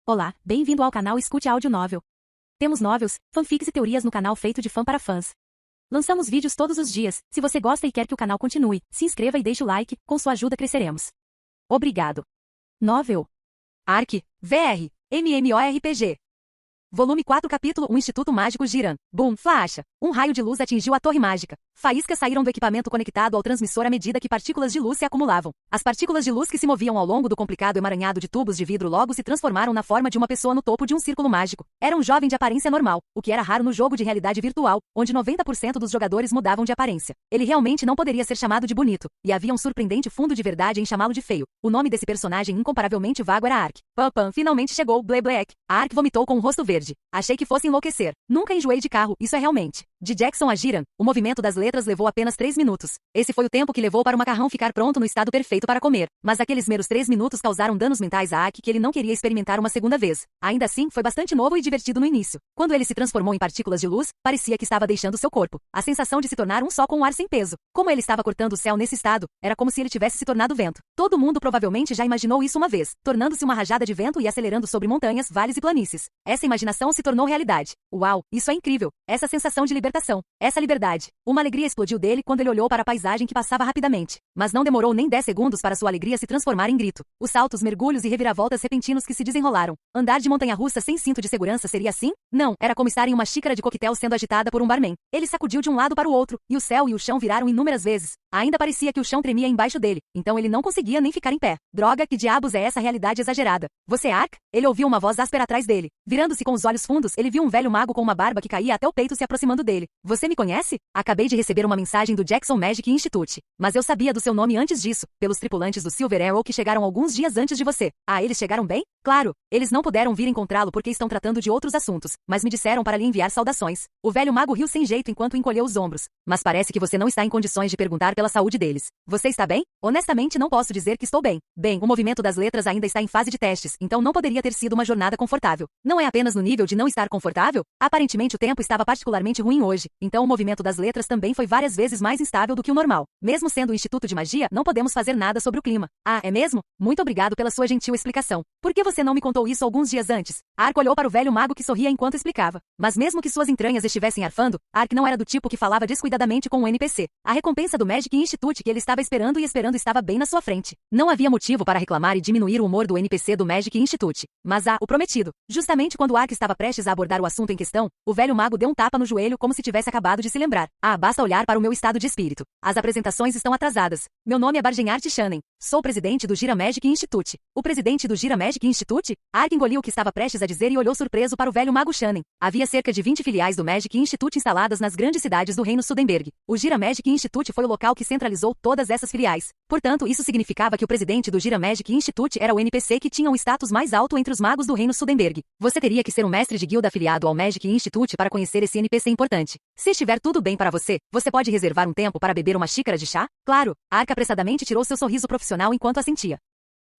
Olá, bem-vindo ao canal Escute Áudio Novel. Temos novels, fanfics e teorias no canal feito de fã para fãs. Lançamos vídeos todos os dias. Se você gosta e quer que o canal continue, se inscreva e deixe o like, com sua ajuda cresceremos. Obrigado. Novel. Ark, VR, MMORPG. Volume 4 Capítulo 1 Instituto Mágico Jiran. Boom, flacha. Um raio de luz atingiu a torre mágica. Faíscas saíram do equipamento conectado ao transmissor à medida que partículas de luz se acumulavam. As partículas de luz que se moviam ao longo do complicado emaranhado de tubos de vidro logo se transformaram na forma de uma pessoa no topo de um círculo mágico. Era um jovem de aparência normal, o que era raro no jogo de realidade virtual, onde 90% dos jogadores mudavam de aparência. Ele realmente não poderia ser chamado de bonito, e havia um surpreendente fundo de verdade em chamá-lo de feio. O nome desse personagem incomparavelmente vago era Ark. Pam, finalmente chegou, Black. A Ark vomitou com um rosto verde. Achei que fosse enlouquecer. Nunca enjoei de carro, isso é realmente. De Jackson a Jiran, o movimento das letras levou apenas 3 minutos. Esse foi o tempo que levou para o macarrão ficar pronto no estado perfeito para comer. Mas aqueles meros 3 minutos causaram danos mentais a Ark que ele não queria experimentar uma segunda vez. Ainda assim, foi bastante novo e divertido no início. Quando ele se transformou em partículas de luz, parecia que estava deixando seu corpo. A sensação de se tornar um só com o ar sem peso. Como ele estava cortando o céu nesse estado, era como se ele tivesse se tornado vento. Todo mundo provavelmente já imaginou isso uma vez, tornando-se uma rajada de vento e acelerando sobre montanhas, vales e planícies. Essa imaginação se tornou realidade. Uau, isso é incrível! Essa sensação de libertação. Essa liberdade. Uma alegria explodiu dele quando ele olhou para a paisagem que passava rapidamente. Mas não demorou nem 10 segundos para sua alegria se transformar em grito. Os saltos, mergulhos e reviravoltas repentinos que se desenrolaram. Andar de montanha-russa sem cinto de segurança seria assim? Não, era como estar em uma xícara de coquetel sendo agitada por um barman. Ele sacudiu de um lado para o outro, e o céu e o chão viraram inúmeras vezes. Ainda parecia que o chão tremia embaixo dele, então ele não conseguia nem ficar em pé. Droga, que diabos é essa realidade exagerada? Você é Ark? Ele ouviu uma voz áspera atrás dele. Virando-se com os olhos fundos, ele viu um velho mago com uma barba que caía até o peito se aproximando dele. Você me conhece? Acabei de receber uma mensagem do Jackson Magic Institute. Mas eu sabia do seu nome antes disso, pelos tripulantes do Silver Arrow que chegaram alguns dias antes de você. Ah, eles chegaram bem? Claro, eles não puderam vir encontrá-lo porque estão tratando de outros assuntos, mas me disseram para lhe enviar saudações. O velho mago riu sem jeito enquanto encolheu os ombros. Mas parece que você não está em condições de perguntar pela saúde deles. Você está bem? Honestamente não posso dizer que estou bem. Bem, o movimento das letras ainda está em fase de testes, então não poderia ter sido uma jornada confortável. Não é apenas no nível de não estar confortável? Aparentemente o tempo estava particularmente ruim hoje, então o movimento das letras também foi várias vezes mais instável do que o normal. Mesmo sendo um instituto de magia, não podemos fazer nada sobre o clima. Ah, é mesmo? Muito obrigado pela sua gentil explicação. Por que você não me contou isso alguns dias antes? Ark olhou para o velho mago que sorria enquanto explicava. Mas mesmo que suas entranhas estivessem arfando, Ark não era do tipo que falava descuidadamente com um NPC. A recompensa do Magic Institute que ele estava esperando estava bem na sua frente. Não havia motivo para reclamar e diminuir o humor do NPC do Magic Institute. Mas o prometido. Justamente quando Ark estava prestes a abordar o assunto em questão, o velho mago deu um tapa no joelho como se tivesse acabado de se lembrar. Ah, basta olhar para o meu estado de espírito. As apresentações estão atrasadas. Meu nome é Bargenhart Shannon. Sou o presidente do Gira Magic Institute. O presidente do Gira Magic Institute? Ark engoliu o que estava prestes a dizer e olhou surpreso para o velho mago Shannon. Havia cerca de 20 filiais do Magic Institute instaladas nas grandes cidades do reino Sudenberg. O Gira Magic Institute foi o local que centralizou todas essas filiais. Portanto, isso significava que o presidente do Gira Magic Institute era o NPC que tinha o status mais alto entre os magos do reino Sudenberg. Você teria que ser um mestre de guilda afiliado ao Magic Institute para conhecer esse NPC importante. Se estiver tudo bem para você, você pode reservar um tempo para beber uma xícara de chá? Claro, Ark apressadamente tirou seu sorriso profissional enquanto assentia.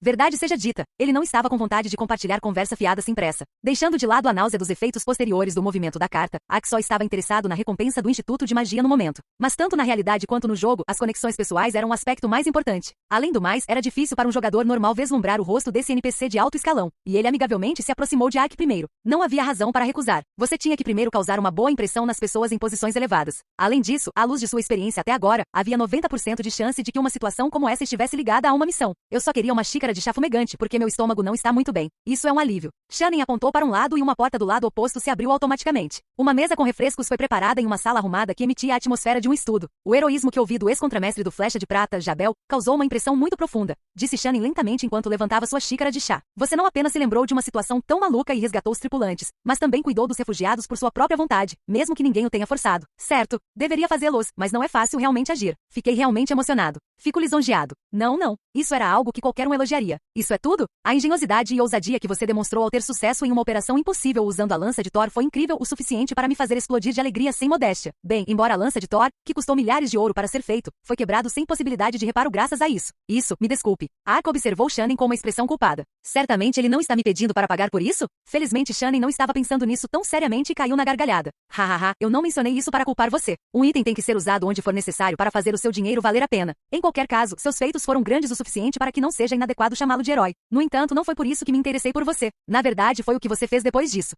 Verdade seja dita, ele não estava com vontade de compartilhar conversa fiada sem pressa. Deixando de lado a náusea dos efeitos posteriores do movimento da carta, Ark só estava interessado na recompensa do Instituto de Magia no momento. Mas tanto na realidade quanto no jogo, as conexões pessoais eram um aspecto mais importante. Além do mais, era difícil para um jogador normal vislumbrar o rosto desse NPC de alto escalão, e ele amigavelmente se aproximou de Ark primeiro. Não havia razão para recusar. Você tinha que primeiro causar uma boa impressão nas pessoas em posições elevadas. Além disso, à luz de sua experiência até agora, havia 90% de chance de que uma situação como essa estivesse ligada a uma missão. Eu só queria uma xícara de chá fumegante porque meu estômago não está muito bem. Isso é um alívio. Shannon apontou para um lado e uma porta do lado oposto se abriu automaticamente. Uma mesa com refrescos foi preparada em uma sala arrumada que emitia a atmosfera de um estudo. O heroísmo que ouvi do ex-contramestre do Flecha de Prata, Jabel, causou uma impressão muito profunda, disse Shannon lentamente enquanto levantava sua xícara de chá. Você não apenas se lembrou de uma situação tão maluca e resgatou os tripulantes, mas também cuidou dos refugiados por sua própria vontade, mesmo que ninguém o tenha forçado. Certo, deveria fazê-los, mas não é fácil realmente agir. Fiquei realmente emocionado. Fico lisonjeado. Não. Isso era algo que qualquer um elogiaria. Isso é tudo? A engenhosidade e ousadia que você demonstrou ao ter sucesso em uma operação impossível usando a lança de Thor foi incrível o suficiente para me fazer explodir de alegria sem modéstia. Bem, embora a lança de Thor, que custou milhares de ouro para ser feito, foi quebrado sem possibilidade de reparo graças a isso. Isso, me desculpe. Ark observou Shannon com uma expressão culpada. Certamente ele não está me pedindo para pagar por isso? Felizmente Shannon não estava pensando nisso tão seriamente e caiu na gargalhada. Hahaha, eu não mencionei isso para culpar você. Um item tem que ser usado onde for necessário para fazer o seu dinheiro valer a pena. Em qualquer caso, seus feitos foram grandes o suficiente para que não seja inadequado ousado chamá-lo de herói. No entanto, não foi por isso que me interessei por você. Na verdade, foi o que você fez depois disso.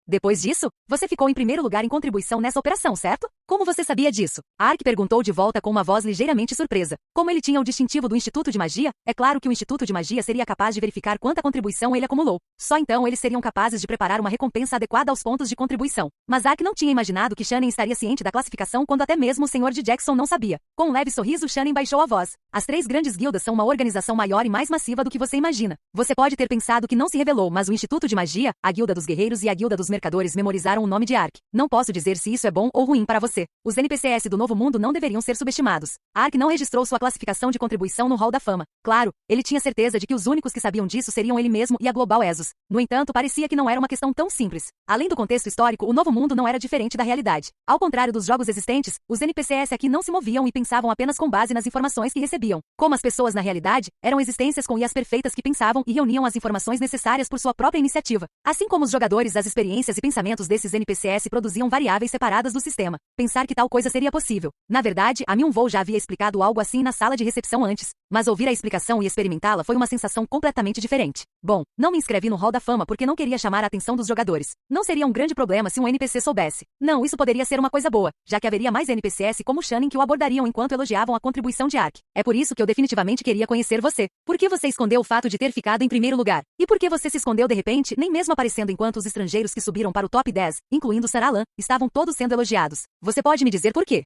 Depois disso? Você ficou em primeiro lugar em contribuição nessa operação, certo? Como você sabia disso? Ark perguntou de volta com uma voz ligeiramente surpresa. Como ele tinha o distintivo do Instituto de Magia, é claro que o Instituto de Magia seria capaz de verificar quanta contribuição ele acumulou. Só então eles seriam capazes de preparar uma recompensa adequada aos pontos de contribuição. Mas Ark não tinha imaginado que Shannon estaria ciente da classificação quando até mesmo o Sr. de Jackson não sabia. Com um leve sorriso, Shannon baixou a voz. As 3 grandes guildas são uma organização maior e mais massiva do que você imagina. Você pode ter pensado que não se revelou, mas o Instituto de Magia, a Guilda dos Guerreiros e a Guilda dos Mercadores memorizaram o nome de Ark. Não posso dizer se isso é bom ou ruim para você. Os NPCs do Novo Mundo não deveriam ser subestimados. Ark não registrou sua classificação de contribuição no Hall da Fama. Claro, ele tinha certeza de que os únicos que sabiam disso seriam ele mesmo e a Global Exos. No entanto, parecia que não era uma questão tão simples. Além do contexto histórico, o Novo Mundo não era diferente da realidade. Ao contrário dos jogos existentes, os NPCs aqui não se moviam e pensavam apenas com base nas informações que recebiam. Como as pessoas na realidade, eram existências com IAs perfeitas que pensavam e reuniam as informações necessárias por sua própria iniciativa. Assim como os jogadores, as experiências e pensamentos desses NPCs produziam variáveis separadas do sistema. Pensar que tal coisa seria possível. Na verdade, a Myung-Woo já havia explicado algo assim na sala de recepção antes, mas ouvir a explicação e experimentá-la foi uma sensação completamente diferente. Bom, não me inscrevi no Hall da Fama porque não queria chamar a atenção dos jogadores. Não seria um grande problema se um NPC soubesse. Não, isso poderia ser uma coisa boa, já que haveria mais NPCs como Shannon que o abordariam enquanto elogiavam a contribuição de Ark. É por isso que eu definitivamente queria conhecer você. Por que você escondeu o fato de ter ficado em primeiro lugar? E por que você se escondeu de repente, nem mesmo aparecendo enquanto os estrangeiros que subiram para o top 10, incluindo Sarah Lan, estavam todos sendo elogiados? Você pode me dizer por quê?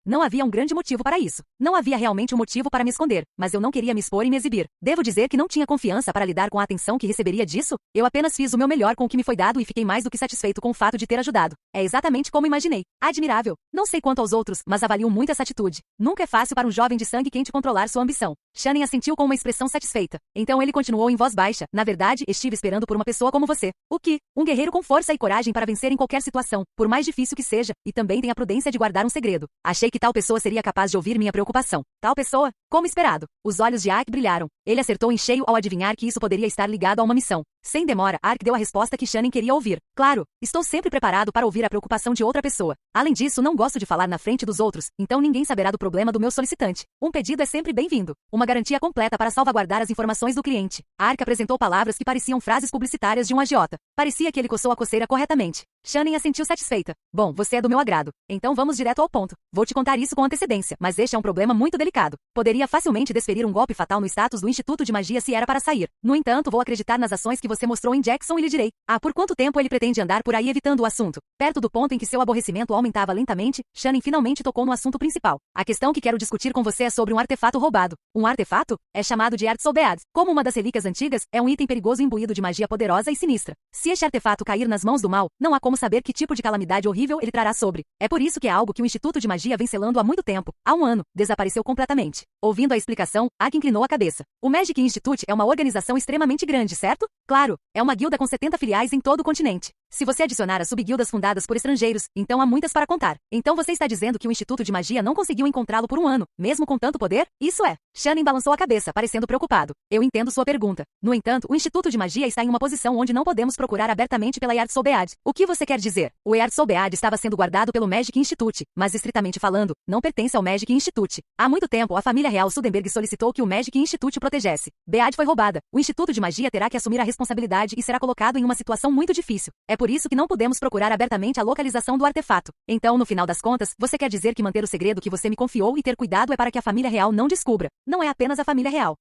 Não havia um grande motivo para isso. Não havia realmente um motivo para me esconder, mas eu não queria me expor e me exibir. Devo dizer que não tinha confiança para lidar com a atenção que receberia disso? Eu apenas fiz o meu melhor com o que me foi dado e fiquei mais do que satisfeito com o fato de ter ajudado. É exatamente como imaginei. Admirável. Não sei quanto aos outros, mas avalio muito essa atitude. Nunca é fácil para um jovem de sangue quente controlar sua ambição. Shannon assentiu com uma expressão satisfeita. Então ele continuou em voz baixa. Na verdade, estive esperando por uma pessoa como você. O que? Um guerreiro com força e coragem para vencer em qualquer situação, por mais difícil que seja, e também tem a prudência de guardar um segredo. Achei que tal pessoa seria capaz de ouvir minha preocupação. Tal pessoa? Como esperado. Os olhos de Ark brilharam. Ele acertou em cheio ao adivinhar que isso poderia estar ligado a uma missão. Sem demora, Ark deu a resposta que Shannon queria ouvir. Claro, estou sempre preparado para ouvir a preocupação de outra pessoa. Além disso, não gosto de falar na frente dos outros, então ninguém saberá do problema do meu solicitante. Um pedido é sempre bem-vindo. Uma garantia completa para salvaguardar as informações do cliente. Ark apresentou palavras que pareciam frases publicitárias de um agiota. Parecia que ele coçou a coceira corretamente. Shannon assentiu satisfeita. Bom, você é do meu agrado. Então vamos direto ao ponto. Vou te contar isso com antecedência, mas este é um problema muito delicado. Poderia facilmente desferir um golpe fatal no status do Instituto de Magia se era para sair. No entanto, vou acreditar nas ações que você mostrou em Jackson e lhe direi. Por quanto tempo ele pretende andar por aí evitando o assunto? Perto do ponto em que seu aborrecimento aumentava lentamente, Shannon finalmente tocou no assunto principal. A questão que quero discutir com você é sobre um artefato roubado. Um artefato? É chamado de Ertsobead. Como uma das relíquias antigas, é um item perigoso imbuído de magia poderosa e sinistra. Se este artefato cair nas mãos do mal, não há como saber que tipo de calamidade horrível ele trará sobre. É por isso que é algo que o Instituto de Magia vem selando há muito tempo. Há um ano, desapareceu completamente. Ouvindo a explicação, Ark inclinou a cabeça. O Magic Institute é uma organização extremamente grande, certo? Claro, é uma guilda com 70 filiais em todo o continente. Se você adicionar as subguildas fundadas por estrangeiros, então há muitas para contar. Então você está dizendo que o Instituto de Magia não conseguiu encontrá-lo por um ano, mesmo com tanto poder? Isso é. Shannon balançou a cabeça, parecendo preocupado. Eu entendo sua pergunta. No entanto, o Instituto de Magia está em uma posição onde não podemos procurar abertamente pela Ertsobead. O que você quer dizer? O Ertsobead estava sendo guardado pelo Magic Institute, mas estritamente falando, não pertence ao Magic Institute. Há muito tempo, a família real Sudenberg solicitou que o Magic Institute o protegesse. Bead foi roubada. O Instituto de Magia terá que assumir a responsabilidade e será colocado em uma situação muito difícil. É por isso que não podemos procurar abertamente a localização do artefato. Então, no final das contas, você quer dizer que manter o segredo que você me confiou e ter cuidado é para que a família real não descubra. Não é apenas a família real.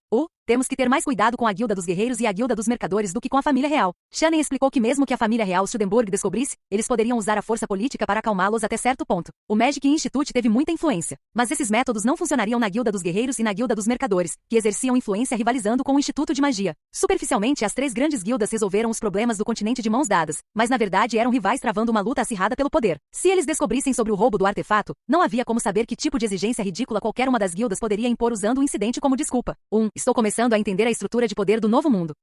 Temos que ter mais cuidado com a Guilda dos Guerreiros e a Guilda dos Mercadores do que com a família real. Shannon explicou que mesmo que a família real Studenburg descobrisse, eles poderiam usar a força política para acalmá-los até certo ponto. O Magic Institute teve muita influência, mas esses métodos não funcionariam na Guilda dos Guerreiros e na Guilda dos Mercadores, que exerciam influência rivalizando com o Instituto de Magia. Superficialmente, as 3 grandes guildas resolveram os problemas do continente de mãos dadas, mas na verdade eram rivais travando uma luta acirrada pelo poder. Se eles descobrissem sobre o roubo do artefato, não havia como saber que tipo de exigência ridícula qualquer uma das guildas poderia impor usando o incidente como desculpa. Estou começando a entender a estrutura de poder do Novo Mundo.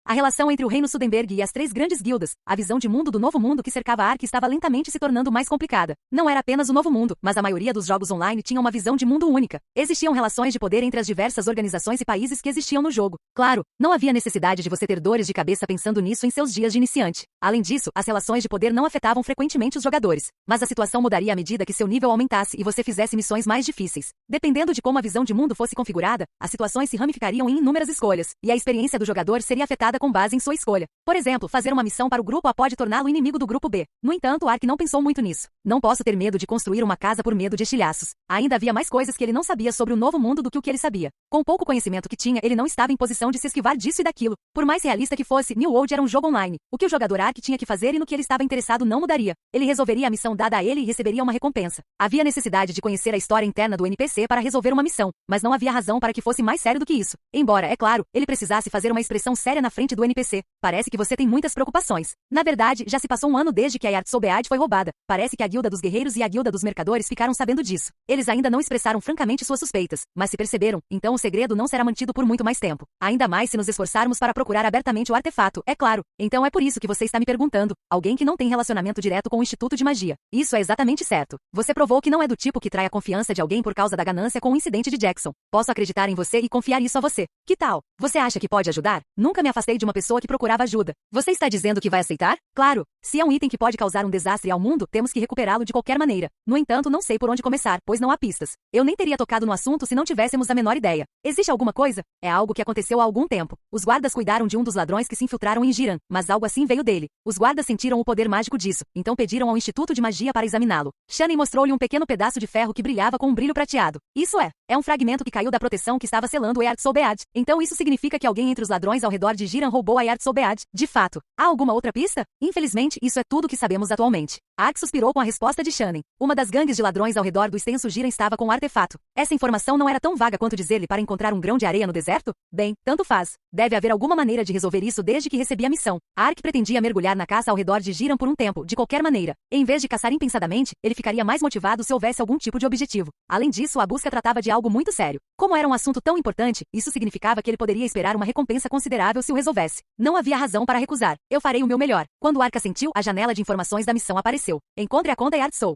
A relação entre o Reino Sudenberg e as três grandes guildas, a visão de mundo do novo mundo que cercava Ark estava lentamente se tornando mais complicada. Não era apenas o novo mundo, mas a maioria dos jogos online tinha uma visão de mundo única. Existiam relações de poder entre as diversas organizações e países que existiam no jogo. Claro, não havia necessidade de você ter dores de cabeça pensando nisso em seus dias de iniciante. Além disso, as relações de poder não afetavam frequentemente os jogadores. Mas a situação mudaria à medida que seu nível aumentasse e você fizesse missões mais difíceis. Dependendo de como a visão de mundo fosse configurada, as situações se ramificariam em inúmeras escolhas, e a experiência do jogador seria afetada com base em sua escolha. Por exemplo, fazer uma missão para o grupo A pode torná-lo inimigo do grupo B. No entanto, Ark não pensou muito nisso. Não posso ter medo de construir uma casa por medo de estilhaços. Ainda havia mais coisas que ele não sabia sobre o novo mundo do que o que ele sabia. Com pouco conhecimento que tinha, ele não estava em posição de se esquivar disso e daquilo. Por mais realista que fosse, New World era um jogo online. O que o jogador Ark tinha que fazer e no que ele estava interessado não mudaria. Ele resolveria a missão dada a ele e receberia uma recompensa. Havia necessidade de conhecer a história interna do NPC para resolver uma missão, mas não havia razão para que fosse mais sério do que isso. Embora, é claro, ele precisasse fazer uma expressão séria na frente do NPC. Parece que você tem muitas preocupações. Na verdade, já se passou um ano desde que a Yard-Sobead foi roubada. Parece que a Guilda dos Guerreiros e a Guilda dos Mercadores ficaram sabendo disso. Eles ainda não expressaram francamente suas suspeitas, mas se perceberam, então o segredo não será mantido por muito mais tempo. Ainda mais se nos esforçarmos para procurar abertamente o artefato, é claro. Então é por isso que você está me perguntando. Alguém que não tem relacionamento direto com o Instituto de Magia. Isso é exatamente certo. Você provou que não é do tipo que trai a confiança de alguém por causa da ganância com o incidente de Jackson. Posso acreditar em você e confiar isso a você. Que tal? Você acha que pode ajudar? Nunca me afastei de uma pessoa que procurava ajuda. Você está dizendo que vai aceitar? Claro. Se é um item que pode causar um desastre ao mundo, temos que recuperá-lo de qualquer maneira. No entanto, não sei por onde começar, pois não há pistas. Eu nem teria tocado no assunto se não tivéssemos a menor ideia. Existe alguma coisa? É algo que aconteceu há algum tempo. Os guardas cuidaram de um dos ladrões que se infiltraram em Jiran, mas algo assim veio dele. Os guardas sentiram o poder mágico disso, então pediram ao Instituto de Magia para examiná-lo. Shannon mostrou-lhe um pequeno pedaço de ferro que brilhava com um brilho prateado. Isso é um fragmento que caiu da proteção que estava selando o Yard-Sobead. Então isso significa que alguém entre os ladrões ao redor de Jiran roubou a Yard-Sobead. De fato, há alguma outra pista? Infelizmente, isso é tudo que sabemos atualmente. Ark suspirou com a resposta de Shannon. Uma das gangues de ladrões ao redor do extenso Jiran estava com o artefato. Essa informação não era tão vaga quanto dizer-lhe para encontrar um grão de areia no deserto? Bem, tanto faz. Deve haver alguma maneira de resolver isso desde que recebi a missão. Ark pretendia mergulhar na caça ao redor de Jiran por um tempo, de qualquer maneira. Em vez de caçar impensadamente, ele ficaria mais motivado se houvesse algum tipo de objetivo. Além disso, a busca tratava de algo muito sério. Como era um assunto tão importante, isso significava que ele poderia esperar uma recompensa considerável se o resolvesse. Não havia razão para recusar. Eu farei o meu melhor. Quando Ark assentiu, a janela de informações da missão apareceu. Encontre a conta Yard-Soul.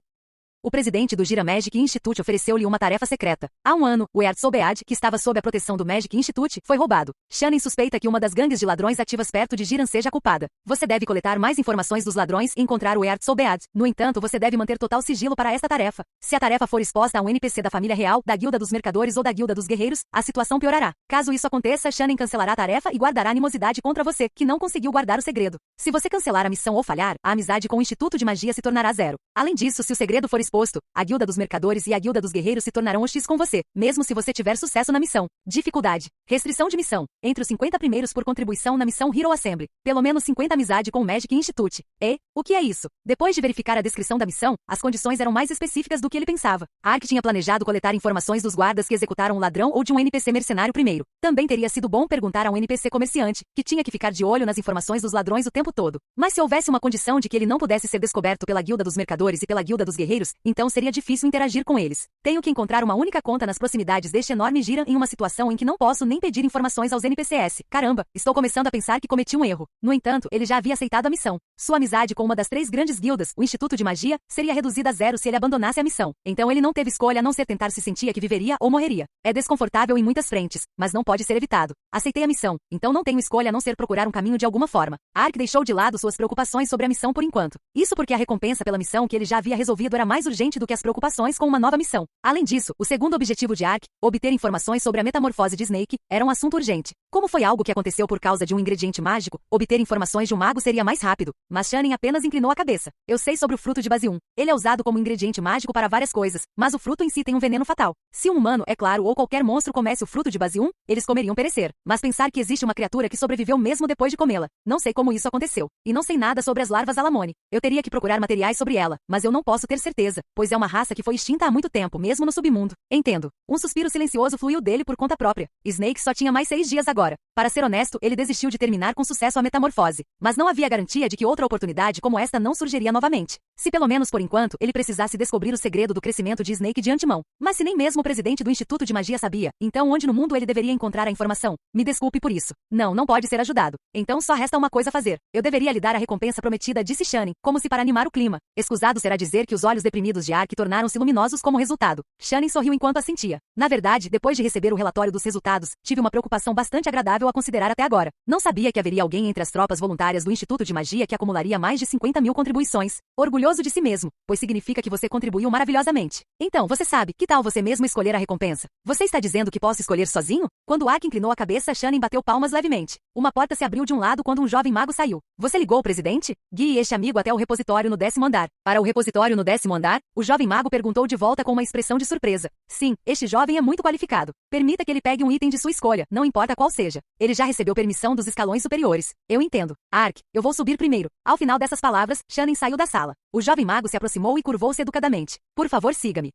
O presidente do Gira Magic Institute ofereceu-lhe uma tarefa secreta. Há um ano, o Yard-Sobead, que estava sob a proteção do Magic Institute, foi roubado. Shannon suspeita que uma das gangues de ladrões ativas perto de Jiran seja a culpada. Você deve coletar mais informações dos ladrões e encontrar o Yard-Sobead. No entanto, você deve manter total sigilo para esta tarefa. Se a tarefa for exposta a um NPC da família real, da Guilda dos Mercadores ou da Guilda dos Guerreiros, a situação piorará. Caso isso aconteça, Shannon cancelará a tarefa e guardará animosidade contra você, que não conseguiu guardar o segredo. Se você cancelar a missão ou falhar, a amizade com o Instituto de Magia se tornará zero. Além disso, se o segredo for exposto, a Guilda dos Mercadores e a Guilda dos Guerreiros se tornarão hostis com você, mesmo se você tiver sucesso na missão. Dificuldade. Restrição de missão. Entre os 50 primeiros por contribuição na missão Hero Assembly. Pelo menos 50 amizade com o Magic Institute. E, o que é isso? Depois de verificar a descrição da missão, as condições eram mais específicas do que ele pensava. Ark tinha planejado coletar informações dos guardas que executaram o ladrão ou de um NPC mercenário primeiro. Também teria sido bom perguntar a um NPC comerciante, que tinha que ficar de olho nas informações dos ladrões o tempo todo. Mas se houvesse uma condição de que ele não pudesse ser descoberto pela Guilda dos Mercadores e pela Guilda dos Guerreiros, então seria difícil interagir com eles. Tenho que encontrar uma única conta nas proximidades deste enorme Jiran em uma situação em que não posso nem pedir informações aos NPCs. Caramba, estou começando a pensar que cometi um erro. No entanto, ele já havia aceitado a missão. Sua amizade com uma das três grandes guildas, o Instituto de Magia, seria reduzida a zero se ele abandonasse a missão. Então ele não teve escolha a não ser tentar se sentia que viveria ou morreria. É desconfortável em muitas frentes, mas não pode ser evitado. Aceitei a missão, então não tenho escolha a não ser procurar um caminho de alguma forma. Ark deixou de lado suas preocupações sobre a missão por enquanto. Isso porque a recompensa pela missão que ele já havia resolvido era mais urgente do que as preocupações com uma nova missão. Além disso, o segundo objetivo de Ark, obter informações sobre a metamorfose de Snake, era um assunto urgente. Como foi algo que aconteceu por causa de um ingrediente mágico, obter informações de um mago seria mais rápido, mas Shannon apenas inclinou a cabeça. Eu sei sobre o fruto de Basium. Ele é usado como ingrediente mágico para várias coisas, mas o fruto em si tem um veneno fatal. Se um humano, é claro, ou qualquer monstro comesse o fruto de Basium, eles comeriam perecer. Mas pensar que existe uma criatura que sobreviveu mesmo depois de comê-la. Não sei como isso aconteceu. E não sei nada sobre as larvas Alamone. Eu teria que procurar materiais sobre ela, mas eu não posso ter certeza, pois é uma raça que foi extinta há muito tempo, mesmo no submundo. Entendo. Um suspiro silencioso fluiu dele por conta própria. Snake só tinha mais 6 dias agora. Para ser honesto, ele desistiu de terminar com sucesso a metamorfose. Mas não havia garantia de que outra oportunidade como esta não surgiria novamente. Se pelo menos por enquanto ele precisasse descobrir o segredo do crescimento de Snake de antemão. Mas se nem mesmo o presidente do Instituto de Magia sabia, então onde no mundo ele deveria encontrar a informação? Me desculpe por isso. Não pode ser ajudado. Então só resta uma coisa a fazer. Eu deveria lhe dar a recompensa prometida, disse Shannon, como se para animar o clima. Escusado será dizer que os olhos deprimidos de Ark tornaram-se luminosos como resultado. Shannon sorriu enquanto assentia. Na verdade, depois de receber o relatório dos resultados, tive uma preocupação bastante agradável a considerar até agora. Não sabia que haveria alguém entre as tropas voluntárias do Instituto de Magia que acumularia mais de 50.000 contribuições. Orgulhoso de si mesmo, pois significa que você contribuiu maravilhosamente. Então, você sabe, que tal você mesmo escolher a recompensa? Você está dizendo que posso escolher sozinho? Quando Ark inclinou a cabeça, Shannon bateu palmas levemente. Uma porta se abriu de um lado quando um jovem mago saiu. Você ligou o presidente? Guie este amigo até o repositório no 10º andar. Para o repositório no 10º andar? O jovem mago perguntou de volta com uma expressão de surpresa. Sim, este jovem é muito qualificado. Permita que ele pegue um item de sua escolha, não importa qual seja. Ele já recebeu permissão dos escalões superiores. Eu entendo. Ark, eu vou subir primeiro. Ao final dessas palavras, Shannon saiu da sala. O jovem mago se aproximou e curvou-se educadamente. Por favor, siga-me.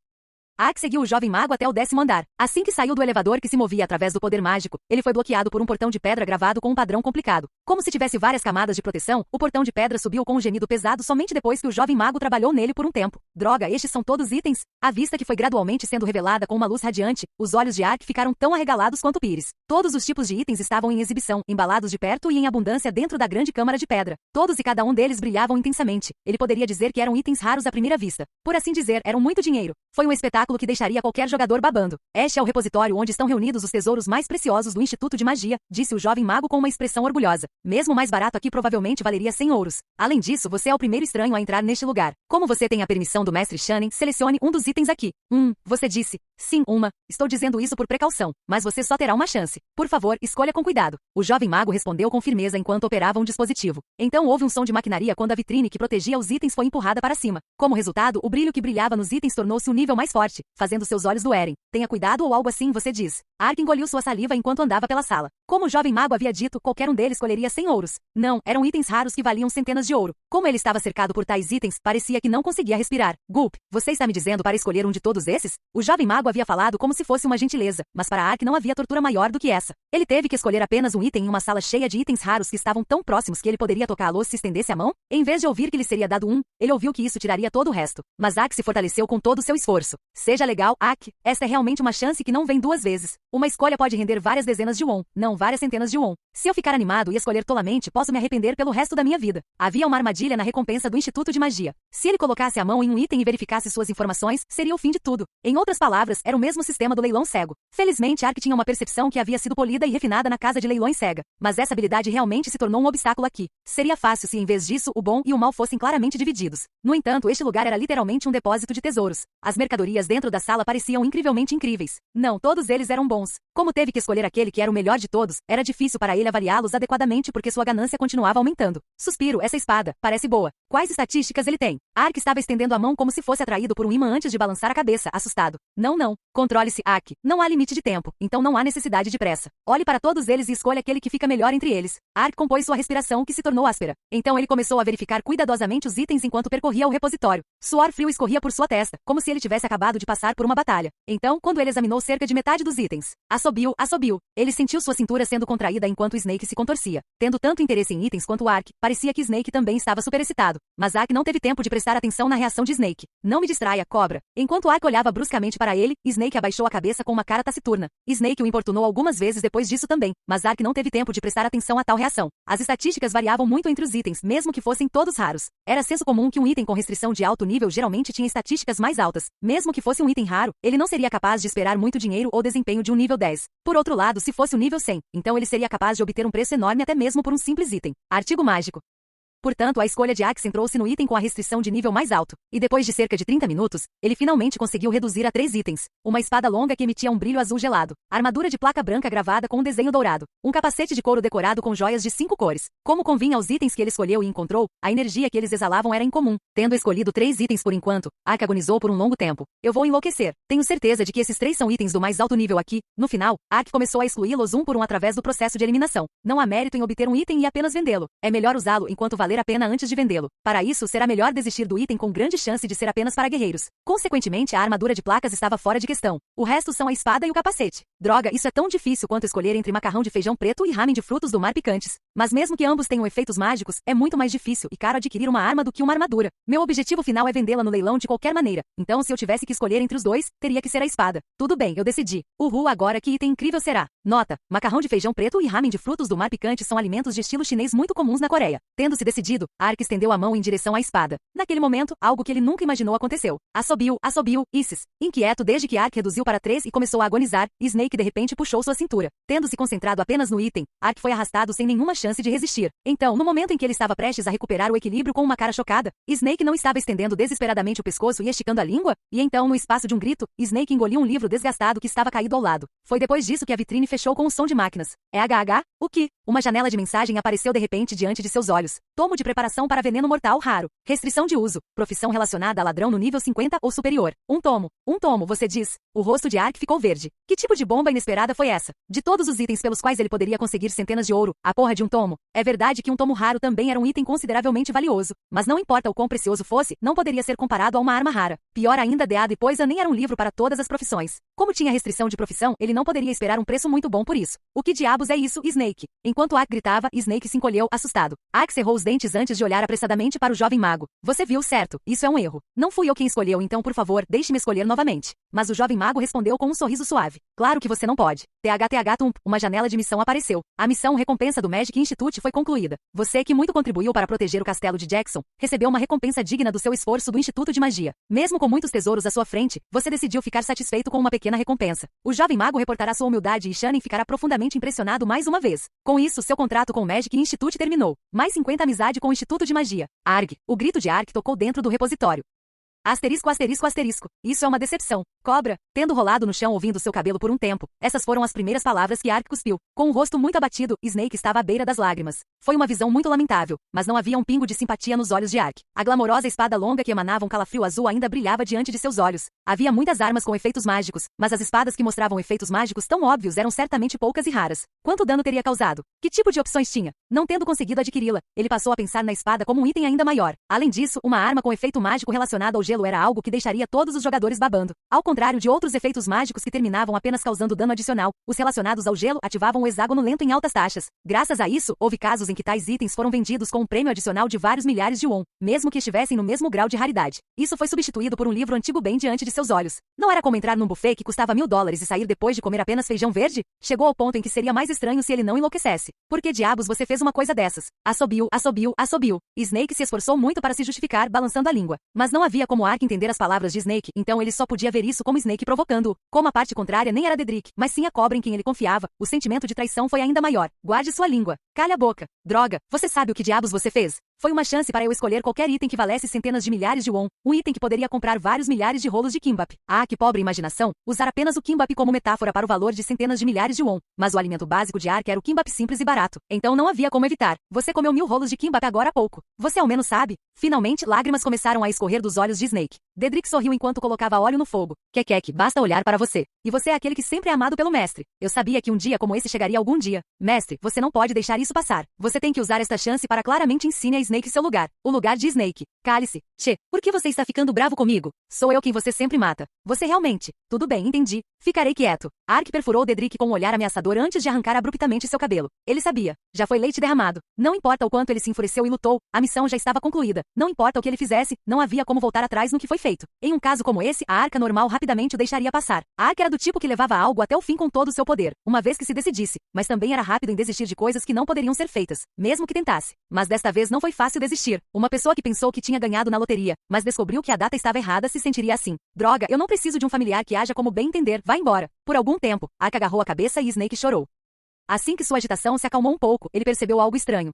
Ark seguiu o jovem mago até o 10º andar. Assim que saiu do elevador que se movia através do poder mágico, ele foi bloqueado por um portão de pedra gravado com um padrão complicado. Como se tivesse várias camadas de proteção, o portão de pedra subiu com um gemido pesado somente depois que o jovem mago trabalhou nele por um tempo. Droga, estes são todos itens? A vista que foi gradualmente sendo revelada com uma luz radiante, os olhos de Ark ficaram tão arregalados quanto pires. Todos os tipos de itens estavam em exibição, embalados de perto e em abundância dentro da grande câmara de pedra. Todos e cada um deles brilhavam intensamente. Ele poderia dizer que eram itens raros à primeira vista. Por assim dizer, eram muito dinheiro. Foi um espetáculo que deixaria qualquer jogador babando. Este é o repositório onde estão reunidos os tesouros mais preciosos do Instituto de Magia, disse o jovem mago com uma expressão orgulhosa. Mesmo o mais barato aqui provavelmente valeria 100 ouros. Além disso, você é o primeiro estranho a entrar neste lugar. Como você tem a permissão do mestre Shannon, selecione um dos itens aqui. Você disse. Sim, uma. Estou dizendo isso por precaução, mas você só terá uma chance. Por favor, escolha com cuidado. O jovem mago respondeu com firmeza enquanto operava um dispositivo. Então houve um som de maquinaria quando a vitrine que protegia os itens foi empurrada para cima. Como resultado, o brilho que brilhava nos itens tornou-se um nível mais forte, fazendo seus olhos doerem. Tenha cuidado ou algo assim, você diz. Ark engoliu sua saliva enquanto andava pela sala. Como o jovem mago havia dito, qualquer um deles escolheria 100 ouros. Não, eram itens raros que valiam centenas de ouro. Como ele estava cercado por tais itens, parecia que não conseguia respirar. Gulp, você está me dizendo para escolher um de todos esses? O jovem mago havia falado como se fosse uma gentileza, mas para Ark não havia tortura maior do que essa. Ele teve que escolher apenas um item em uma sala cheia de itens raros que estavam tão próximos que ele poderia tocá-los se estendesse a mão? Em vez de ouvir que lhe seria dado um, ele ouviu que isso tiraria todo o resto. Mas Ark se fortaleceu com todo o seu esforço. Seja legal, Ark, esta é realmente uma chance que não vem duas vezes. Uma escolha pode render várias dezenas de won, não várias centenas de won. Se eu ficar animado e escolher tolamente, posso me arrepender pelo resto da minha vida. Havia uma armadilha na recompensa do Instituto de Magia. Se ele colocasse a mão em um item e verificasse suas informações, seria o fim de tudo. Em outras palavras, era o mesmo sistema do leilão cego. Felizmente, Ark tinha uma percepção que havia sido polida e refinada na casa de leilões cega. Mas essa habilidade realmente se tornou um obstáculo aqui. Seria fácil se em vez disso, o bom e o mal fossem claramente divididos. No entanto, este lugar era literalmente um depósito de tesouros. As mercadorias dentro da sala pareciam incrivelmente incríveis. Não, todos eles eram bons. Como teve que escolher aquele que era o melhor de todos, era difícil para ele avaliá-los adequadamente porque sua ganância continuava aumentando. Suspiro, essa espada, parece boa. Quais estatísticas ele tem? Ark estava estendendo a mão como se fosse atraído por um imã antes de balançar a cabeça, assustado. Não. Controle-se, Ark. Não há limite de tempo, então não há necessidade de pressa. Olhe para todos eles e escolha aquele que fica melhor entre eles. Ark compôs sua respiração que se tornou áspera. Então ele começou a verificar cuidadosamente os itens enquanto percorria o repositório. Suor frio escorria por sua testa, como se ele tivesse acabado de passar por uma batalha. Então, quando ele examinou cerca de metade dos itens, assobiu. Ele sentiu sua cintura sendo contraída enquanto Snake se contorcia. Tendo tanto interesse em itens quanto Ark, parecia que Snake também estava superexcitado. Mas Ark não teve tempo de prestar atenção na reação de Snake. Não me distraia, cobra. Enquanto Ark olhava bruscamente para ele, Snake abaixou a cabeça com uma cara taciturna. Snake o importunou algumas vezes depois disso também, mas Ark não teve tempo de prestar atenção a tal reação. As estatísticas variavam muito entre os itens, mesmo que fossem todos raros. Era senso comum que um item com restrição de alto nível geralmente tinha estatísticas mais altas. Mesmo que fosse um item raro, ele não seria capaz de esperar muito dinheiro ou desempenho de um nível 10. Por outro lado, se fosse o nível 100, então ele seria capaz de obter um preço enorme até mesmo por um simples item. Artigo mágico. Portanto, a escolha de Ark centrou-se no item com a restrição de nível mais alto, e depois de cerca de 30 minutos, ele finalmente conseguiu reduzir a 3 itens. Uma espada longa que emitia um brilho azul gelado, armadura de placa branca gravada com um desenho dourado, um capacete de couro decorado com joias de 5 cores. Como convinha aos itens que ele escolheu e encontrou, a energia que eles exalavam era incomum. Tendo escolhido 3 itens por enquanto, Ark agonizou por um longo tempo. Eu vou enlouquecer. Tenho certeza de que esses 3 são itens do mais alto nível aqui. No final, Ark começou a excluí-los um por um através do processo de eliminação. Não há mérito em obter um item e apenas vendê-lo. É melhor usá-lo enquanto valer valer a pena antes de vendê-lo. Para isso, será melhor desistir do item com grande chance de ser apenas para guerreiros. Consequentemente, a armadura de placas estava fora de questão. O resto são a espada e o capacete. Droga, isso é tão difícil quanto escolher entre macarrão de feijão preto e ramen de frutos do mar picantes. Mas mesmo que ambos tenham efeitos mágicos, é muito mais difícil e caro adquirir uma arma do que uma armadura. Meu objetivo final é vendê-la no leilão de qualquer maneira. Então, se eu tivesse que escolher entre os dois, teria que ser a espada. Tudo bem, eu decidi. Uhul, agora que item incrível será. Nota: macarrão de feijão preto e ramen de frutos do mar picante são alimentos de estilo chinês muito comuns na Coreia. Tendo-se decidido, Ark estendeu a mão em direção à espada. Naquele momento, algo que ele nunca imaginou aconteceu. Assobiu, Isis. Inquieto desde que Ark reduziu para 3 e começou a agonizar, Snake de repente puxou sua cintura. Tendo se concentrado apenas no item, Ark foi arrastado sem nenhuma chance de resistir. Então, no momento em que ele estava prestes a recuperar o equilíbrio com uma cara chocada, Snake não estava estendendo desesperadamente o pescoço e esticando a língua? E então, no espaço de um grito, Snake engoliu um livro desgastado que estava caído ao lado. Foi depois disso que a vitrine fechou com um som de máquinas. HH? O que? Uma janela de mensagem apareceu de repente diante de seus olhos. Tomo de preparação para veneno mortal raro. Restrição de uso. Profissão relacionada a ladrão no nível 50 ou superior. Um tomo, você diz. O rosto de Ark ficou verde. Que tipo de bomba inesperada foi essa? De todos os itens pelos quais ele poderia conseguir centenas de ouro, a porra de um tomo. É verdade que um tomo raro também era um item consideravelmente valioso. Mas não importa o quão precioso fosse, não poderia ser comparado a uma arma rara. Pior ainda, Dead e Poison nem era um livro para todas as profissões. Como tinha restrição de profissão, ele não poderia esperar um preço muito bom por isso. O que diabos é isso, Snake? Enquanto Ark gritava, Snake se encolheu, assustado. Ark cerrou os dentes antes de olhar apressadamente para o jovem mago. Você viu certo, isso é um erro. Não fui eu quem escolheu, então por favor, deixe-me escolher novamente. Mas o jovem mago respondeu com um sorriso suave. Claro que você não pode. THTH uma janela de missão apareceu. A missão recompensa do Magic Institute foi concluída. Você, que muito contribuiu para proteger o castelo de Jackson, recebeu uma recompensa digna do seu esforço do Instituto de Magia. Mesmo com muitos tesouros à sua frente, você decidiu ficar satisfeito com uma pequena recompensa. O jovem mago reportará sua humildade e Shannon ficará profundamente impressionado mais uma vez. Com isso, seu contrato com o Magic Institute terminou. Mais 50 amizade com o Instituto de Magia. Arg! O grito de Ark tocou dentro do repositório. Asterisco, asterisco, asterisco. Isso é uma decepção. Cobra. Tendo rolado no chão ouvindo seu cabelo por um tempo, essas foram as primeiras palavras que Ark cuspiu. Com o rosto muito abatido, Snake estava à beira das lágrimas. Foi uma visão muito lamentável, mas não havia um pingo de simpatia nos olhos de Ark. A glamourosa espada longa que emanava um calafrio azul ainda brilhava diante de seus olhos. Havia muitas armas com efeitos mágicos, mas as espadas que mostravam efeitos mágicos tão óbvios eram certamente poucas e raras. Quanto dano teria causado? Que tipo de opções tinha? Não tendo conseguido adquiri-la, ele passou a pensar na espada como um item ainda maior. Além disso, uma arma com efeito mágico relacionado ao gelo era algo que deixaria todos os jogadores babando. Ao contrário de outros efeitos mágicos que terminavam apenas causando dano adicional, os relacionados ao gelo ativavam o hexágono lento em altas taxas. Graças a isso, houve casos em que tais itens foram vendidos com um prêmio adicional de vários milhares de won, mesmo que estivessem no mesmo grau de raridade. Isso foi substituído por um livro antigo bem diante de seus olhos. Não era como entrar num buffet que custava $1000 e sair depois de comer apenas feijão verde? Chegou ao ponto em que seria mais estranho se ele não enlouquecesse. Por que diabos você fez uma coisa dessas? Assobiu. Snake se esforçou muito para se justificar, balançando a língua. Mas não havia como Ark entender as palavras de Snake, então ele só podia ver isso como Snake provocando-o. Como a parte contrária nem era Dedrick, mas sim a cobra em quem ele confiava, o sentimento de traição foi ainda maior. Guarde sua língua. Calhe a boca. Droga, você sabe o que diabos você fez? Foi uma chance para eu escolher qualquer item que valesse centenas de milhares de won, um item que poderia comprar vários milhares de rolos de kimbap. Ah, que pobre imaginação, usar apenas o kimbap como metáfora para o valor de centenas de milhares de won. Mas o alimento básico de Ark era o kimbap simples e barato, então não havia como evitar. Você comeu 1000 rolos de kimbap agora há pouco. Você ao menos sabe? Finalmente, lágrimas começaram a escorrer dos olhos de Snake. Dedrick sorriu enquanto colocava óleo no fogo. Kekek, basta olhar para você. E você é aquele que sempre é amado pelo mestre. Eu sabia que um dia como esse chegaria algum dia. Mestre, você não pode deixar isso passar. Você tem que usar esta chance para claramente ensinar a Snake seu lugar. O lugar de Snake. Cale-se. Che, por que você está ficando bravo comigo? Sou eu quem você sempre mata. Você realmente. Tudo bem, entendi. Ficarei quieto. Ark perfurou Dedrick com um olhar ameaçador antes de arrancar abruptamente seu cabelo. Ele sabia. Já foi leite derramado. Não importa o quanto ele se enfureceu e lutou, a missão já estava concluída. Não importa o que ele fizesse, não havia como voltar atrás no que foi feito. Em um caso como esse, a Arca normal rapidamente o deixaria passar. A Arca era do tipo que levava algo até o fim com todo o seu poder, uma vez que se decidisse, mas também era rápido em desistir de coisas que não poderiam ser feitas, mesmo que tentasse. Mas desta vez não foi fácil desistir. Uma pessoa que pensou que tinha ganhado na loteria, mas descobriu que a data estava errada se sentiria assim. Droga, eu não preciso de um familiar que haja como bem entender, vá embora. Por algum tempo, Arca agarrou a cabeça e Snake chorou. Assim que sua agitação se acalmou um pouco, ele percebeu algo estranho.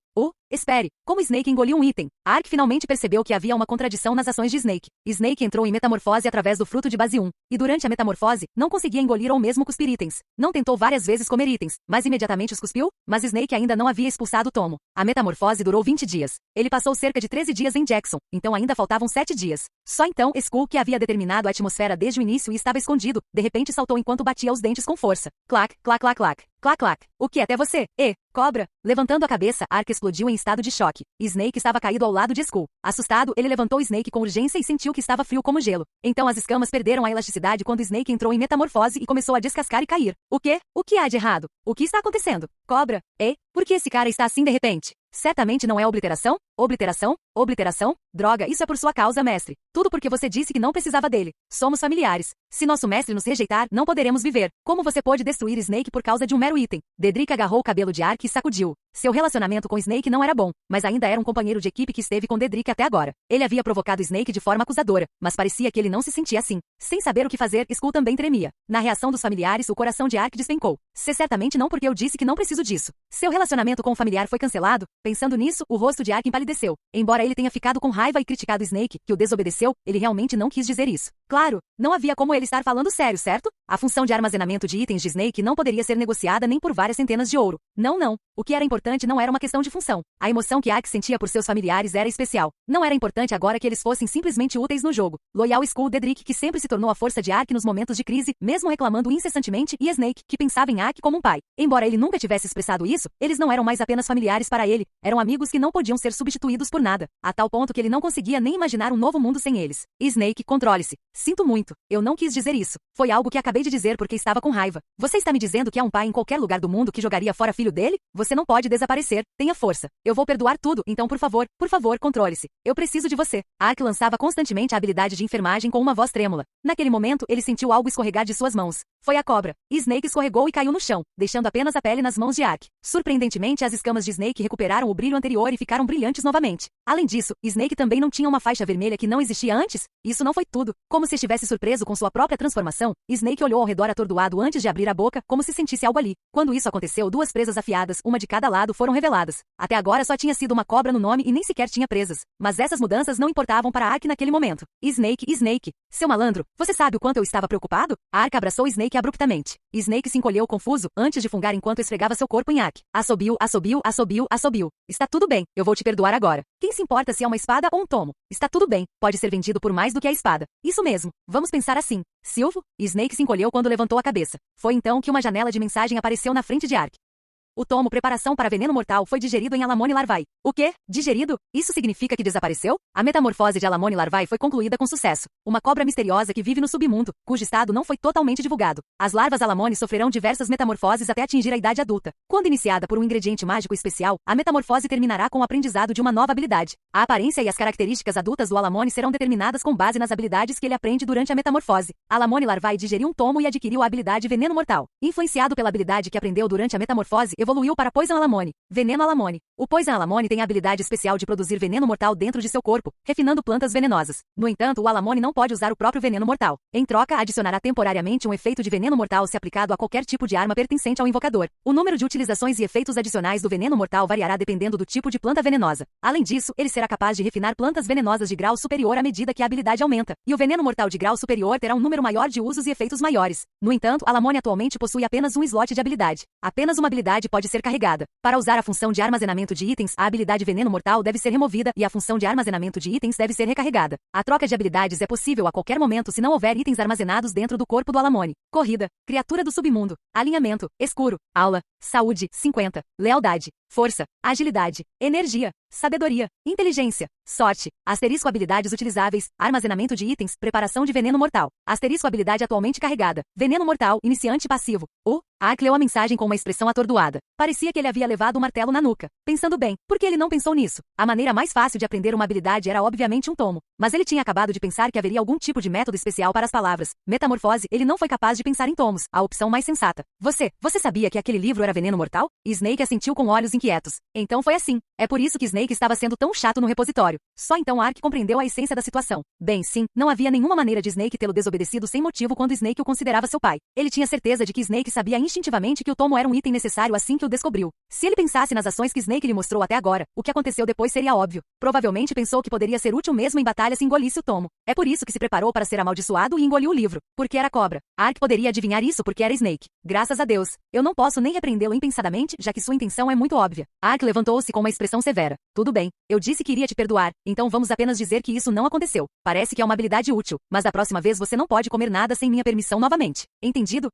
Espere, como Snake engoliu um item. Ark finalmente percebeu que havia uma contradição nas ações de Snake. Snake entrou em metamorfose através do fruto de base 1, e durante a metamorfose, não conseguia engolir ou mesmo cuspir itens. Não tentou várias vezes comer itens, mas imediatamente os cuspiu, mas Snake ainda não havia expulsado o tomo. A metamorfose durou 20 dias. Ele passou cerca de 13 dias em Jackson, então ainda faltavam 7 dias. Só então, Skull, que havia determinado a atmosfera desde o início e estava escondido, de repente saltou enquanto batia os dentes com força. Clac, clac, clac, clac. Clac, clac. O que até você? Cobra. Levantando a cabeça, Ark explodiu em estado de choque. Snake estava caído ao lado de Skull. Assustado, ele levantou Snake com urgência e sentiu que estava frio como gelo. Então as escamas perderam a elasticidade quando Snake entrou em metamorfose e começou a descascar e cair. O quê? O que há de errado? O que está acontecendo? Cobra. Por que esse cara está assim de repente? Certamente não é obliteração? Obliteração? Obliteração? Droga, isso é por sua causa, mestre. Tudo porque você disse que não precisava dele. Somos familiares. Se nosso mestre nos rejeitar, não poderemos viver. Como você pôde destruir Snake por causa de um mero item? Dedrick agarrou o cabelo de Ark e sacudiu. Seu relacionamento com Snake não era bom, mas ainda era um companheiro de equipe que esteve com Dedrick até agora. Ele havia provocado Snake de forma acusadora, mas parecia que ele não se sentia assim. Sem saber o que fazer, Skull também tremia. Na reação dos familiares, o coração de Ark despencou. Certamente não porque eu disse que não preciso disso. Seu relacionamento com o familiar foi cancelado? Pensando nisso, o rosto de Ark empalideceu. Embora ele tenha ficado com raiva e criticado Snake, que o desobedeceu, ele realmente não quis dizer isso. Claro, não havia como ele estar falando sério, certo? A função de armazenamento de itens de Snake não poderia ser negociada nem por várias centenas de ouro. Não. O que era importante não era uma questão de função. A emoção que Ark sentia por seus familiares era especial. Não era importante agora que eles fossem simplesmente úteis no jogo. Loyal Skull Dedrick, que sempre se tornou a força de Ark nos momentos de crise, mesmo reclamando incessantemente, e Snake, que pensava em Ark como um pai. Embora ele nunca tivesse expressado isso, eles não eram mais apenas familiares para ele, eram amigos que não podiam ser substituídos por nada, a tal ponto que ele não conseguia nem imaginar um novo mundo sem eles. Snake, controle-se. Sinto muito, eu não quis dizer isso. Foi algo que acabei de dizer porque estava com raiva. Você está me dizendo que há um pai em qualquer lugar do mundo que jogaria fora filho dele? Você não pode desaparecer. Tenha força. Eu vou perdoar tudo, então por favor, controle-se. Eu preciso de você. Ark lançava constantemente a habilidade de enfermagem com uma voz trêmula. Naquele momento, ele sentiu algo escorregar de suas mãos. Foi a cobra. Snake escorregou e caiu no chão, deixando apenas a pele nas mãos de Ark. Surpreendentemente, as escamas de Snake recuperaram o brilho anterior e ficaram brilhantes novamente. Além disso, Snake também não tinha uma faixa vermelha que não existia antes? Isso não foi tudo. Como se estivesse surpreso com sua própria transformação, Snake olhou ao redor atordoado antes de abrir a boca, como se sentisse algo ali. Quando isso aconteceu, duas presas afiadas, uma de cada lado, foram reveladas. Até agora só tinha sido uma cobra no nome e nem sequer tinha presas. Mas essas mudanças não importavam para Ark naquele momento. Snake, seu malandro, você sabe o quanto eu estava preocupado? Ark abraçou Snake abruptamente. Snake se encolheu confuso, antes de fungar enquanto esfregava seu corpo em Ark. Assobiu. Está tudo bem, eu vou te perdoar agora. Quem se importa se é uma espada ou um tomo? Está tudo bem, pode ser vendido por mais do que a espada. Isso mesmo, vamos pensar assim. Silvo? Snake se encolheu quando levantou a cabeça. Foi então que uma janela de mensagem apareceu na frente de Ark. O tomo Preparação para Veneno Mortal foi digerido em Alamone Larvae. O quê? Digerido? Isso significa que desapareceu? A metamorfose de Alamone Larvae foi concluída com sucesso. Uma cobra misteriosa que vive no submundo, cujo estado não foi totalmente divulgado. As larvas Alamone sofrerão diversas metamorfoses até atingir a idade adulta. Quando iniciada por um ingrediente mágico especial, a metamorfose terminará com o aprendizado de uma nova habilidade. A aparência e as características adultas do Alamone serão determinadas com base nas habilidades que ele aprende durante a metamorfose. Alamone Larvae digeriu um tomo e adquiriu a habilidade Veneno Mortal. Influenciado pela habilidade que aprendeu durante a metamorfose, evoluiu para Poison Alamone. Veneno Alamone. O Poison Alamone tem a habilidade especial de produzir veneno mortal dentro de seu corpo, refinando plantas venenosas. No entanto, o Alamone não pode usar o próprio veneno mortal. Em troca, adicionará temporariamente um efeito de veneno mortal se aplicado a qualquer tipo de arma pertencente ao invocador. O número de utilizações e efeitos adicionais do veneno mortal variará dependendo do tipo de planta venenosa. Além disso, ele será capaz de refinar plantas venenosas de grau superior à medida que a habilidade aumenta. E o veneno mortal de grau superior terá um número maior de usos e efeitos maiores. No entanto, Alamone atualmente possui apenas um slot de habilidade. Apenas uma habilidade pode ser carregada. Para usar a função de armazenamento de itens, a habilidade Veneno Mortal deve ser removida e a função de armazenamento de itens deve ser recarregada. A troca de habilidades é possível a qualquer momento se não houver itens armazenados dentro do corpo do Alamone. Corrida, criatura do submundo, alinhamento, escuro, aula, saúde, 50, lealdade, força, agilidade, energia, sabedoria, inteligência, sorte, asterisco habilidades utilizáveis, armazenamento de itens, preparação de veneno mortal, asterisco habilidade atualmente carregada, veneno mortal, iniciante passivo. Ark leu a mensagem com uma expressão atordoada. Parecia que ele havia levado um martelo na nuca. Pensando bem, por que ele não pensou nisso? A maneira mais fácil de aprender uma habilidade era obviamente um tomo. Mas ele tinha acabado de pensar que haveria algum tipo de método especial para as palavras. Metamorfose, ele não foi capaz de pensar em tomos, a opção mais sensata. Você sabia que aquele livro era veneno mortal? Snake assentiu com olhos inquietos. Então foi assim. É por isso que Snake estava sendo tão chato no repositório. Só então Ark compreendeu a essência da situação. Bem, sim, não havia nenhuma maneira de Snake tê-lo desobedecido sem motivo quando Snake o considerava seu pai. Ele tinha certeza de que Snake sabia instintivamente que o tomo era um item necessário assim que o descobriu. Se ele pensasse nas ações que Snake lhe mostrou até agora, o que aconteceu depois seria óbvio. Provavelmente pensou que poderia ser útil mesmo em batalha se engolisse o tomo. É por isso que se preparou para ser amaldiçoado e engoliu o livro. Porque era cobra. Ark poderia adivinhar isso porque era Snake. Graças a Deus. Eu não posso nem repreendê-lo impensadamente, já que sua intenção é muito óbvia. Ark levantou-se com uma expressão severa. Tudo bem. Eu disse que iria te perdoar, então vamos apenas dizer que isso não aconteceu. Parece que é uma habilidade útil, mas da próxima vez você não pode comer nada sem minha permissão novamente. Entendido?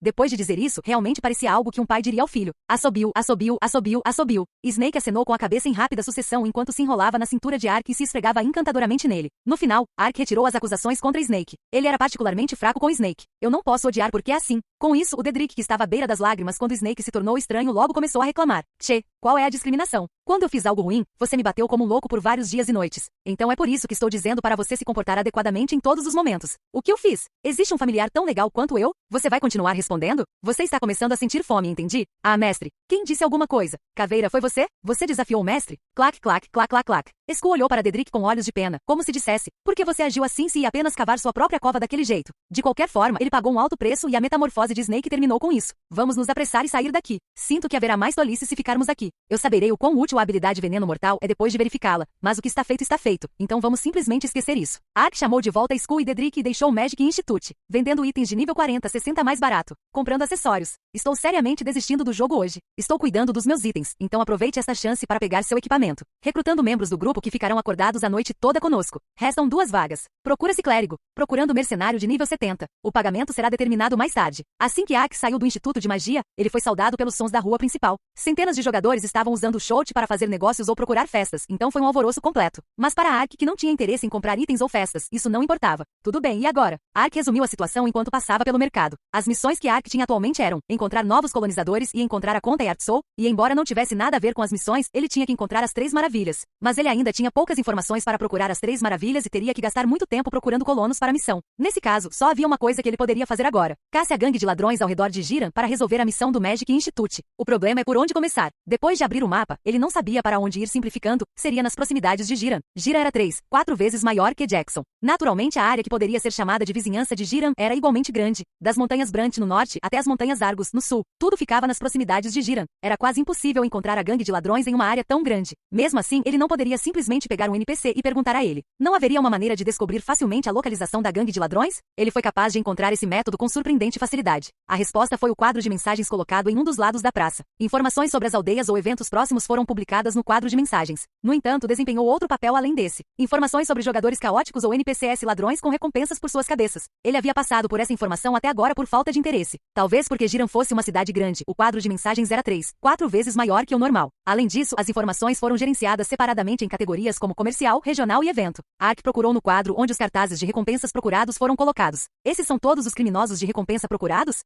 Depois de dizer isso, realmente parecia algo que um pai diria ao filho. Assobiu, assobiu, assobiu, assobiu. Snake acenou com a cabeça em rápida sucessão enquanto se enrolava na cintura de Ark e se esfregava encantadoramente nele. No final, Ark retirou as acusações contra Snake. Ele era particularmente fraco com Snake. Eu não posso odiar porque é assim. Com isso, o Dedrick, que estava à beira das lágrimas quando Snake se tornou estranho, logo começou a reclamar. Tchê, qual é a discriminação? Quando eu fiz algo ruim, você me bateu como um louco por vários dias e noites. Então é por isso que estou dizendo para você se comportar adequadamente em todos os momentos. O que eu fiz? Existe um familiar tão legal quanto eu? Você vai continuar respondendo? Você está começando a sentir fome, entendi? Ah, mestre. Quem disse alguma coisa? Caveira, foi você? Você desafiou o mestre? Clac, clac, clac, clac, clac. Skull olhou para Dedrick com olhos de pena, como se dissesse, por que você agiu assim se ia apenas cavar sua própria cova daquele jeito? De qualquer forma, ele pagou um alto preço e a metamorfose de Snake terminou com isso. Vamos nos apressar e sair daqui. Sinto que haverá mais tolice se ficarmos aqui. Eu saberei o quão útil a habilidade Veneno Mortal é depois de verificá-la, mas o que está feito, então vamos simplesmente esquecer isso. Ark chamou de volta Skull e Dedrick e deixou o Magic Institute, vendendo itens de nível 40 a 60 mais barato, comprando acessórios. Estou seriamente desistindo do jogo hoje. Estou cuidando dos meus itens, então aproveite esta chance para pegar seu equipamento. Recrutando membros do grupo que ficarão acordados a noite toda conosco. Restam 2 vagas. Procura-se clérigo. Procurando mercenário de nível 70. O pagamento será determinado mais tarde. Assim que Ark saiu do Instituto de Magia, ele foi saudado pelos sons da rua principal. Centenas de jogadores estavam usando o Shout para fazer negócios ou procurar festas, então foi um alvoroço completo. Mas para Ark, que não tinha interesse em comprar itens ou festas, isso não importava. Tudo bem, e agora? Ark resumiu a situação enquanto passava pelo mercado. As missões que Ark tinha atualmente eram encontrar novos colonizadores e encontrar a conta Earth Soul, e embora não tivesse nada a ver com as missões, ele tinha que encontrar as 3 maravilhas. Mas ele ainda tinha poucas informações para procurar as 3 maravilhas e teria que gastar muito tempo procurando colonos para a missão. Nesse caso, só havia uma coisa que ele poderia fazer agora. Casse a gangue de ladrões ao redor de Jiran para resolver a missão do Magic Institute. O problema é por onde começar. Depois de abrir o mapa, ele não sabia para onde ir. Simplificando, seria nas proximidades de Jiran. Jiran era 4 vezes maior que Jackson. Naturalmente, a área que poderia ser chamada de vizinhança de Jiran era igualmente grande. Das montanhas Brant no norte até as montanhas Argus no sul, tudo ficava nas proximidades de Jiran. Era quase impossível encontrar a gangue de ladrões em uma área tão grande. Mesmo assim, ele não poderia simplesmente pegar um NPC e perguntar a ele. Não haveria uma maneira de descobrir facilmente a localização da gangue de ladrões? Ele foi capaz de encontrar esse método com surpreendente facilidade. A resposta foi o quadro de mensagens colocado em um dos lados da praça. Informações sobre as aldeias ou eventos próximos foram publicadas no quadro de mensagens. No entanto, desempenhou outro papel além desse. Informações sobre jogadores caóticos ou NPCs ladrões com recompensas por suas cabeças. Ele havia passado por essa informação até agora por falta de interesse. Talvez porque Jiran fosse uma cidade grande, o quadro de mensagens era 4 vezes maior que o normal. Além disso, as informações foram gerenciadas separadamente em categorias como comercial, regional e evento. Ark procurou no quadro onde os cartazes de recompensas procurados foram colocados. Esses são todos os criminosos de recompensa procurados?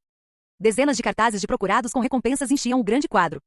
Dezenas de cartazes de procurados com recompensas enchiam o grande quadro.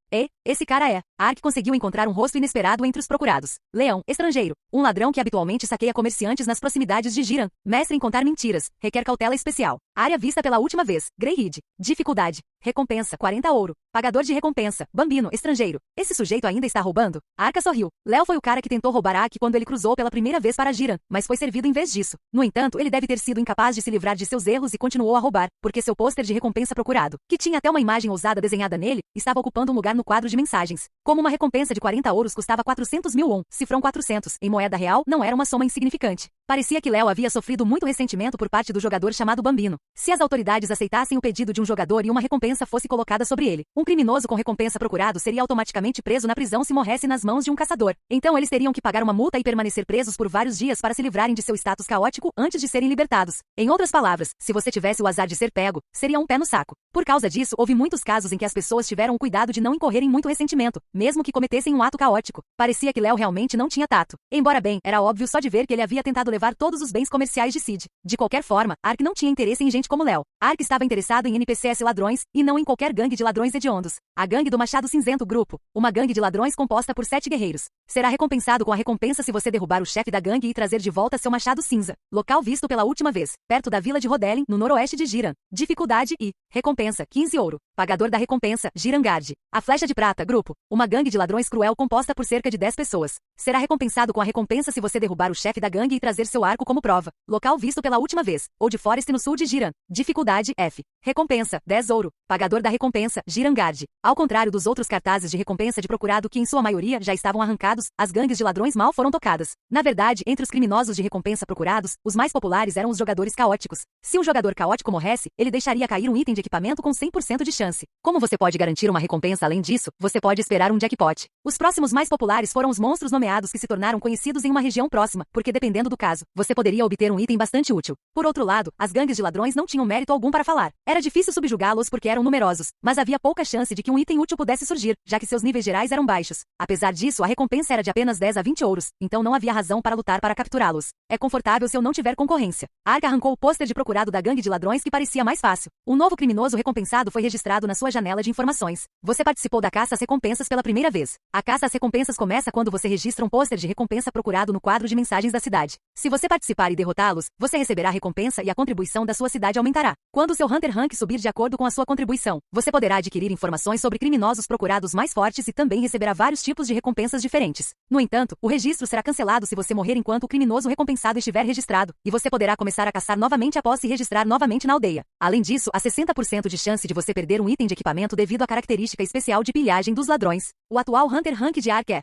Esse cara é. Ark conseguiu encontrar um rosto inesperado entre os procurados. Leão, estrangeiro. Um ladrão que habitualmente saqueia comerciantes nas proximidades de Jiran. Mestre em contar mentiras. Requer cautela especial. Área vista pela última vez. Greyhead. Dificuldade. Recompensa, 40 ouro. Pagador de recompensa. Bambino, estrangeiro. Esse sujeito ainda está roubando? Arka sorriu. Léo foi o cara que tentou roubar Ark quando ele cruzou pela primeira vez para Jiran, mas foi servido em vez disso. No entanto, ele deve ter sido incapaz de se livrar de seus erros e continuou a roubar, porque seu pôster de recompensa procurado, que tinha até uma imagem ousada desenhada nele, estava ocupando um lugar no quadro de mensagens. Como uma recompensa de 40 ouros custava 400.000 cifrão 400, em moeda real, não era uma soma insignificante. Parecia que Léo havia sofrido muito ressentimento por parte do jogador chamado Bambino. Se as autoridades aceitassem o pedido de um jogador e uma recompensa fosse colocada sobre ele, um criminoso com recompensa procurado seria automaticamente preso na prisão se morresse nas mãos de um caçador. Então eles teriam que pagar uma multa e permanecer presos por vários dias para se livrarem de seu status caótico antes de serem libertados. Em outras palavras, se você tivesse o azar de ser pego, seria um pé no saco. Por causa disso, houve muitos casos em que as pessoas tiveram o cuidado de não incorrerem muito ressentimento, mesmo que cometessem um ato caótico. Parecia que Léo realmente não tinha tato. Embora bem, era óbvio só de ver que ele havia tentado levar todos os bens comerciais de Sid. De qualquer forma, Ark não tinha interesse em gente como Léo. Ark estava interessado em NPCs ladrões, e não em qualquer gangue de ladrões hediondos. A gangue do Machado Cinzento Grupo, uma gangue de ladrões composta por 7 guerreiros. Será recompensado com a recompensa se você derrubar o chefe da gangue e trazer de volta seu machado cinza. Local visto pela última vez, perto da vila de Rodelin, no noroeste de Jiran. Dificuldade e recompensa, 15 ouro. Pagador da recompensa, Jirangard. A Flecha de Prata Grupo, uma gangue de ladrões cruel composta por cerca de 10 pessoas. Será recompensado com a recompensa se você derrubar o chefe da gangue e trazer seu arco como prova. Local visto pela última vez, Old Forest no sul de Jiran. Dificuldade F. Recompensa, 10 ouro. Pagador da recompensa, Jirangard. Ao contrário dos outros cartazes de recompensa de procurado que em sua maioria já estavam arrancados, as gangues de ladrões mal foram tocadas. Na verdade, entre os criminosos de recompensa procurados, os mais populares eram os jogadores caóticos. Se um jogador caótico morresse, ele deixaria cair um item de equipamento com 100% de chance. Como você pode garantir uma recompensa além disso, você pode esperar um jackpot. Os próximos mais populares foram os monstros nomeados que se tornaram conhecidos em uma região próxima, porque dependendo do caso, caso, você poderia obter um item bastante útil. Por outro lado, as gangues de ladrões não tinham mérito algum para falar. Era difícil subjugá-los porque eram numerosos, mas havia pouca chance de que um item útil pudesse surgir, já que seus níveis gerais eram baixos. Apesar disso, a recompensa era de apenas 10 a 20 ouros, então não havia razão para lutar para capturá-los. É confortável se eu não tiver concorrência. Ark arrancou o pôster de procurado da gangue de ladrões que parecia mais fácil. Um novo criminoso recompensado foi registrado na sua janela de informações. Você participou da caça às recompensas pela primeira vez. A caça às recompensas começa quando você registra um pôster de recompensa procurado no quadro de mensagens da cidade. Se você participar e derrotá-los, você receberá a recompensa e a contribuição da sua cidade aumentará. Quando seu Hunter Rank subir de acordo com a sua contribuição, você poderá adquirir informações sobre criminosos procurados mais fortes e também receberá vários tipos de recompensas diferentes. No entanto, o registro será cancelado se você morrer enquanto o criminoso recompensado estiver registrado, e você poderá começar a caçar novamente após se registrar novamente na aldeia. Além disso, há 60% de chance de você perder um item de equipamento devido à característica especial de pilhagem dos ladrões. O atual Hunter Rank de Ark é: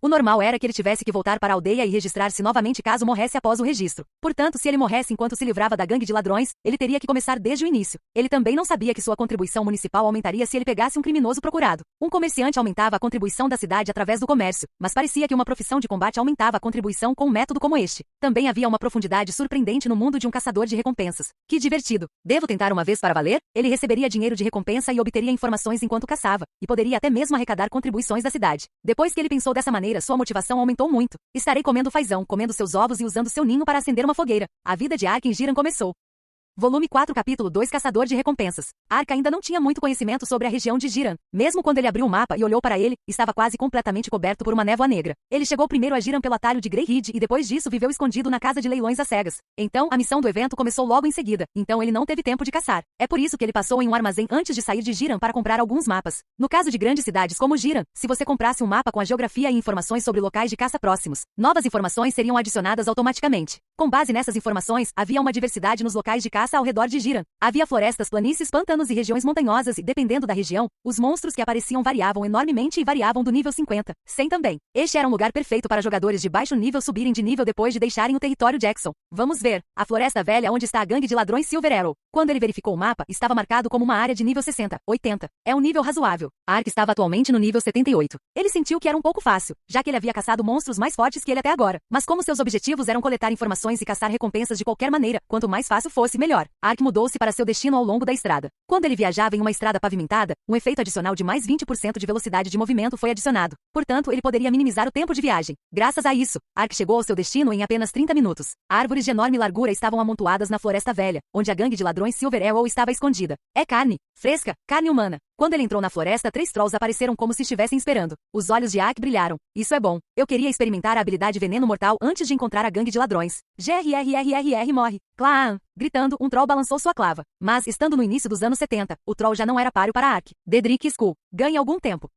o normal era que ele tivesse que voltar para a aldeia e registrar-se novamente caso morresse após o registro. Portanto, se ele morresse enquanto se livrava da gangue de ladrões, ele teria que começar desde o início. Ele também não sabia que sua contribuição municipal aumentaria se ele pegasse um criminoso procurado. Um comerciante aumentava a contribuição da cidade através do comércio, mas parecia que uma profissão de combate aumentava a contribuição com um método como este. Também havia uma profundidade surpreendente no mundo de um caçador de recompensas. Que divertido! Devo tentar uma vez para valer? Ele receberia dinheiro de recompensa e obteria informações enquanto caçava, e poderia até mesmo arrecadar contribuições da cidade. Depois que ele pensou dessa maneira, sua motivação aumentou muito. Estarei comendo fazão, comendo seus ovos e usando seu ninho para acender uma fogueira. A vida de Ark em Jiran começou. Volume 4, capítulo 2, Caçador de Recompensas. Ark ainda não tinha muito conhecimento sobre a região de Jiran. Mesmo quando ele abriu o mapa e olhou para ele, estava quase completamente coberto por uma névoa negra. Ele chegou primeiro a Jiran pelo atalho de Greyhead e depois disso viveu escondido na casa de leilões às cegas. Então, a missão do evento começou logo em seguida, então ele não teve tempo de caçar. É por isso que ele passou em um armazém antes de sair de Jiran para comprar alguns mapas. No caso de grandes cidades como Jiran, se você comprasse um mapa com a geografia e informações sobre locais de caça próximos, novas informações seriam adicionadas automaticamente. Com base nessas informações, havia uma diversidade nos locais de caça ao redor de Jiran. Havia florestas, planícies, pântanos e regiões montanhosas e, dependendo da região, os monstros que apareciam variavam enormemente e variavam do nível 50, 100 também. Este era um lugar perfeito para jogadores de baixo nível subirem de nível depois de deixarem o território Jackson. Vamos ver. A Floresta Velha onde está a gangue de ladrões Silver Arrow. Quando ele verificou o mapa, estava marcado como uma área de nível 60, 80. É um nível razoável. Ark estava atualmente no nível 78. Ele sentiu que era um pouco fácil, já que ele havia caçado monstros mais fortes que ele até agora. Mas como seus objetivos eram coletar informações e caçar recompensas de qualquer maneira, quanto mais fácil fosse, melhor. Ark mudou-se para seu destino ao longo da estrada. Quando ele viajava em uma estrada pavimentada, um efeito adicional de mais 20% de velocidade de movimento foi adicionado. Portanto, ele poderia minimizar o tempo de viagem. Graças a isso, Ark chegou ao seu destino em apenas 30 minutos. Árvores de enorme largura estavam amontoadas na Floresta Velha, onde a gangue de ladrões Silver Arrow estava escondida. É carne, fresca, carne humana. Quando ele entrou na floresta, 3 trolls apareceram como se estivessem esperando. Os olhos de Ark brilharam. Isso é bom. Eu queria experimentar a habilidade Veneno Mortal antes de encontrar a gangue de ladrões. GRRRRR morre. Claan! Gritando, um troll balançou sua clava. Mas, estando no início dos anos 70, o troll já não era páreo para Ark. Dedrick e Skull. Ganhe algum tempo.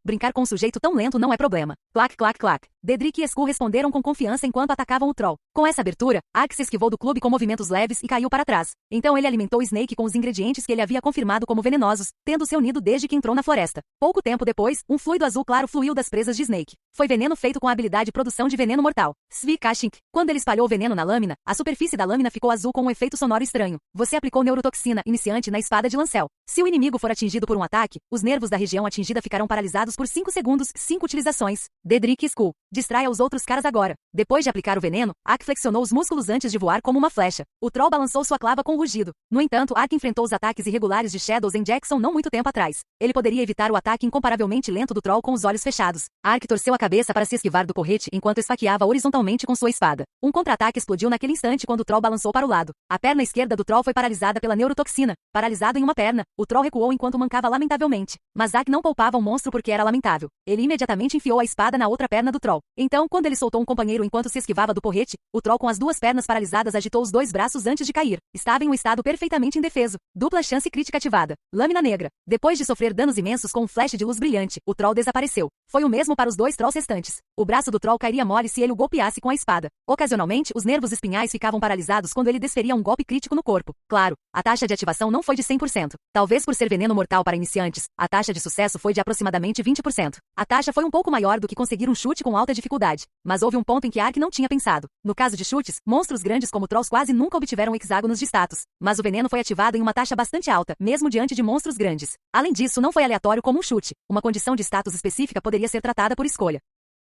Brincar com um sujeito tão lento não é problema. Clac, clac, clac. Dedrick e Skull responderam com confiança enquanto atacavam o troll. Com essa abertura, Ark se esquivou do clube com movimentos leves e caiu para trás. Então ele alimentou Snake com os ingredientes que ele havia confirmado como venenosos, tendo se unido desde que entrou na floresta. Pouco tempo depois, um fluido azul claro fluiu das presas de Snake. Foi veneno feito com a habilidade produção de veneno mortal. Svikashink. Quando ele espalhou o veneno na lâmina, a superfície da lâmina ficou azul com um efeito sonoro estranho. Você aplicou neurotoxina iniciante na espada de Lancel. Se o inimigo for atingido por um ataque, os nervos da região atingida ficarão paralisados por 5 segundos, 5 utilizações. Dedrick e Skull. Distraia os outros caras agora. Depois de aplicar o veneno, Ark flexionou os músculos antes de voar como uma flecha. O troll balançou sua clava com um rugido. No entanto, Ark enfrentou os ataques irregulares de Shadows em Jackson não muito tempo atrás. Ele poderia evitar o ataque incomparavelmente lento do troll com os olhos fechados. Ark torceu a cabeça para se esquivar do porrete enquanto esfaqueava horizontalmente com sua espada. Um contra-ataque explodiu naquele instante quando o troll balançou para o lado. A perna esquerda do troll foi paralisada pela neurotoxina. Paralisado em uma perna, o troll recuou enquanto mancava lamentavelmente. Mas Ark não poupava o monstro porque era lamentável. Ele imediatamente enfiou a espada na outra perna do troll. Então, quando ele soltou um companheiro enquanto se esquivava do porrete, o troll com as 2 pernas paralisadas agitou os 2 braços antes de cair. Estava em um estado perfeitamente indefeso. Dupla chance crítica ativada. Lâmina negra. Depois de sofrer danos imensos com um flash de luz brilhante, o troll desapareceu. Foi o mesmo para os 2 trolls restantes. O braço do troll cairia mole se ele o golpeasse com a espada. Ocasionalmente, os nervos espinhais ficavam paralisados quando ele desferia um golpe crítico no corpo. Claro, a taxa de ativação não foi de 100%. Talvez por ser veneno mortal para iniciantes, a taxa de sucesso foi de aproximadamente 20%. A taxa foi um pouco maior do que conseguir um chute com alta dificuldade. Mas houve um ponto em que Ark não tinha pensado. No caso de chutes, monstros grandes como trolls quase nunca obtiveram hexágonos de status. Mas o veneno foi ativado em uma taxa bastante alta, mesmo diante de monstros grandes. Além disso, não foi aleatório como um chute. Uma condição de status específica poderia ser tratada por escolha.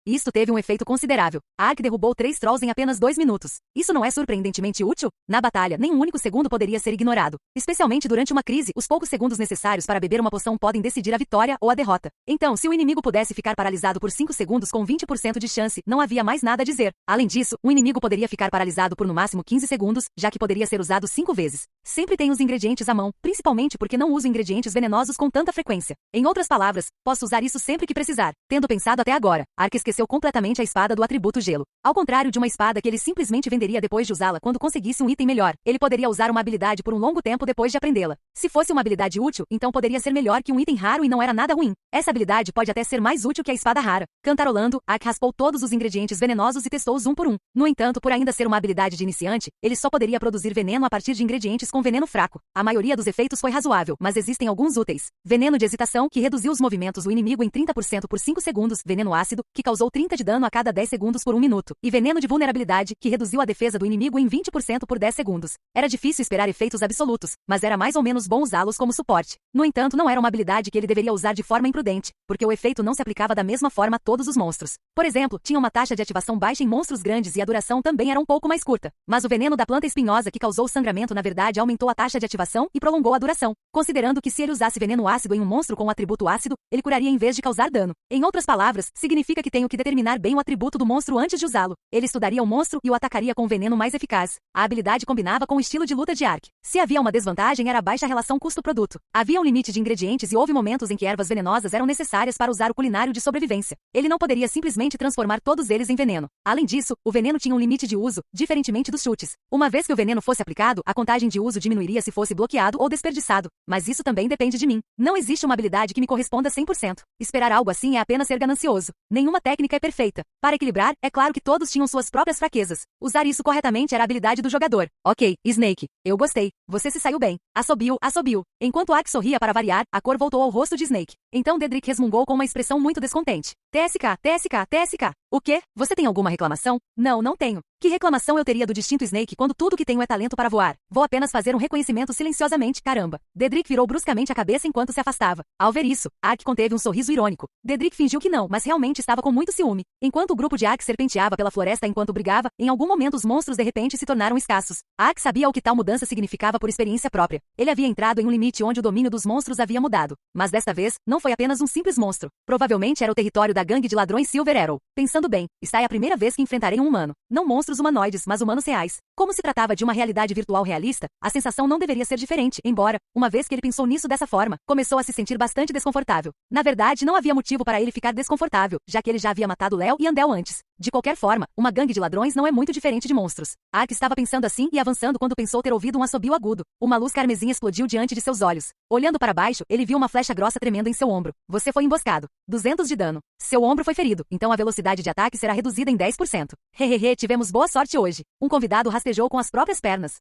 E isto teve um efeito considerável. Ark derrubou 3 Trolls em apenas 2 minutos. Isso não é surpreendentemente útil? Na batalha, nem um único segundo poderia ser ignorado. Especialmente durante uma crise, os poucos segundos necessários para beber uma poção podem decidir a vitória ou a derrota. Então, se o inimigo pudesse ficar paralisado por 5 segundos com 20% de chance, não havia mais nada a dizer. Além disso, o inimigo poderia ficar paralisado por no máximo 15 segundos, já que poderia ser usado 5 vezes. Sempre tenho os ingredientes à mão, principalmente porque não uso ingredientes venenosos com tanta frequência. Em outras palavras, posso usar isso sempre que precisar. Tendo pensado até agora, Ark esqueceu completamente a espada do atributo gelo. Ao contrário de uma espada que ele simplesmente venderia depois de usá-la quando conseguisse um item melhor, ele poderia usar uma habilidade por um longo tempo depois de aprendê-la. Se fosse uma habilidade útil, então poderia ser melhor que um item raro e não era nada ruim. Essa habilidade pode até ser mais útil que a espada rara. Cantarolando, Ark raspou todos os ingredientes venenosos e testou-os um por um. No entanto, por ainda ser uma habilidade de iniciante, ele só poderia produzir veneno a partir de ingredientes com veneno fraco. A maioria dos efeitos foi razoável, mas existem alguns úteis. Veneno de hesitação, que reduziu os movimentos do inimigo em 30% por 5 segundos. Veneno ácido, que causou 30 de dano a cada 10 segundos por 1 minuto. E veneno de vulnerabilidade, que reduziu a defesa do inimigo em 20% por 10 segundos. Era difícil esperar efeitos absolutos, mas era mais ou menos bom usá-los como suporte. No entanto, não era uma habilidade que ele deveria usar de forma imprudente, porque o efeito não se aplicava da mesma forma a todos os monstros. Por exemplo, tinha uma taxa de ativação baixa em monstros grandes e a duração também era um pouco mais curta. Mas o veneno da planta espinhosa que causou sangramento na verdade aumentou a taxa de ativação e prolongou a duração, considerando que se ele usasse veneno ácido em um monstro com um atributo ácido, ele curaria em vez de causar dano. Em outras palavras, significa que tenho que determinar bem o atributo do monstro antes de usá-lo. Ele estudaria o monstro e o atacaria com veneno mais eficaz. A habilidade combinava com o estilo de luta de Ark. Se havia uma desvantagem era a baixa relação custo-produto. Havia um limite de ingredientes e houve momentos em que ervas venenosas eram necessárias para usar o culinário de sobrevivência. Ele não poderia simplesmente transformar todos eles em veneno. Além disso, o veneno tinha um limite de uso, diferentemente dos chutes. Uma vez que o veneno fosse aplicado, a contagem de uso diminuiria se fosse bloqueado ou desperdiçado. Mas isso também depende de mim. Não existe uma habilidade que me corresponda 100%. Esperar algo assim é apenas ser ganancioso. Nenhuma técnica é perfeita. Para equilibrar, é claro que todos tinham suas próprias fraquezas. Usar isso corretamente era a habilidade do jogador. Ok, Snake. Eu gostei. Você se saiu bem. Assobiu, assobiu. Enquanto Ark sorria para variar, a cor voltou ao rosto de Snake. Então Dedrick resmungou com uma expressão muito descontente. TSK, TSK, TSK. O quê? Você tem alguma reclamação? Não, não tenho. Que reclamação eu teria do distinto Snake quando tudo que tenho é talento para voar? Vou apenas fazer um reconhecimento silenciosamente, caramba. Dedrick virou bruscamente a cabeça enquanto se afastava. Ao ver isso, Ark conteve um sorriso irônico. Dedrick fingiu que não, mas realmente estava com muito ciúme. Enquanto o grupo de Ark serpenteava pela floresta enquanto brigava, em algum momento os monstros de repente se tornaram escassos. Ark sabia o que tal mudança significava por experiência própria. Ele havia entrado em um limite onde o domínio dos monstros havia mudado. Mas desta vez, não foi apenas um simples monstro. Provavelmente era o território da gangue de ladrões Silver Arrow. Pensando bem, esta é a primeira vez que enfrentarei um humano. Não monstros humanoides, mas humanos reais. Como se tratava de uma realidade virtual realista, a sensação não deveria ser diferente, embora, uma vez que ele pensou nisso dessa forma, começou a se sentir bastante desconfortável. Na verdade, não havia motivo para ele ficar desconfortável, já que ele já havia matado Léo e Andel antes. De qualquer forma, uma gangue de ladrões não é muito diferente de monstros. Ark estava pensando assim e avançando quando pensou ter ouvido um assobio agudo. Uma luz carmesim explodiu diante de seus olhos. Olhando para baixo, ele viu uma flecha grossa tremendo em seu ombro. Você foi emboscado. 200 de dano. Seu ombro foi ferido, então a velocidade de ataque será reduzida em 10%. Hehehe, tivemos boa sorte hoje. Um convidado rastejou com as próprias pernas.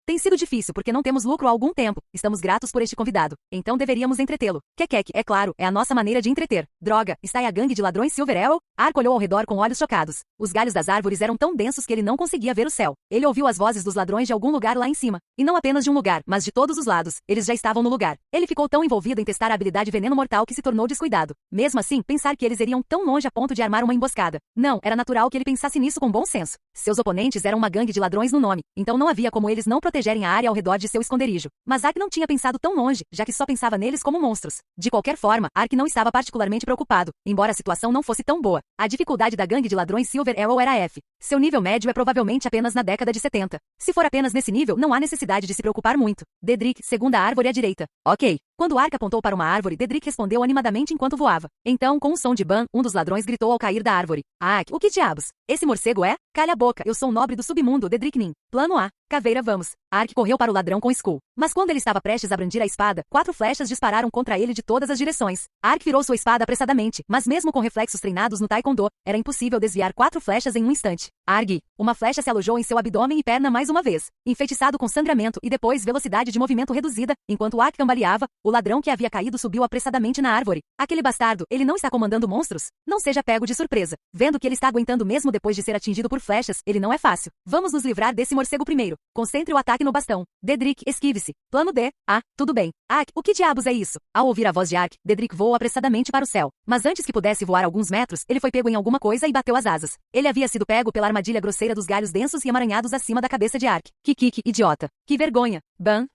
Tem sido difícil porque não temos lucro há algum tempo. Estamos gratos por este convidado. Então deveríamos entretê-lo. Kekek, é claro, é a nossa maneira de entreter. Droga, está aí a gangue de ladrões Silver Arrow? Ark olhou ao redor com olhos chocados. Os galhos das árvores eram tão densos que ele não conseguia ver o céu. Ele ouviu as vozes dos ladrões de algum lugar lá em cima. E não apenas de um lugar, mas de todos os lados. Eles já estavam no lugar. Ele ficou tão envolvido em testar a habilidade veneno mortal que se tornou descuidado. Mesmo assim, pensar que eles iriam tão longe a ponto de armar uma emboscada. Não, era natural que ele pensasse nisso com bom senso. Seus oponentes eram uma gangue de ladrões no nome, então não havia como eles não protegerem a área ao redor de seu esconderijo. Mas Ark não tinha pensado tão longe, já que só pensava neles como monstros. De qualquer forma, Ark não estava particularmente preocupado, embora a situação não fosse tão boa. A dificuldade da gangue de ladrões Silver Arrow era F. Seu nível médio é provavelmente apenas na década de 70. Se for apenas nesse nível, não há necessidade de se preocupar muito. Dedrick, segunda árvore à direita. Ok. Quando Ark apontou para uma árvore, Dedrick respondeu animadamente enquanto voava. Então, com um som de ban, um dos ladrões gritou ao cair da árvore. Ark, o que diabos? Esse morcego é? Calha a boca, eu sou o nobre do submundo, Dedrick Nin. Plano A. Caveira, vamos. Ark correu para o ladrão com Skull. Mas quando ele estava prestes a brandir a espada, 4 flechas dispararam contra ele de todas as direções. Ark virou sua espada apressadamente, mas mesmo com reflexos treinados no Taekwondo, era impossível desviar 4 flechas em um instante. Arg! Uma flecha se alojou em seu abdômen e perna mais uma vez. Enfeitiçado com sangramento e depois velocidade de movimento reduzida, enquanto Ark cambaleava, o ladrão que havia caído subiu apressadamente na árvore. Aquele bastardo, ele não está comandando monstros? Não seja pego de surpresa. Vendo que ele está aguentando mesmo depois de ser atingido por flechas, ele não é fácil. Vamos nos livrar desse morcego primeiro. Concentre o ataque no bastão. Dedrick, esquive-se. Plano D. Ah, tudo bem. Ark, o que diabos é isso? Ao ouvir a voz de Ark, Dedrick voou apressadamente para o céu. Mas antes que pudesse voar alguns metros, ele foi pego em alguma coisa e bateu as asas. Ele havia sido pego pela armadilha grosseira dos galhos densos e emaranhados acima da cabeça de Ark. Que idiota. Que vergonha. Ban.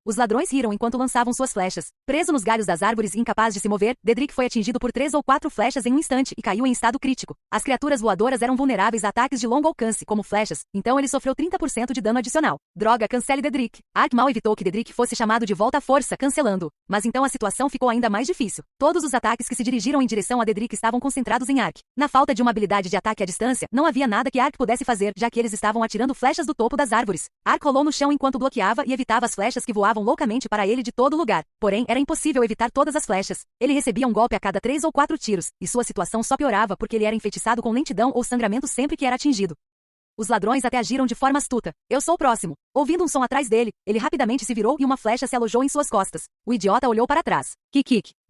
Os ladrões riram enquanto lançavam suas flechas. Preso nos galhos das árvores e incapaz de se mover, Dedrick foi atingido por 3 ou 4 flechas em um instante e caiu em estado crítico. As criaturas voadoras eram vulneráveis a ataques de longo alcance, como flechas, então ele sofreu 30% de dano adicional. Droga, cancele Dedrick. Ark mal evitou que Dedrick fosse chamado de volta à força, cancelando-o. Mas então a situação ficou ainda mais difícil. Todos os ataques que se dirigiram em direção a Dedrick estavam concentrados em Ark. Na falta de uma habilidade de ataque à distância, não havia nada que Ark pudesse fazer, já que eles estavam atirando flechas do topo das árvores. Ark rolou no chão enquanto bloqueava e evitava as flechas que voavam loucamente para ele de todo lugar. Porém, era impossível evitar todas as flechas. Ele recebia um golpe a cada 3 ou 4 tiros, e sua situação só piorava porque ele era enfeitiçado com lentidão ou sangramento sempre que era atingido. Os ladrões até agiram de forma astuta. Eu sou o próximo. Ouvindo um som atrás dele, ele rapidamente se virou e uma flecha se alojou em suas costas. O idiota olhou para trás. Que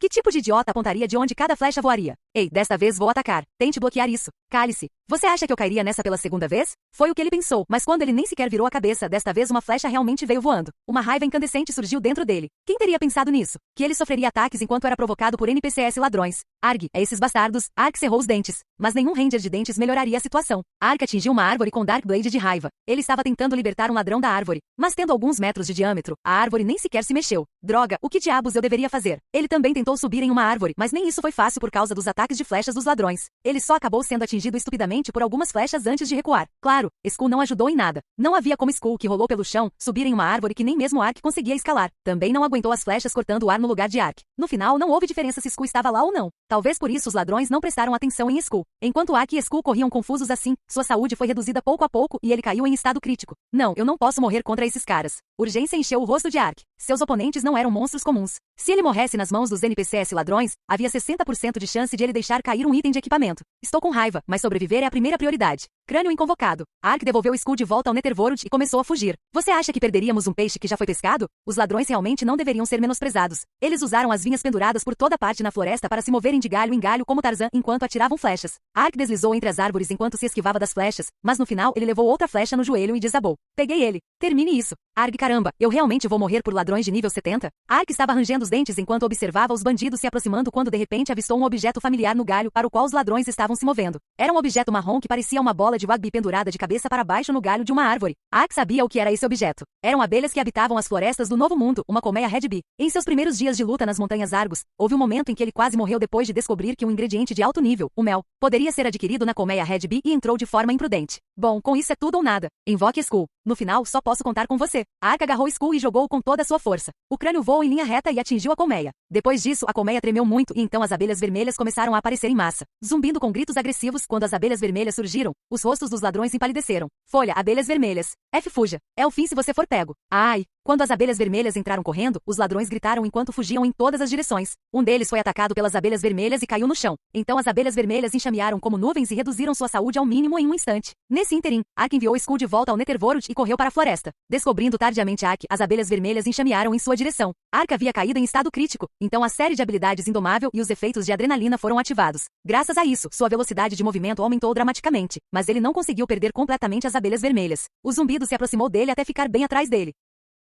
tipo de idiota apontaria de onde cada flecha voaria? Ei, desta vez vou atacar. Tente bloquear isso. Cale-se. Você acha que eu cairia nessa pela segunda vez? Foi o que ele pensou, mas quando ele nem sequer virou a cabeça, desta vez uma flecha realmente veio voando. Uma raiva incandescente surgiu dentro dele. Quem teria pensado nisso? Que ele sofreria ataques enquanto era provocado por NPCs ladrões. Arg, é esses bastardos. Ark cerrou os dentes. Mas nenhum ranger de dentes melhoraria a situação. Ark atingiu uma árvore com Dark Blade de raiva. Ele estava tentando libertar um ladrão da árvore, mas tendo alguns metros de diâmetro, a árvore nem sequer se mexeu. Droga, o que diabos eu deveria fazer? Ele também tentou subir em uma árvore, mas nem isso foi fácil por causa dos ataques de flechas dos ladrões. Ele só acabou sendo atingido estupidamente por algumas flechas antes de recuar. Claro, Skull não ajudou em nada. Não havia como Skull, que rolou pelo chão, subir em uma árvore que nem mesmo Ark conseguia escalar. Também não aguentou as flechas cortando o ar no lugar de Ark. No final, não houve diferença se Skull estava lá ou não. Talvez por isso os ladrões não prestaram atenção em Skull. Enquanto Ark e Skull corriam confusos assim, sua saúde foi reduzida pouco a pouco e ele caiu em estado crítico. Não, eu não posso morrer contra esses caras. Urgência encheu o rosto de Ark. Seus oponentes não eram monstros comuns. Se ele morresse nas mãos dos NPCs ladrões, havia 60% de chance de ele deixar cair um item de equipamento. Estou com raiva, mas sobreviver é a primeira prioridade. Crânio inconvocado. Ark devolveu Skull de volta ao Netherworld e começou a fugir. Você acha que perderíamos um peixe que já foi pescado? Os ladrões realmente não deveriam ser menosprezados. Eles usaram as vinhas penduradas por toda parte na floresta para se moverem de galho em galho como Tarzan enquanto atiravam flechas. Ark deslizou entre as árvores enquanto se esquivava das flechas, mas no final ele levou outra flecha no joelho e desabou. Peguei ele. Termine isso. Arg, caramba, eu realmente vou morrer por ladrões de nível 70? Ark estava rangendo os dentes enquanto observava os bandidos se aproximando quando de repente avistou um objeto familiar no galho para o qual os ladrões estavam se movendo. Era um objeto marrom que parecia uma bola de rugby pendurada de cabeça para baixo no galho de uma árvore. Ark sabia o que era esse objeto. Eram abelhas que habitavam as florestas do Novo Mundo, uma colmeia Red Bee. Em seus primeiros dias de luta nas Montanhas Argos, houve um momento em que ele quase morreu depois de descobrir que um ingrediente de alto nível, o mel, poderia ser adquirido na colmeia Red Bee e entrou de forma imprudente. Bom, com isso é tudo ou nada. Invoque Skull. No final, só posso contar com você. Ark agarrou Skull e jogou com toda a sua força. O crânio voou em linha reta e atingiu a colmeia. Depois disso, a colmeia tremeu muito e então as abelhas vermelhas começaram a aparecer em massa, zumbindo com gritos agressivos. Quando as abelhas vermelhas surgiram, os rostos dos ladrões empalideceram. Folha, abelhas vermelhas. Fuja. É o fim se você for pego. Ai. Quando as abelhas vermelhas entraram correndo, os ladrões gritaram enquanto fugiam em todas as direções. Um deles foi atacado pelas abelhas vermelhas e caiu no chão. Então as abelhas vermelhas enxamearam como nuvens e reduziram sua saúde ao mínimo em um instante. Nesse ínterim, Ark enviou Skull de volta ao Netherworld e correu para a floresta. Descobrindo tardiamente Ark, as abelhas vermelhas enxamearam em sua direção. Ark havia caído em estado crítico, então a série de habilidades indomável e os efeitos de adrenalina foram ativados. Graças a isso, sua velocidade de movimento aumentou dramaticamente, mas ele não conseguiu perder completamente as abelhas vermelhas. O zumbido se aproximou dele até ficar bem atrás dele.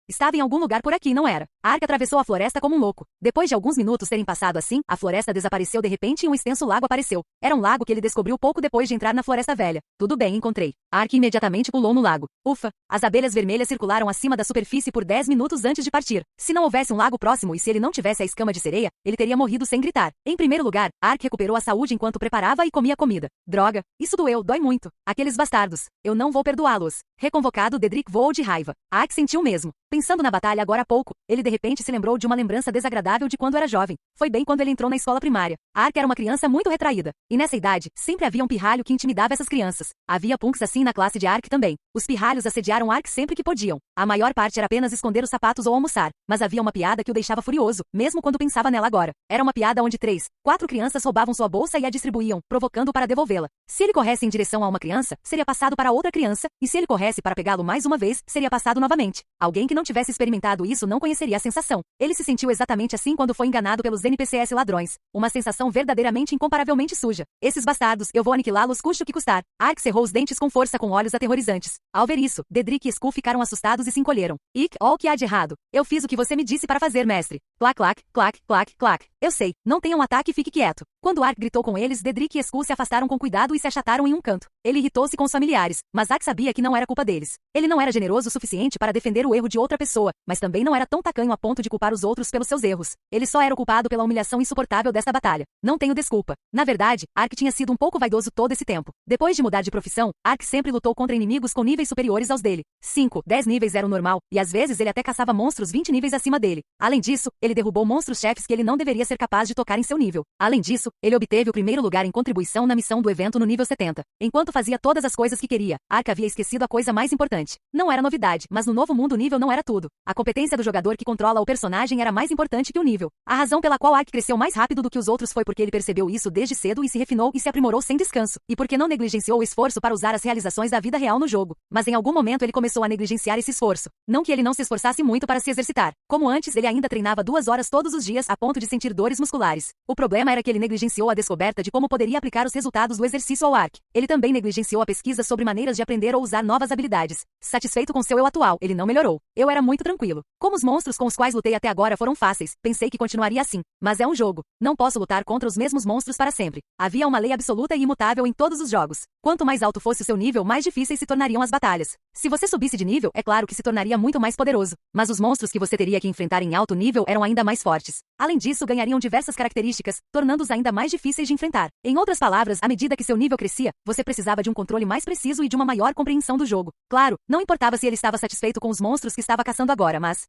Estava em algum lugar por aqui, não era? Ark atravessou a floresta como um louco. Depois de alguns minutos terem passado assim, a floresta desapareceu de repente e um extenso lago apareceu. Era um lago que ele descobriu pouco depois de entrar na floresta velha. Tudo bem, encontrei. Ark imediatamente pulou no lago. Ufa! As abelhas vermelhas circularam acima da superfície por 10 minutos antes de partir. Se não houvesse um lago próximo e se ele não tivesse a escama de sereia, ele teria morrido sem gritar. Em primeiro lugar, Ark recuperou a saúde enquanto preparava e comia comida. Droga! Isso doeu, dói muito. Aqueles bastardos. Eu não vou perdoá-los. Reconvocado, Dedrick voou de raiva. Ark sentiu o mesmo. Pensando na batalha agora há pouco, ele de repente se lembrou de uma lembrança desagradável de quando era jovem. Foi bem quando ele entrou na escola primária. Ark era uma criança muito retraída. E nessa idade, sempre havia um pirralho que intimidava essas crianças. Havia punks assim na classe de Ark também. Os pirralhos assediaram Ark sempre que podiam. A maior parte era apenas esconder os sapatos ou almoçar. Mas havia uma piada que o deixava furioso, mesmo quando pensava nela agora. Era uma piada onde 3, 4 crianças roubavam sua bolsa e a distribuíam, provocando-o para devolvê-la. Se ele corresse em direção a uma criança, seria passado para outra criança, e se ele corresse para pegá-lo mais uma vez, seria passado novamente. Alguém que não não tivesse experimentado isso, não conheceria a sensação. Ele se sentiu exatamente assim quando foi enganado pelos NPCs ladrões. Uma sensação verdadeiramente incomparavelmente suja. Esses bastardos, eu vou aniquilá-los custe o que custar. Ark cerrou os dentes com força com olhos aterrorizantes. Ao ver isso, Dedrick e Skull ficaram assustados e se encolheram. Ick, ó o que há de errado. Eu fiz o que você me disse para fazer, mestre. Clac, clac, clac, clac, clac. Eu sei, não tenha um ataque e fique quieto. Quando Ark gritou com eles, Dedrick e Skull se afastaram com cuidado e se achataram em um canto. Ele irritou-se com os familiares, mas Ark sabia que não era culpa deles. Ele não era generoso o suficiente para defender o erro de outra pessoa, mas também não era tão tacanho a ponto de culpar os outros pelos seus erros. Ele só era o culpado pela humilhação insuportável desta batalha. Não tenho desculpa. Na verdade, Ark tinha sido um pouco vaidoso todo esse tempo. Depois de mudar de profissão, Ark sempre lutou contra inimigos com níveis superiores aos dele. 5, 10 níveis era o normal, e às vezes ele até caçava monstros 20 níveis acima dele. Além disso, ele derrubou monstros-chefes que ele não deveria ser capaz de tocar em seu nível. Além disso, ele obteve o primeiro lugar em contribuição na missão do evento no nível 70. Enquanto fazia todas as coisas que queria, Ark havia esquecido a coisa mais importante. Não era novidade, mas no novo mundo o nível não era tudo. A competência do jogador que controla o personagem era mais importante que o nível. A razão pela qual Ark cresceu mais rápido do que os outros foi porque ele percebeu isso desde cedo e se refinou e se aprimorou sem descanso, e porque não negligenciou o esforço para usar as realizações da vida real no jogo. Mas em algum momento ele começou a negligenciar esse esforço. Não que ele não se esforçasse muito para se exercitar. Como antes, ele ainda treinava 2 horas todos os dias a ponto de sentir dores musculares. O problema era que ele negligenciou a descoberta de como poderia aplicar os resultados do exercício ao Ark. Ele também negligenciou a pesquisa sobre maneiras de aprender ou usar novas habilidades. Satisfeito com seu eu atual, ele não melhorou. Eu era muito tranquilo. Como os monstros com os quais lutei até agora foram fáceis, pensei que continuaria assim. Mas é um jogo. Não posso lutar contra os mesmos monstros para sempre. Havia uma lei absoluta e imutável em todos os jogos. Quanto mais alto fosse o seu nível, mais difíceis se tornariam as batalhas. Se você subisse de nível, é claro que se tornaria muito mais poderoso. Mas os monstros que você teria que enfrentar em alto nível eram ainda mais fortes. Além disso, ganhariam diversas características, tornando-os ainda mais difíceis de enfrentar. Em outras palavras, à medida que seu nível crescia, você precisava de um controle mais preciso e de uma maior compreensão do jogo. Claro, não importava se ele estava satisfeito com os monstros que estava caçando agora, mas...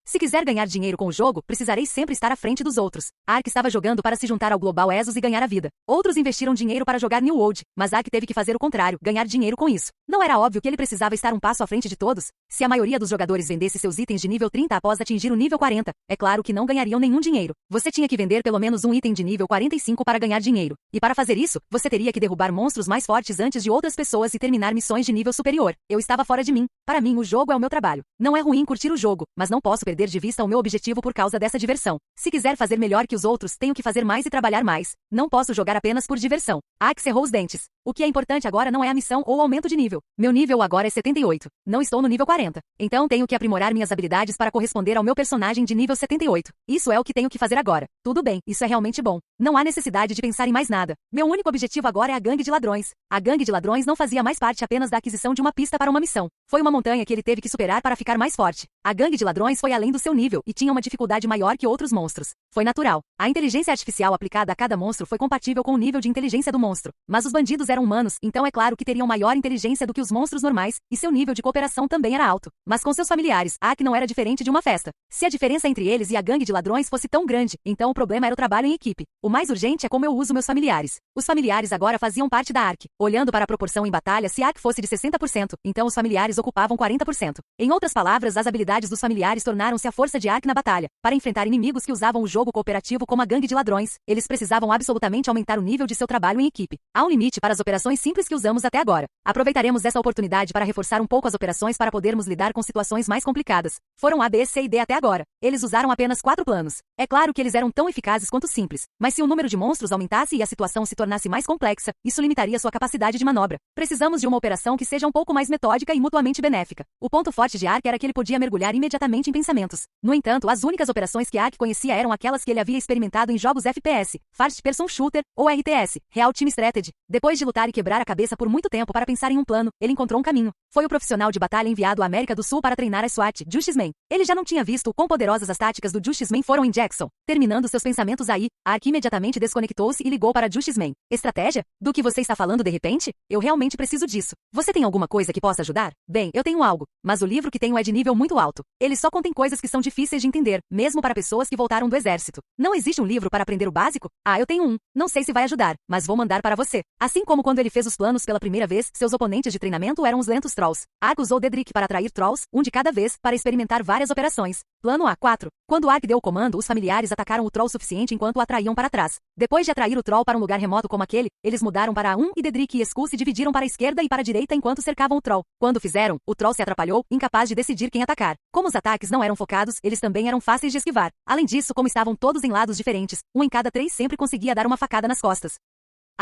Se quiser ganhar dinheiro com o jogo, precisarei sempre estar à frente dos outros. Ark estava jogando para se juntar ao Global Exos e ganhar a vida. Outros investiram dinheiro para jogar New World, mas Ark teve que fazer o contrário, ganhar dinheiro com isso. Não era óbvio que ele precisava estar um passo à frente de todos? Se a maioria dos jogadores vendesse seus itens de nível 30 após atingir o nível 40, é claro que não ganhariam nenhum dinheiro. Você tinha que vender pelo menos um item de nível 45 para ganhar dinheiro. E para fazer isso, você teria que derrubar monstros mais fortes antes de outras pessoas e terminar missões de nível superior. Eu estava fora de mim. Para mim, o jogo é o meu trabalho. Não é ruim curtir o jogo, mas não posso perder de vista o meu objetivo por causa dessa diversão. Se quiser fazer melhor que os outros, tenho que fazer mais e trabalhar mais. Não posso jogar apenas por diversão. Ark cerrou os dentes. O que é importante agora não é a missão ou o aumento de nível. Meu nível agora é 78. Não estou no nível 40. Então tenho que aprimorar minhas habilidades para corresponder ao meu personagem de nível 78. Isso é o que tenho que fazer agora. Tudo bem, isso é realmente bom. Não há necessidade de pensar em mais nada. Meu único objetivo agora é a gangue de ladrões. A gangue de ladrões não fazia mais parte apenas da aquisição de uma pista para uma missão. Foi uma montanha que ele teve que superar para ficar mais forte. A gangue de ladrões foi além do seu nível e tinha uma dificuldade maior que outros monstros. Foi natural. A inteligência artificial aplicada a cada monstro foi compatível com o nível de inteligência do monstro. Mas os bandidos eram humanos, então é claro que teriam maior inteligência do que os monstros normais, e seu nível de cooperação também era alto. Mas com seus familiares, Ark não era diferente de uma festa. Se a diferença entre eles e a gangue de ladrões fosse tão grande, então o problema era o trabalho em equipe. O mais urgente é como eu uso meus familiares. Os familiares agora faziam parte da Ark. Olhando para a proporção em batalha, se Ark fosse de 60%, então os familiares ocupavam 40%. Em outras palavras, as habilidades dos familiares tornaram-se a força de Ark na batalha. Para enfrentar inimigos que usavam o jogo cooperativo como a gangue de ladrões, eles precisavam absolutamente aumentar o nível de seu trabalho em equipe. Há um limite para as operações simples que usamos até agora. Aproveitaremos essa oportunidade para reforçar um pouco as operações para podermos lidar com situações mais complicadas. Foram A, B, C e D até agora. Eles usaram apenas 4 planos. É claro que eles eram tão eficazes quanto simples, mas se o número de monstros aumentasse e a situação se tornasse mais complexa, isso limitaria sua capacidade de manobra. Precisamos de uma operação que seja um pouco mais metódica e mutuamente benéfica. O ponto forte de Ark era que ele podia mergulhar imediatamente em pensamentos. No entanto, as únicas operações que Ark conhecia eram aquelas que ele havia experimentado em jogos FPS, First Person Shooter, ou RTS, Real Time Strategy. Depois de lutar e quebrar a cabeça por muito tempo para pensar em um plano, ele encontrou um caminho. Foi o profissional de batalha enviado à América do Sul para treinar a SWAT, Justice Man. Ele já não tinha visto o quão poderosas as táticas do Justice Man foram em Jackson. Terminando seus pensamentos aí, Ark imediatamente desconectou-se e ligou para Justice Man. Estratégia? Do que você está falando de repente? Eu realmente preciso disso. Você tem alguma coisa que possa ajudar? Bem, eu tenho algo, mas o livro que tenho é de nível muito alto. Ele só contém coisas que são difíceis de entender, mesmo para pessoas que voltaram do exército. Não existe um livro para aprender o básico? Ah, eu tenho um. Não sei se vai ajudar, mas vou mandar para você. Assim como quando ele fez os planos pela primeira vez, seus oponentes de treinamento eram os lentos Trolls. Ark usou Dedrick para atrair Trolls, um de cada vez, para experimentar várias operações. Plano A4. Quando Ark deu o comando, os familiares atacaram o Troll suficiente enquanto o atraíam para trás. Depois de atrair o Troll para um lugar remoto como aquele, eles mudaram para A1 e Dedrick e Skull se dividiram para a esquerda e para a direita enquanto cercavam o Troll. Quando fizeram, o Troll se atrapalhou, incapaz de decidir quem atacar. Como os ataques não eram focados, eles também eram fáceis de esquivar. Além disso, como estavam todos em lados diferentes, um em cada 3 sempre conseguia dar uma facada nas costas.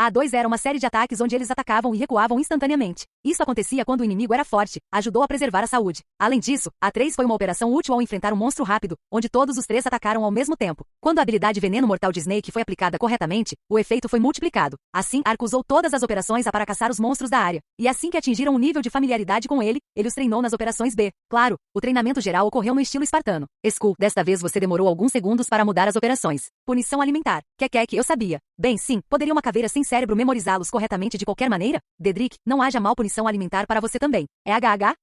A 2 era uma série de ataques onde eles atacavam e recuavam instantaneamente. Isso acontecia quando o inimigo era forte, ajudou a preservar a saúde. Além disso, a 3 foi uma operação útil ao enfrentar um monstro rápido, onde todos os 3 atacaram ao mesmo tempo. Quando a habilidade Veneno Mortal de Snake foi aplicada corretamente, o efeito foi multiplicado. Assim, Ark usou todas as operações A para caçar os monstros da área. E assim que atingiram um nível de familiaridade com ele, ele os treinou nas operações B. Claro, o treinamento geral ocorreu no estilo espartano. Skull, desta vez você demorou alguns segundos para mudar as operações. Punição alimentar. Kekek, eu sabia. Bem, sim, poderia uma caveira sem cérebro memorizá-los corretamente de qualquer maneira? Dedrick, não haja mal punição alimentar para você também. É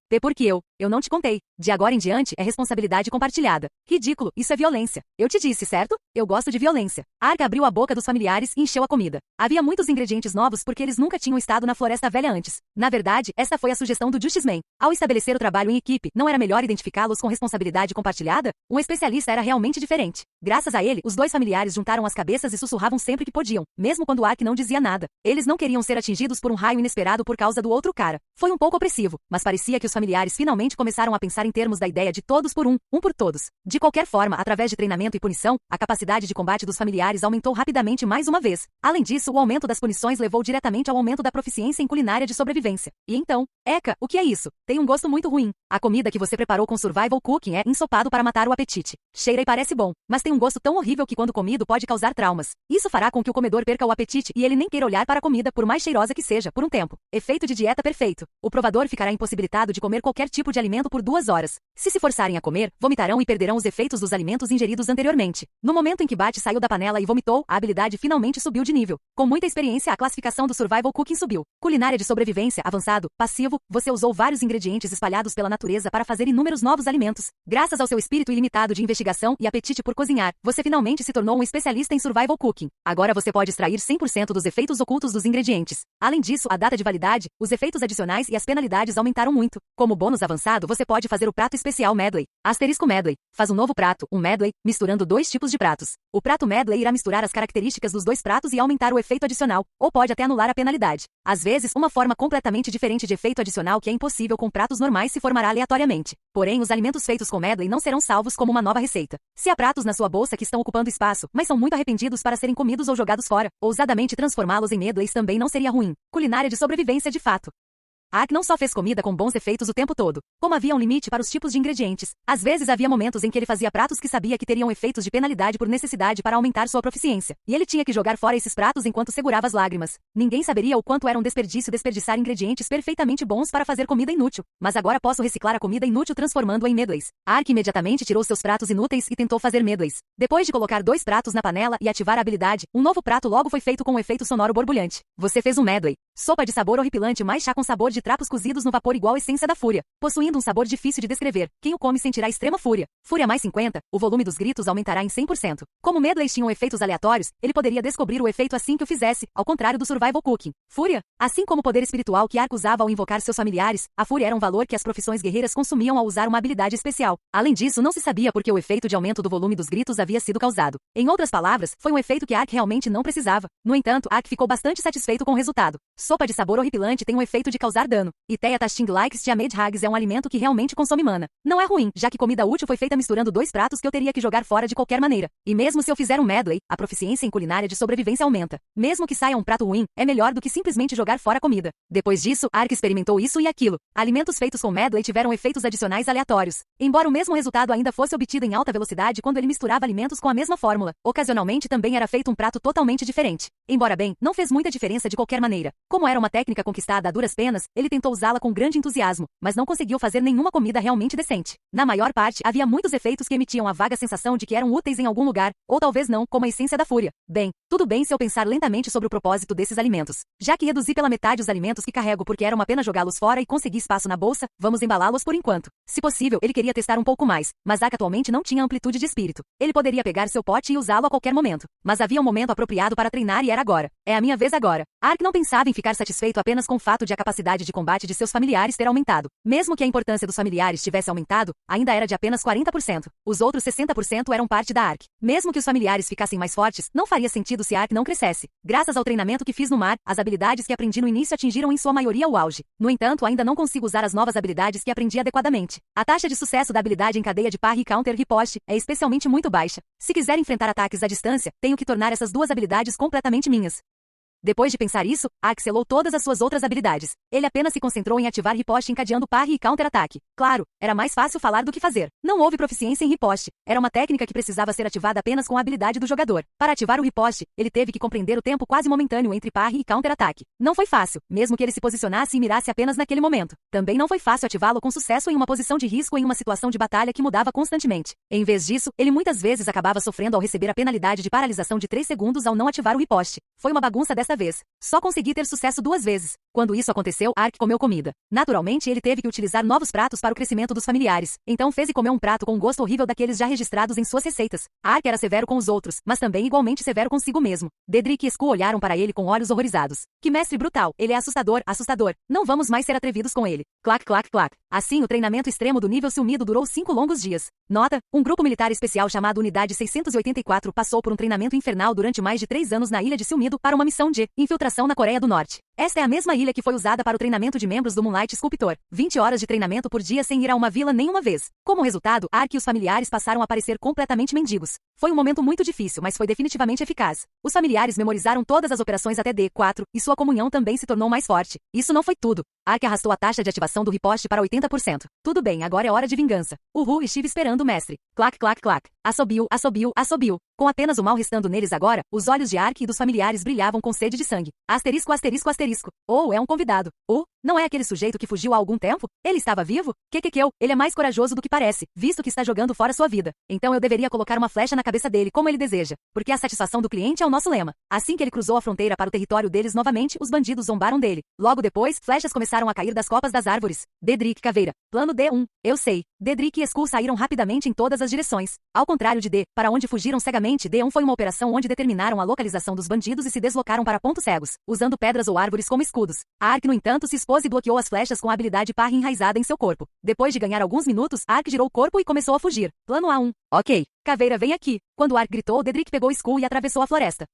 P porque eu não te contei. De agora em diante, é responsabilidade compartilhada. Ridículo, isso é violência. Eu te disse, certo? Eu gosto de violência. Ark abriu a boca dos familiares e encheu a comida. Havia muitos ingredientes novos porque eles nunca tinham estado na Floresta Velha antes. Na verdade, essa foi a sugestão do Justice Man. Ao estabelecer o trabalho em equipe, não era melhor identificá-los com responsabilidade compartilhada? Um especialista era realmente diferente. Graças a ele, os 2 familiares juntaram as cabeças e sussurravam sempre que podiam, mesmo quando Ark não dizia nada. Eles não queriam ser atingidos por um raio inesperado por causa do outro cara. Foi um pouco opressivo, mas parecia que os familiares finalmente começaram a pensar em termos da ideia de todos por um por todos. De qualquer forma, através de treinamento e punição, a capacidade de combate dos familiares aumentou rapidamente mais uma vez. Além disso, o aumento das punições levou diretamente ao aumento da proficiência em culinária de sobrevivência. E então, Eka, o que é isso? Tem um gosto muito ruim. A comida que você preparou com survival cooking é ensopado para matar o apetite. Cheira e parece bom, mas tem um gosto tão horrível que quando comido pode causar traumas. Isso fará com que o comedor perca o apetite e ele nem queira olhar para a comida por mais cheirosa que seja, por um tempo. Efeito de dieta perfeito. O provador ficará impossibilitado de comer qualquer tipo de alimento por 2 horas. Se forçarem a comer, vomitarão e perderão os efeitos dos alimentos ingeridos anteriormente. No momento em que Bat saiu da panela e vomitou, a habilidade finalmente subiu de nível. Com muita experiência, a classificação do Survival Cooking subiu. Culinária de sobrevivência, avançado, passivo, você usou vários ingredientes espalhados pela natureza para fazer inúmeros novos alimentos. Graças ao seu espírito ilimitado de investigação e apetite por cozinhar, você finalmente se tornou um especialista em Survival Cooking. Agora você pode extrair 100% dos efeitos ocultos dos ingredientes. Além disso, a data de validade, os efeitos adicionais e as penalidades aumentaram muito. Como bônus avançado, você pode fazer o prato especial Medley. Asterisco Medley. Faz um novo prato, um Medley, misturando 2 tipos de pratos. O prato Medley irá misturar as características dos 2 pratos e aumentar o efeito adicional, ou pode até anular a penalidade. Às vezes, uma forma completamente diferente de efeito adicional que é impossível com pratos normais se formará aleatoriamente. Porém, os alimentos feitos com Medley não serão salvos como uma nova receita. Se há pratos na sua bolsa que estão ocupando espaço, mas são muito arrependidos para serem comidos ou jogados fora, ousadamente transformá-los em Medleys também não seria ruim. Culinária de sobrevivência de fato. Ark não só fez comida com bons efeitos o tempo todo, como havia um limite para os tipos de ingredientes. Às vezes havia momentos em que ele fazia pratos que sabia que teriam efeitos de penalidade por necessidade para aumentar sua proficiência, e ele tinha que jogar fora esses pratos enquanto segurava as lágrimas. Ninguém saberia o quanto era um desperdício desperdiçar ingredientes perfeitamente bons para fazer comida inútil, mas agora posso reciclar a comida inútil transformando-a em Medleys. Ark imediatamente tirou seus pratos inúteis e tentou fazer Medleys. Depois de colocar 2 pratos na panela e ativar a habilidade, um novo prato logo foi feito com um efeito sonoro borbulhante. Você fez um Medley. Sopa de sabor horripilante mais chá com sabor de trapos cozidos no vapor igual essência da fúria, possuindo um sabor difícil de descrever. Quem o come sentirá extrema fúria. Fúria mais 50, o volume dos gritos aumentará em 100%. Como Medleys tinham efeitos aleatórios, ele poderia descobrir o efeito assim que o fizesse, ao contrário do Survival Cooking. Fúria? Assim como o poder espiritual que Ark usava ao invocar seus familiares, a fúria era um valor que as profissões guerreiras consumiam ao usar uma habilidade especial. Além disso, não se sabia por que o efeito de aumento do volume dos gritos havia sido causado. Em outras palavras, foi um efeito que Ark realmente não precisava. No entanto, Ark ficou bastante satisfeito com o resultado. Sopa de sabor horripilante tem um efeito de causar dano. Iteia Tasting Likes Tiamed Hags é um alimento que realmente consome mana. Não é ruim, já que comida útil foi feita misturando 2 pratos que eu teria que jogar fora de qualquer maneira. E mesmo se eu fizer um Medley, a proficiência em culinária de sobrevivência aumenta. Mesmo que saia um prato ruim, é melhor do que simplesmente jogar fora a comida. Depois disso, Ark experimentou isso e aquilo. Alimentos feitos com Medley tiveram efeitos adicionais aleatórios. Embora o mesmo resultado ainda fosse obtido em alta velocidade quando ele misturava alimentos com a mesma fórmula, ocasionalmente também era feito um prato totalmente diferente. Embora bem, não fez muita diferença de qualquer maneira. Como era uma técnica conquistada a duras penas, ele tentou usá-la com grande entusiasmo, mas não conseguiu fazer nenhuma comida realmente decente. Na maior parte, havia muitos efeitos que emitiam a vaga sensação de que eram úteis em algum lugar, ou talvez não, como a essência da fúria. Bem, tudo bem se eu pensar lentamente sobre o propósito desses alimentos. Já que reduzi pela metade os alimentos que carrego porque era uma pena jogá-los fora e consegui espaço na bolsa, vamos embalá-los por enquanto. Se possível, ele queria testar um pouco mais, mas Ark atualmente não tinha amplitude de espírito. Ele poderia pegar seu pote e usá-lo a qualquer momento. Mas havia um momento apropriado para treinar e era agora. É a minha vez agora. Ark não pensava em ficar ficar satisfeito apenas com o fato de a capacidade de combate de seus familiares ter aumentado. Mesmo que a importância dos familiares tivesse aumentado, ainda era de apenas 40%. Os outros 60% eram parte da Ark. Mesmo que os familiares ficassem mais fortes, não faria sentido se a Ark não crescesse. Graças ao treinamento que fiz no mar, as habilidades que aprendi no início atingiram em sua maioria o auge. No entanto, ainda não consigo usar as novas habilidades que aprendi adequadamente. A taxa de sucesso da habilidade em cadeia de parry e counter riposte é especialmente muito baixa. Se quiser enfrentar ataques à distância, tenho que tornar essas duas habilidades completamente minhas. Depois de pensar isso, Ark selou todas as suas outras habilidades. Ele apenas se concentrou em ativar riposte encadeando parry e counter-ataque. Claro, era mais fácil falar do que fazer. Não houve proficiência em riposte. Era uma técnica que precisava ser ativada apenas com a habilidade do jogador. Para ativar o riposte, ele teve que compreender o tempo quase momentâneo entre parry e counter-ataque. Não foi fácil, mesmo que ele se posicionasse e mirasse apenas naquele momento. Também não foi fácil ativá-lo com sucesso em uma posição de risco em uma situação de batalha que mudava constantemente. Em vez disso, ele muitas vezes acabava sofrendo ao receber a penalidade de paralisação de 3 segundos ao não ativar o riposte. Foi uma bagunça desta vez. Só consegui ter sucesso 2 vezes. Quando isso aconteceu, Ark comeu comida. Naturalmente, ele teve que utilizar novos pratos para o crescimento dos familiares. Então fez e comeu um prato com um gosto horrível daqueles já registrados em suas receitas. Ark era severo com os outros, mas também igualmente severo consigo mesmo. Dedrick e Skull olharam para ele com olhos horrorizados. Que mestre brutal. Ele é assustador, assustador. Não vamos mais ser atrevidos com ele. Clac, clac, clac. Assim, o treinamento extremo do nível Silmido durou 5 longos dias. Nota: um grupo militar especial chamado Unidade 684 passou por um treinamento infernal durante mais de 3 anos na ilha de Silmido para uma missão de infiltração na Coreia do Norte. Esta é a mesma ilha que foi usada para o treinamento de membros do Moonlight Sculptor. 20 horas de treinamento por dia sem ir a uma vila nenhuma vez. Como resultado, Ark e os familiares passaram a parecer completamente mendigos. Foi um momento muito difícil, mas foi definitivamente eficaz. Os familiares memorizaram todas as operações até D4, e sua comunhão também se tornou mais forte. Isso não foi tudo. Ark arrastou a taxa de ativação do riposte para 80%. Tudo bem, agora é hora de vingança. Uhul, estive esperando o mestre. Clac, clac, clac. Assobiu, assobiu, assobiu. Com apenas o mal restando neles agora, os olhos de Ark e dos familiares brilhavam com sede de sangue. Asterisco, asterisco, asterisco. Oh, é um convidado. Oh, não é aquele sujeito que fugiu há algum tempo? Ele estava vivo? Ele é mais corajoso do que parece, visto que está jogando fora sua vida. Então eu deveria colocar uma flecha na cabeça dele como ele deseja, porque a satisfação do cliente é o nosso lema. Assim que ele cruzou a fronteira para o território deles novamente, os bandidos zombaram dele. Logo depois, flechas começaram a cair das copas das árvores. Dedrick Caveira. Plano D1. Eu sei. Dedrick e Skull saíram rapidamente em todas as direções. Ao contrário de D, para onde fugiram cegamente, D1 foi uma operação onde determinaram a localização dos bandidos e se deslocaram para pontos cegos, usando pedras ou árvores como escudos. Ark, no entanto, se expôs e bloqueou as flechas com a habilidade parry enraizada em seu corpo. Depois de ganhar alguns minutos, Ark girou o corpo e começou a fugir. Plano A1. Ok. Caveira, vem aqui. Quando Ark gritou, Dedrick pegou Skull e atravessou a floresta.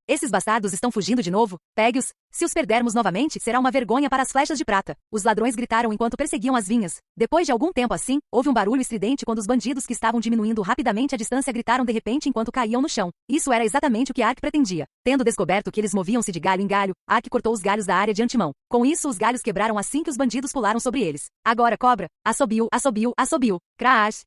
Esses bastardos estão fugindo de novo? Pegue-os. Se os perdermos novamente, será uma vergonha para as flechas de prata. Os ladrões gritaram enquanto perseguiam as vinhas. Depois de algum tempo assim, houve um barulho estridente quando os bandidos que estavam diminuindo rapidamente a distância gritaram de repente enquanto caíam no chão. Isso era exatamente o que Ark pretendia. Tendo descoberto que eles moviam-se de galho em galho, Ark cortou os galhos da área de antemão. Com isso, os galhos quebraram assim que os bandidos pularam sobre eles. Agora, cobra. Assobiu, assobiu, assobiu. Crash.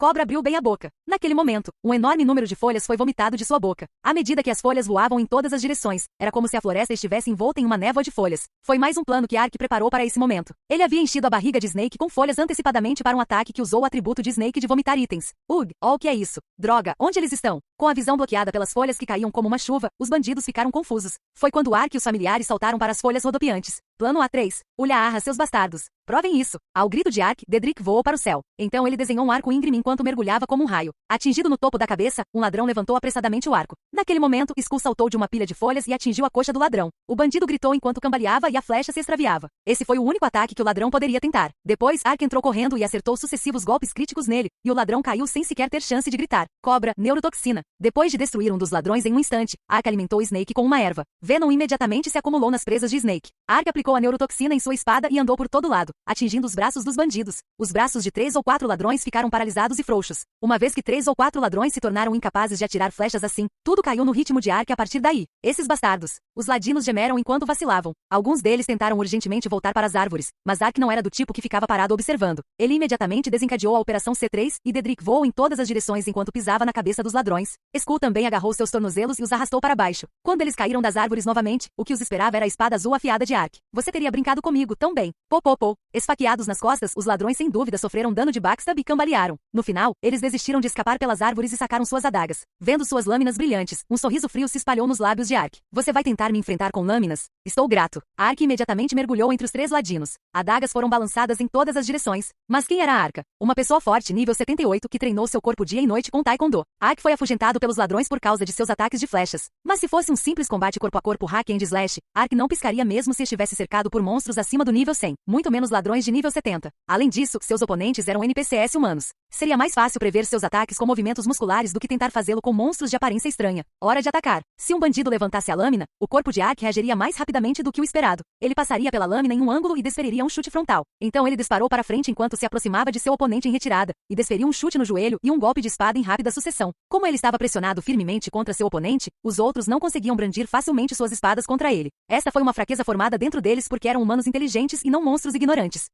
Cobra abriu bem a boca. Naquele momento, um enorme número de folhas foi vomitado de sua boca. À medida que as folhas voavam em todas as direções, era como se a floresta estivesse envolta em uma névoa de folhas. Foi mais um plano que Ark preparou para esse momento. Ele havia enchido a barriga de Snake com folhas antecipadamente para um ataque que usou o atributo de Snake de vomitar itens. Oh, o que é isso? Droga, onde eles estão? Com a visão bloqueada pelas folhas que caíam como uma chuva, os bandidos ficaram confusos. Foi quando Ark e os familiares saltaram para as folhas rodopiantes. Plano A3. Ulhaarra, seus bastardos. Provem isso. Ao grito de Ark, Dedrick voou para o céu. Então ele desenhou um arco íngreme enquanto mergulhava como um raio. Atingido no topo da cabeça, um ladrão levantou apressadamente o arco. Naquele momento, Skull saltou de uma pilha de folhas e atingiu a coxa do ladrão. O bandido gritou enquanto cambaleava e a flecha se extraviava. Esse foi o único ataque que o ladrão poderia tentar. Depois, Ark entrou correndo e acertou sucessivos golpes críticos nele, e o ladrão caiu sem sequer ter chance de gritar. Cobra, neurotoxina. Depois de destruir um dos ladrões em um instante, Ark alimentou Snake com uma erva. Venom imediatamente se acumulou nas presas de Snake. Ark aplicou a neurotoxina em sua espada e andou por todo lado, atingindo os braços dos bandidos. Os braços de 3 ou 4 ladrões ficaram paralisados e frouxos. Uma vez que 3 ou 4 ladrões se tornaram incapazes de atirar flechas assim, tudo caiu no ritmo de Ark a partir daí. Esses bastardos. Os ladinos gemeram enquanto vacilavam. Alguns deles tentaram urgentemente voltar para as árvores, mas Ark não era do tipo que ficava parado observando. Ele imediatamente desencadeou a Operação C3 e Dedrick voou em todas as direções enquanto pisava na cabeça dos ladrões. Skull também agarrou seus tornozelos e os arrastou para baixo. Quando eles caíram das árvores novamente, o que os esperava era a espada azul afiada de Ark. Você teria brincado comigo tão bem. Pô. Esfaqueados nas costas, os ladrões sem dúvida sofreram dano de backstab e cambalearam. No final, eles desistiram de escapar pelas árvores e sacaram suas adagas. Vendo suas lâminas brilhantes, um sorriso frio se espalhou nos lábios de Ark. Você vai tentar me enfrentar com lâminas? Estou grato. Ark imediatamente mergulhou entre os 3 ladinos. Adagas foram balançadas em todas as direções. Mas quem era Arka? Uma pessoa forte nível 78 que treinou seu corpo dia e noite com Taekwondo. Ark foi afugentado pelos ladrões por causa de seus ataques de flechas. Mas se fosse um simples combate corpo a corpo hack and slash, Ark não piscaria mesmo se estivesse cercado por monstros acima do nível 100, muito menos ladrões de nível 70. Além disso, seus oponentes eram NPCs humanos. Seria mais fácil prever seus ataques com movimentos musculares do que tentar fazê-lo com monstros de aparência estranha. Hora de atacar. Se um bandido levantasse a lâmina, o corpo de Ark reagiria mais rapidamente do que o esperado. Ele passaria pela lâmina em um ângulo e desferiria um chute frontal. Então ele disparou para frente enquanto se aproximava de seu oponente em retirada, e desferiu um chute no joelho e um golpe de espada em rápida sucessão. Como ele estava pressionado firmemente contra seu oponente, os outros não conseguiam brandir facilmente suas espadas contra ele. Esta foi uma fraqueza formada dentro deles porque eram humanos inteligentes e não monstros ignorantes.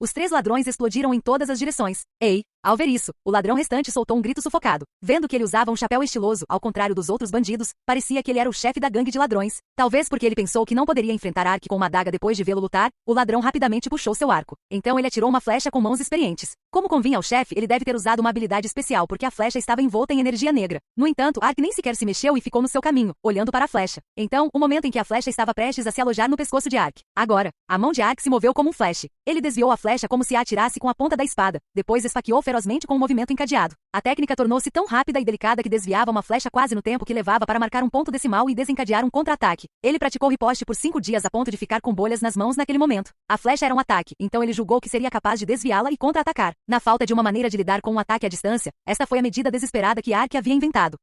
Os 3 ladrões explodiram em todas as direções. Ei! Ao ver isso, o ladrão restante soltou um grito sufocado. Vendo que ele usava um chapéu estiloso, ao contrário dos outros bandidos, parecia que ele era o chefe da gangue de ladrões. Talvez porque ele pensou que não poderia enfrentar Ark com uma adaga depois de vê-lo lutar, o ladrão rapidamente puxou seu arco. Então ele atirou uma flecha com mãos experientes. Como convinha ao chefe, ele deve ter usado uma habilidade especial porque a flecha estava envolta em energia negra. No entanto, Ark nem sequer se mexeu e ficou no seu caminho, olhando para a flecha. Então, o momento em que a flecha estava prestes a se alojar no pescoço de Ark. Agora, a mão de Ark se moveu como um flash. Ele desviou a flecha como se a atirasse com a ponta da espada, depois esfaqueou ferozmente com um movimento encadeado. A técnica tornou-se tão rápida e delicada que desviava uma flecha quase no tempo que levava para marcar um ponto decimal e desencadear um contra-ataque. Ele praticou riposte por 5 dias a ponto de ficar com bolhas nas mãos naquele momento. A flecha era um ataque, então ele julgou que seria capaz de desviá-la e contra-atacar. Na falta de uma maneira de lidar com um ataque à distância, esta foi a medida desesperada que Ark havia inventado.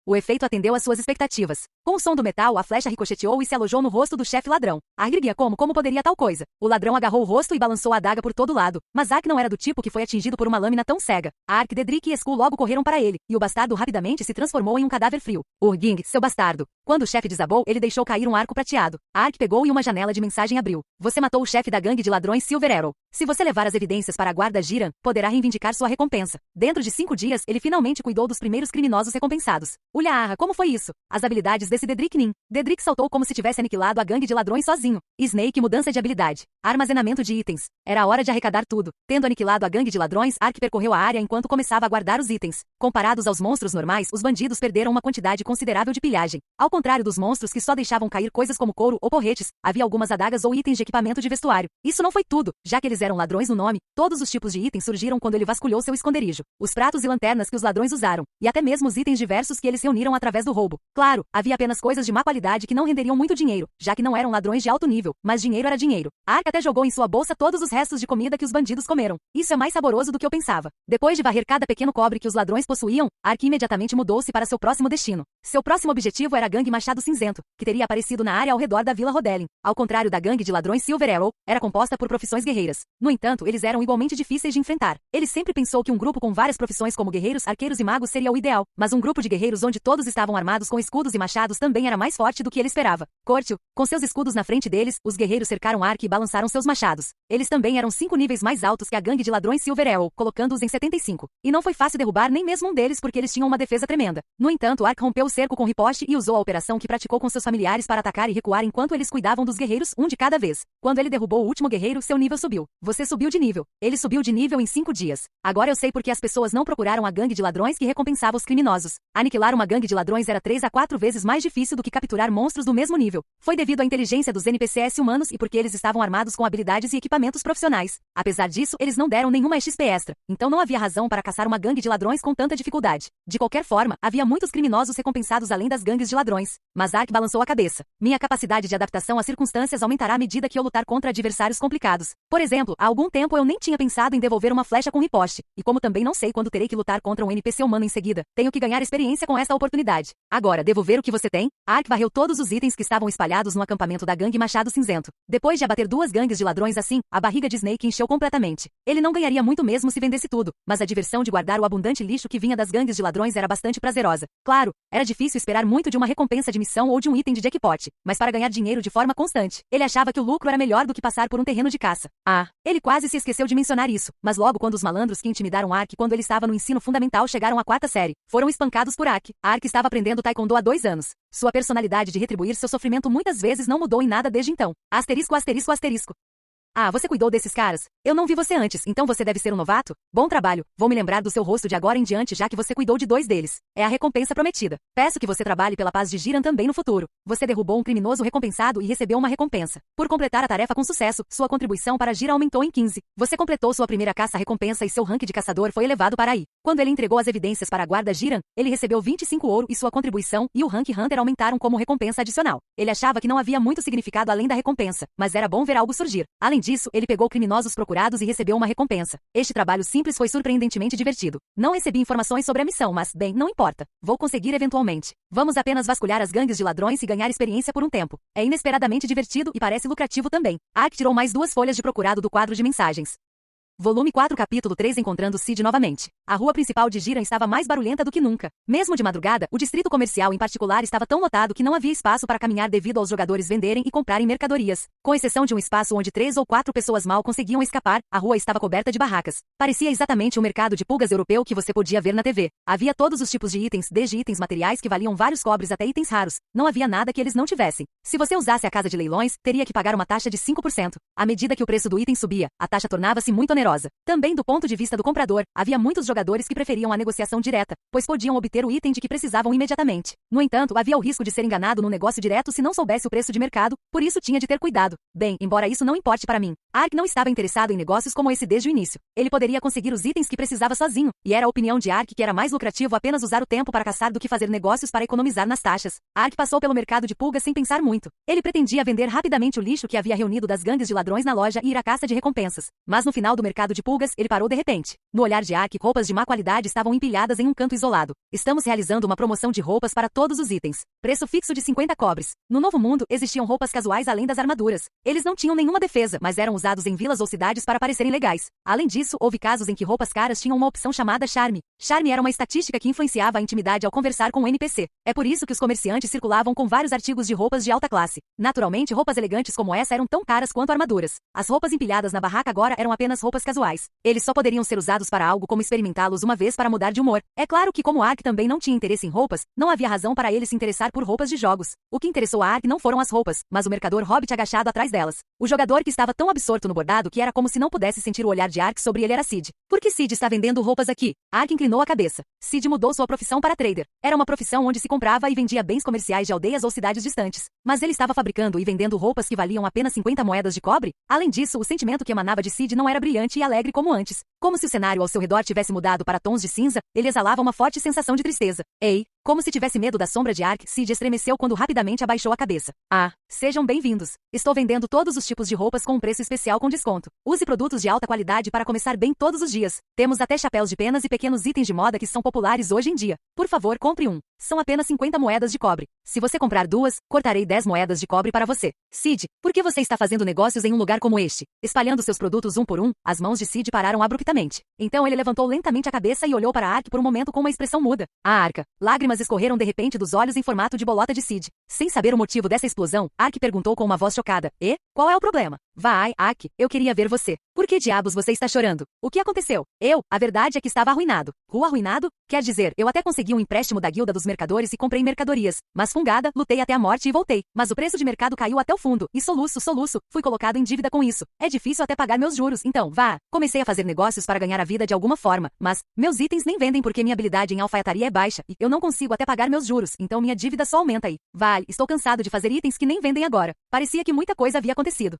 O efeito atendeu às suas expectativas. Com o som do metal, a flecha ricocheteou e se alojou no rosto do chefe ladrão. Ark como poderia tal coisa? O ladrão agarrou o rosto e balançou a adaga por todo lado, mas Ark não era do tipo que foi atingido por uma lâmina tão cega. Ark, Dedrick e Skull logo correram para ele, e o bastardo rapidamente se transformou em um cadáver frio. Urging, seu bastardo. Quando o chefe desabou, ele deixou cair um arco prateado. Ark pegou e uma janela de mensagem abriu. Você matou o chefe da gangue de ladrões Silver Arrow. Se você levar as evidências para a guarda Jiran, poderá reivindicar sua recompensa. Dentro de 5 dias, ele finalmente cuidou dos primeiros criminosos recompensados. Ulhaarra, como foi isso? As habilidades desse Dedrick Nin. Dedrick saltou como se tivesse aniquilado a gangue de ladrões sozinho. Snake, mudança de habilidade. Armazenamento de itens. Era hora de arrecadar tudo. Tendo aniquilado a gangue de ladrões, Ark percorreu a área enquanto começava a guardar os itens. Comparados aos monstros normais, os bandidos perderam uma quantidade considerável de pilhagem. Ao contrário dos monstros que só deixavam cair coisas como couro ou porretes, havia algumas adagas ou itens de equipamento de vestuário. Isso não foi tudo. Já que eles eram ladrões no nome, todos os tipos de itens surgiram quando ele vasculhou seu esconderijo. Os pratos e lanternas que os ladrões usaram, e até mesmo os itens diversos que eles reuniram através do roubo. Claro, havia apenas coisas de má qualidade que não renderiam muito dinheiro, já que não eram ladrões de alto nível, mas dinheiro era dinheiro. Ark até jogou em sua bolsa todos os restos de comida que os bandidos comeram. Isso é mais saboroso do que eu pensava. Depois de varrer cada pequeno cobre que os ladrões possuíam, Ark imediatamente mudou-se para seu próximo destino. Seu próximo objetivo era a gangue Machado Cinzento, que teria aparecido na área ao redor da Vila Rodelin. Ao contrário da gangue de ladrões Silver Arrow, era composta por profissões guerreiras. No entanto, eles eram igualmente difíceis de enfrentar. Ele sempre pensou que um grupo com várias profissões como guerreiros, arqueiros e magos seria o ideal, mas um grupo de guerreiros onde todos estavam armados com escudos e machados também era mais forte do que ele esperava. Cortio, com seus escudos na frente deles, os guerreiros cercaram Ark e balançaram seus machados. Eles também eram 5 níveis mais altos que a gangue de ladrões Silver Arrow, colocando-os em 75. E não foi fácil derrubar nem mesmo um deles porque eles tinham uma defesa tremenda. No entanto, Ark rompeu o cerco com riposte e usou a operação que praticou com seus familiares para atacar e recuar enquanto eles cuidavam dos guerreiros, um de cada vez. Quando ele derrubou o último guerreiro, seu nível subiu. Você subiu de nível. Ele subiu de nível em 5 dias. Agora eu sei porque as pessoas não procuraram a gangue de ladrões que recompensava os criminosos. Aniquilar uma gangue de ladrões era 3 a 4 vezes mais difícil do que capturar monstros do mesmo nível. Foi devido à inteligência dos NPCs humanos e porque eles estavam armados com habilidades e equipamentos profissionais. Apesar disso, eles não deram nenhuma XP extra, então não havia razão para caçar uma gangue de ladrões com tanta dificuldade. De qualquer forma, havia muitos criminosos recompensados além das gangues de ladrões. Mas Ark balançou a cabeça. Minha capacidade de adaptação às circunstâncias aumentará à medida que eu lutar contra adversários complicados. Por exemplo, há algum tempo eu nem tinha pensado em devolver uma flecha com riposte, e como também não sei quando terei que lutar contra um NPC humano em seguida, tenho que ganhar experiência com esta oportunidade. Agora, devolver o que você tem? Ark varreu todos os itens que estavam espalhados no acampamento da gangue Machado Cinzento. Depois de abater 2 gangues de ladrões assim, a barriga de Snake encheu completamente. Ele não ganharia muito mesmo se vendesse tudo, mas a diversão de guardar o abundante lixo que vinha das gangues de ladrões era bastante prazerosa. Claro, era difícil esperar muito de uma recompensa de missão ou de um item de jackpot, mas para ganhar dinheiro de forma constante, ele achava que o lucro era melhor do que passar por um terreno de caça. Ele quase se esqueceu de mencionar isso, mas logo quando os malandros que intimidaram Ark quando ele estava no ensino fundamental chegaram à 4ª série, foram espancados por Ark. Ark estava aprendendo Taekwondo há 2 anos. Sua personalidade de retribuir seu sofrimento muitas vezes não mudou em nada desde então. Asterisco, asterisco, asterisco. Ah, você cuidou desses caras? Eu não vi você antes, então você deve ser um novato? Bom trabalho, vou me lembrar do seu rosto de agora em diante já que você cuidou de 2 deles. É a recompensa prometida. Peço que você trabalhe pela paz de Jiran também no futuro. Você derrubou um criminoso recompensado e recebeu uma recompensa. Por completar a tarefa com sucesso, sua contribuição para Jiran aumentou em 15. Você completou sua primeira caça-recompensa e seu rank de caçador foi elevado para I. Quando ele entregou as evidências para a guarda Jiran, ele recebeu 25 ouro e sua contribuição e o rank Hunter aumentaram como recompensa adicional. Ele achava que não havia muito significado além da recompensa, mas era bom ver algo surgir. Além disso, ele pegou criminosos procurados e recebeu uma recompensa. Este trabalho simples foi surpreendentemente divertido. Não recebi informações sobre a missão, mas, bem, não importa. Vou conseguir eventualmente. Vamos apenas vasculhar as gangues de ladrões e ganhar experiência por um tempo. É inesperadamente divertido e parece lucrativo também. Ark tirou mais 2 folhas de procurado do quadro de mensagens. Volume 4, capítulo 3, encontrando Sid novamente. A rua principal de Jiran estava mais barulhenta do que nunca. Mesmo de madrugada, o distrito comercial em particular estava tão lotado que não havia espaço para caminhar devido aos jogadores venderem e comprarem mercadorias. Com exceção de um espaço onde 3 ou 4 pessoas mal conseguiam escapar, a rua estava coberta de barracas. Parecia exatamente o mercado de pulgas europeu que você podia ver na TV. Havia todos os tipos de itens, desde itens materiais que valiam vários cobres até itens raros. Não havia nada que eles não tivessem. Se você usasse a casa de leilões, teria que pagar uma taxa de 5%. À medida que o preço do item subia, a taxa tornava-se muito onerosa. Também do ponto de vista do comprador, havia muitos jogadores que preferiam a negociação direta, pois podiam obter o item de que precisavam imediatamente. No entanto, havia o risco de ser enganado no negócio direto se não soubesse o preço de mercado, por isso tinha de ter cuidado. Bem, embora isso não importe para mim, Ark não estava interessado em negócios como esse desde o início. Ele poderia conseguir os itens que precisava sozinho, e era a opinião de Ark que era mais lucrativo apenas usar o tempo para caçar do que fazer negócios para economizar nas taxas. Ark passou pelo mercado de pulgas sem pensar muito. Ele pretendia vender rapidamente o lixo que havia reunido das gangues de ladrões na loja e ir à caça de recompensas. Mas no final do mercado de pulgas, ele parou de repente. No olhar de Ark, roupas de má qualidade estavam empilhadas em um canto isolado. Estamos realizando uma promoção de roupas para todos os itens. Preço fixo de 50 cobres. No Novo Mundo, existiam roupas casuais além das armaduras. Eles não tinham nenhuma defesa, mas eram usados em vilas ou cidades para parecerem legais. Além disso, houve casos em que roupas caras tinham uma opção chamada charme. Charme era uma estatística que influenciava a intimidade ao conversar com o NPC. É por isso que os comerciantes circulavam com vários artigos de roupas de alta classe. Naturalmente, roupas elegantes como essa eram tão caras quanto armaduras. As roupas empilhadas na barraca agora eram apenas roupas casuais. Eles só poderiam ser usados para algo como experimentá-los uma vez para mudar de humor. É claro que como Ark também não tinha interesse em roupas, não havia razão para ele se interessar por roupas de jogos. O que interessou a Ark não foram as roupas, mas o mercador Hobbit agachado atrás delas. O jogador que estava tão absorto no bordado que era como se não pudesse sentir o olhar de Ark sobre ele era Sid. Por que Sid está vendendo roupas aqui? Ark inclinou a cabeça. Sid mudou sua profissão para trader. Era uma profissão onde se comprava e vendia bens comerciais de aldeias ou cidades distantes. Mas ele estava fabricando e vendendo roupas que valiam apenas 50 moedas de cobre? Além disso, o sentimento que emanava de Sid não era brilhante e alegre como antes. Como se o cenário ao seu redor tivesse mudado para tons de cinza, ele exalava uma forte sensação de tristeza. Ei! Como se tivesse medo da sombra de Ark, Sid estremeceu quando rapidamente abaixou a cabeça. Ah, sejam bem-vindos. Estou vendendo todos os tipos de roupas com um preço especial com desconto. Use produtos de alta qualidade para começar bem todos os dias. Temos até chapéus de penas e pequenos itens de moda que são populares hoje em dia. Por favor, compre um. São apenas 50 moedas de cobre. Se você comprar 2, cortarei 10 moedas de cobre para você. Sid, por que você está fazendo negócios em um lugar como este? Espalhando seus produtos um por um, as mãos de Sid pararam abruptamente. Então ele levantou lentamente a cabeça e olhou para Ark por um momento com uma expressão muda. A arca. Lágrimas escorreram de repente dos olhos em formato de bolota de Sid. Sem saber o motivo dessa explosão, Ark perguntou com uma voz chocada. E? Qual é o problema? Vai, Ark, eu queria ver você. Por que diabos você está chorando? O que aconteceu? A verdade é que estava arruinado. Rua arruinado? Quer dizer, eu até consegui um empréstimo da guilda dos mercadores e comprei mercadorias. Mas fungada, lutei até a morte e voltei. Mas o preço de mercado caiu até o fundo. E soluço, fui colocado em dívida com isso. É difícil até pagar meus juros, então, vá. Comecei a fazer negócios para ganhar a vida de alguma forma, mas meus itens nem vendem porque minha habilidade em alfaiataria é baixa e eu não consigo até pagar meus juros, então minha dívida só aumenta aí. Vale, estou cansado de fazer itens que nem vendem agora. Parecia que muita coisa havia acontecido.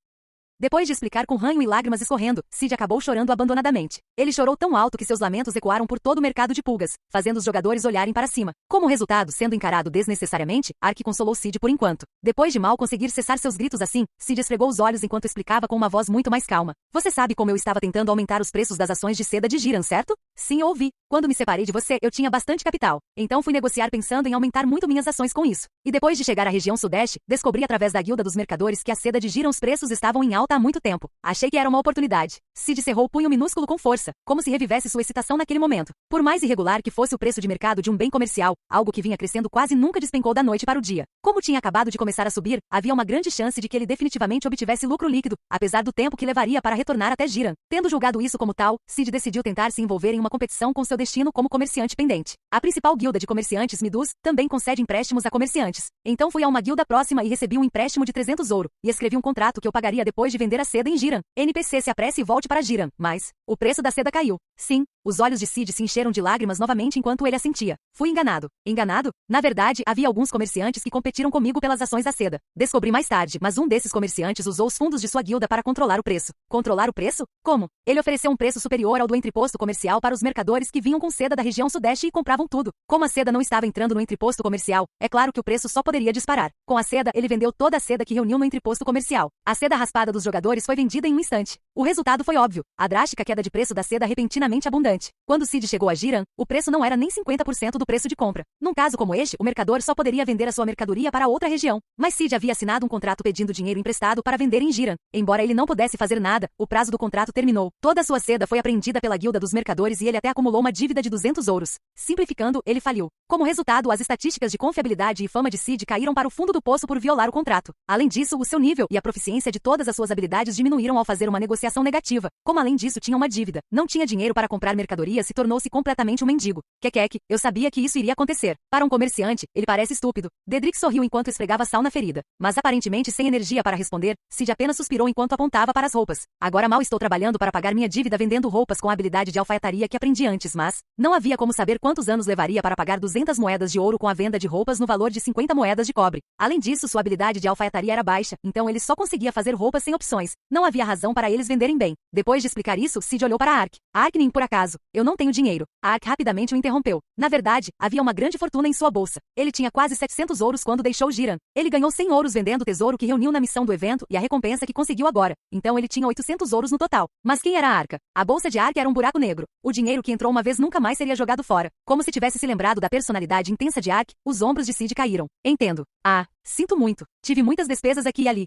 Depois de explicar com ranho e lágrimas escorrendo, Sid acabou chorando abandonadamente. Ele chorou tão alto que seus lamentos ecoaram por todo o mercado de pulgas, fazendo os jogadores olharem para cima. Como resultado, sendo encarado desnecessariamente, Ark consolou Sid por enquanto. Depois de mal conseguir cessar seus gritos assim, Sid esfregou os olhos enquanto explicava com uma voz muito mais calma. Você sabe como eu estava tentando aumentar os preços das ações de seda de Jiran, certo? Sim, eu ouvi. Quando me separei de você, eu tinha bastante capital. Então fui negociar pensando em aumentar muito minhas ações com isso. E depois de chegar à região sudeste, descobri através da guilda dos mercadores que a seda de Jiran os preços estavam em alta há muito tempo. Achei que era uma oportunidade. Sid cerrou o punho minúsculo com força, como se revivesse sua excitação naquele momento. Por mais irregular que fosse o preço de mercado de um bem comercial, algo que vinha crescendo quase nunca despencou da noite para o dia. Como tinha acabado de começar a subir, havia uma grande chance de que ele definitivamente obtivesse lucro líquido, apesar do tempo que levaria para retornar até Jiran. Tendo julgado isso como tal, Sid decidiu tentar se envolver em uma uma competição com seu destino como comerciante pendente. A principal guilda de comerciantes, Midus, também concede empréstimos a comerciantes. Então fui a uma guilda próxima e recebi um empréstimo de 300 ouro, e escrevi um contrato que eu pagaria depois de vender a seda em Jiran. NPC, se apresse e volte para Jiran. Mas o preço da seda caiu. Sim, os olhos de Sid se encheram de lágrimas novamente enquanto ele assentia. Fui enganado. Enganado? Na verdade, havia alguns comerciantes que competiram comigo pelas ações da seda. Descobri mais tarde, mas um desses comerciantes usou os fundos de sua guilda para controlar o preço. Controlar o preço? Como? Ele ofereceu um preço superior ao do entreposto comercial para os mercadores que vinham com seda da região sudeste e compravam tudo. Como a seda não estava entrando no entreposto comercial, é claro que o preço só poderia disparar. Com a seda, ele vendeu toda a seda que reuniu no entreposto comercial. A seda raspada dos jogadores foi vendida em um instante. O resultado foi óbvio. A drástica queda de preço da seda repentinamente abundante. Quando Sid chegou a Jiran, o preço não era nem 50% do preço de compra. Num caso como este, o mercador só poderia vender a sua mercadoria para outra região. Mas Sid havia assinado um contrato pedindo dinheiro emprestado para vender em Jiran. Embora ele não pudesse fazer nada, o prazo do contrato terminou. Toda a sua seda foi apreendida pela guilda dos mercadores e ele até acumulou uma dívida de 200 ouros. Simplificando, ele faliu. Como resultado, as estatísticas de confiabilidade e fama de Sid caíram para o fundo do poço por violar o contrato. Além disso, o seu nível e a proficiência de todas as suas habilidades diminuíram ao fazer uma negociação negativa. Como além disso tinha uma dívida, não tinha dinheiro para comprar mercadoria, se tornou-se completamente um mendigo. Kekek, eu sabia que isso iria acontecer. Para um comerciante, ele parece estúpido. Dedrick sorriu enquanto esfregava sal na ferida. Mas aparentemente sem energia para responder, Sid apenas suspirou enquanto apontava para as roupas. Agora mal estou trabalhando para pagar minha dívida vendendo roupas com a habilidade de alfaiataria que aprendi antes, mas não havia como saber quantos anos levaria para pagar 200 moedas de ouro com a venda de roupas no valor de 50 moedas de cobre. Além disso, sua habilidade de alfaiataria era baixa, então ele só conseguia fazer roupas sem opções. Não havia razão para eles venderem bem. Depois de explicar isso, Sid olhou para Ark. Ark, nem por acaso. Eu não tenho dinheiro. Ark rapidamente o interrompeu. Na verdade, havia uma grande fortuna em sua bolsa. Ele tinha quase 700 ouros quando deixou Jiran. Ele ganhou 100 ouros vendendo o tesouro que reuniu na missão do evento e a recompensa que conseguiu agora. Então ele tinha 800 ouros no total. Mas quem era a Arca? A bolsa de Ark era um buraco negro. O dinheiro que entrou uma vez nunca mais seria jogado fora. Como se tivesse se lembrado da personalidade intensa de Ark, os ombros de Sid caíram. Entendo. Ah, sinto muito. Tive muitas despesas aqui e ali.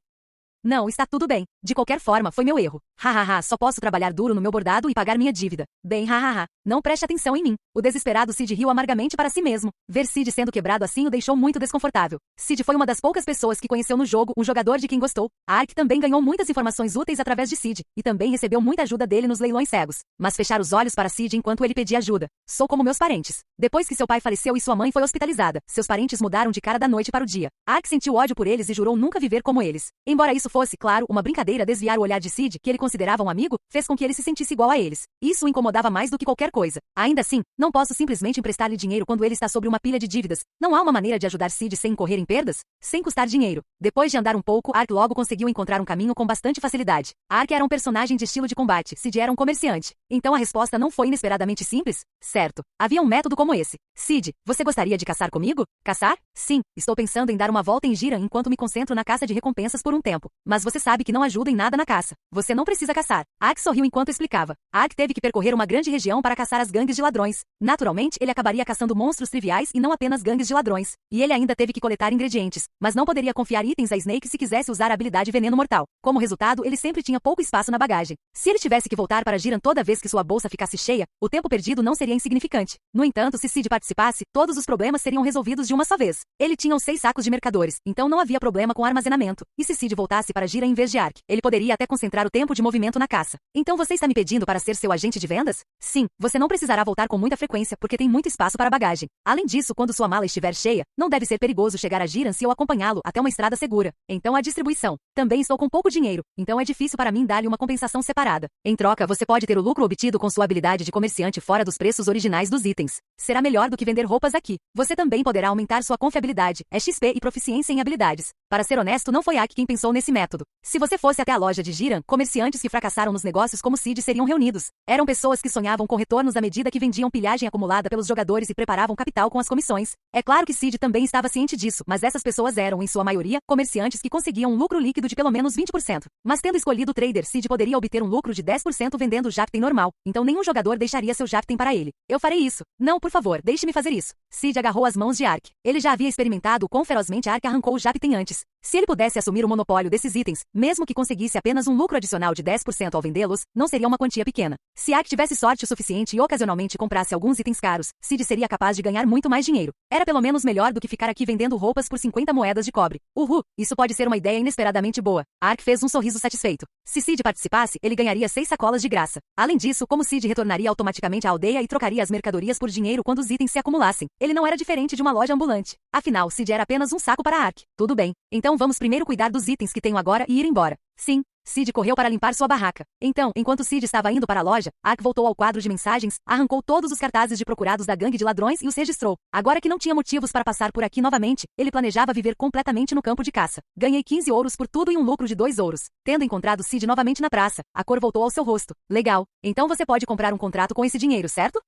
Não, está tudo bem. De qualquer forma, foi meu erro. Hahaha, só posso trabalhar duro no meu bordado e pagar minha dívida. Bem, hahaha, não preste atenção em mim. O desesperado Sid riu amargamente para si mesmo. Ver Sid sendo quebrado assim o deixou muito desconfortável. Sid foi uma das poucas pessoas que conheceu no jogo, um jogador de quem gostou. A Ark também ganhou muitas informações úteis através de Sid, e também recebeu muita ajuda dele nos leilões cegos. Mas fechar os olhos para Sid enquanto ele pedia ajuda. Sou como meus parentes. Depois que seu pai faleceu e sua mãe foi hospitalizada, seus parentes mudaram de cara da noite para o dia. A Ark sentiu ódio por eles e jurou nunca viver como eles. Embora isso fosse, claro, uma brincadeira desviar o olhar de Sid, que ele considerava um amigo, fez com que ele se sentisse igual a eles. Isso o incomodava mais do que qualquer coisa. Ainda assim, não posso simplesmente emprestar-lhe dinheiro quando ele está sobre uma pilha de dívidas. Não há uma maneira de ajudar Sid sem incorrer em perdas? Sem custar dinheiro. Depois de andar um pouco, Ark logo conseguiu encontrar um caminho com bastante facilidade. Ark era um personagem de estilo de combate, Sid era um comerciante. Então a resposta não foi inesperadamente simples? Certo. Havia um método como esse. Sid, você gostaria de caçar comigo? Caçar? Sim, estou pensando em dar uma volta em Jiran enquanto me concentro na caça de recompensas por um tempo. Mas você sabe que não ajuda em nada na caça. Você não precisa caçar. Ark sorriu enquanto explicava. Ark teve que percorrer uma grande região para caçar as gangues de ladrões. Naturalmente, ele acabaria caçando monstros triviais e não apenas gangues de ladrões. E ele ainda teve que coletar ingredientes, mas não poderia confiar itens a Snake se quisesse usar a habilidade Veneno Mortal. Como resultado, ele sempre tinha pouco espaço na bagagem. Se ele tivesse que voltar para Jiran toda vez que sua bolsa ficasse cheia, o tempo perdido não seria insignificante. No entanto, se Sid participasse, todos os problemas seriam resolvidos de uma só vez. Ele tinha os 6 sacos de mercadores, então não havia problema com armazenamento. E se Sid voltasse para Jiran em vez de Ark, ele poderia até concentrar o tempo de movimento na caça. Então você está me pedindo para ser seu agente de vendas? Sim, você não precisará voltar com muita frequência porque tem muito espaço para bagagem. Além disso, quando sua mala estiver cheia, não deve ser perigoso chegar a Jiran se eu acompanhá-lo até uma estrada segura. Então a distribuição. Também estou com pouco dinheiro, então é difícil para mim dar-lhe uma compensação separada. Em troca, você pode ter o lucro obtido com sua habilidade de comerciante fora dos preços originais dos itens. Será melhor do que vender roupas aqui. Você também poderá aumentar sua confiabilidade, XP e proficiência em habilidades. Para ser honesto, não foi Ark quem pensou nesse método. Se você fosse até a loja de Jiran, comerciantes que fracassaram nos negócios como Sid seriam reunidos. Eram pessoas que sonhavam com retornos à medida que vendiam pilhagem acumulada pelos jogadores e preparavam capital com as comissões. É claro que Sid também estava ciente disso, mas essas pessoas eram, em sua maioria, comerciantes que conseguiam um lucro líquido de pelo menos 20%. Mas tendo escolhido o trader, Sid poderia obter um lucro de 10% vendendo o Japten normal, então nenhum jogador deixaria seu Japten para ele. Eu farei isso. Não, por favor, deixe-me fazer isso. Cid agarrou as mãos de Ark. Ele já havia experimentado o quão ferozmente Ark arrancou o Japten antes. Se ele pudesse assumir o monopólio desses itens, mesmo que conseguisse apenas um lucro adicional de 10% ao vendê-los, não seria uma quantia pequena. Se Ark tivesse sorte o suficiente e ocasionalmente comprasse alguns itens caros, Cid seria capaz de ganhar muito mais dinheiro. Era pelo menos melhor do que ficar aqui vendendo roupas por 50 moedas de cobre. Isso pode ser uma ideia inesperadamente boa. Ark fez um sorriso satisfeito. Se Cid participasse, ele ganharia 6 sacolas de graça. Além disso, como Cid retornaria automaticamente à aldeia e trocaria as mercadorias por dinheiro quando os itens se acumulassem, ele não era diferente de uma loja ambulante. Afinal, Cid era apenas um saco para Ark. Tudo bem. Então vamos primeiro cuidar dos itens que tenho agora e ir embora. Sim. Cid correu para limpar sua barraca. Então, enquanto Cid estava indo para a loja, Ark voltou ao quadro de mensagens, arrancou todos os cartazes de procurados da gangue de ladrões e os registrou. Agora que não tinha motivos para passar por aqui novamente, ele planejava viver completamente no campo de caça. Ganhei 15 ouros por tudo e um lucro de 2 ouros. Tendo encontrado Cid novamente na praça, a cor voltou ao seu rosto. Legal. Então você pode comprar um contrato com esse dinheiro, certo?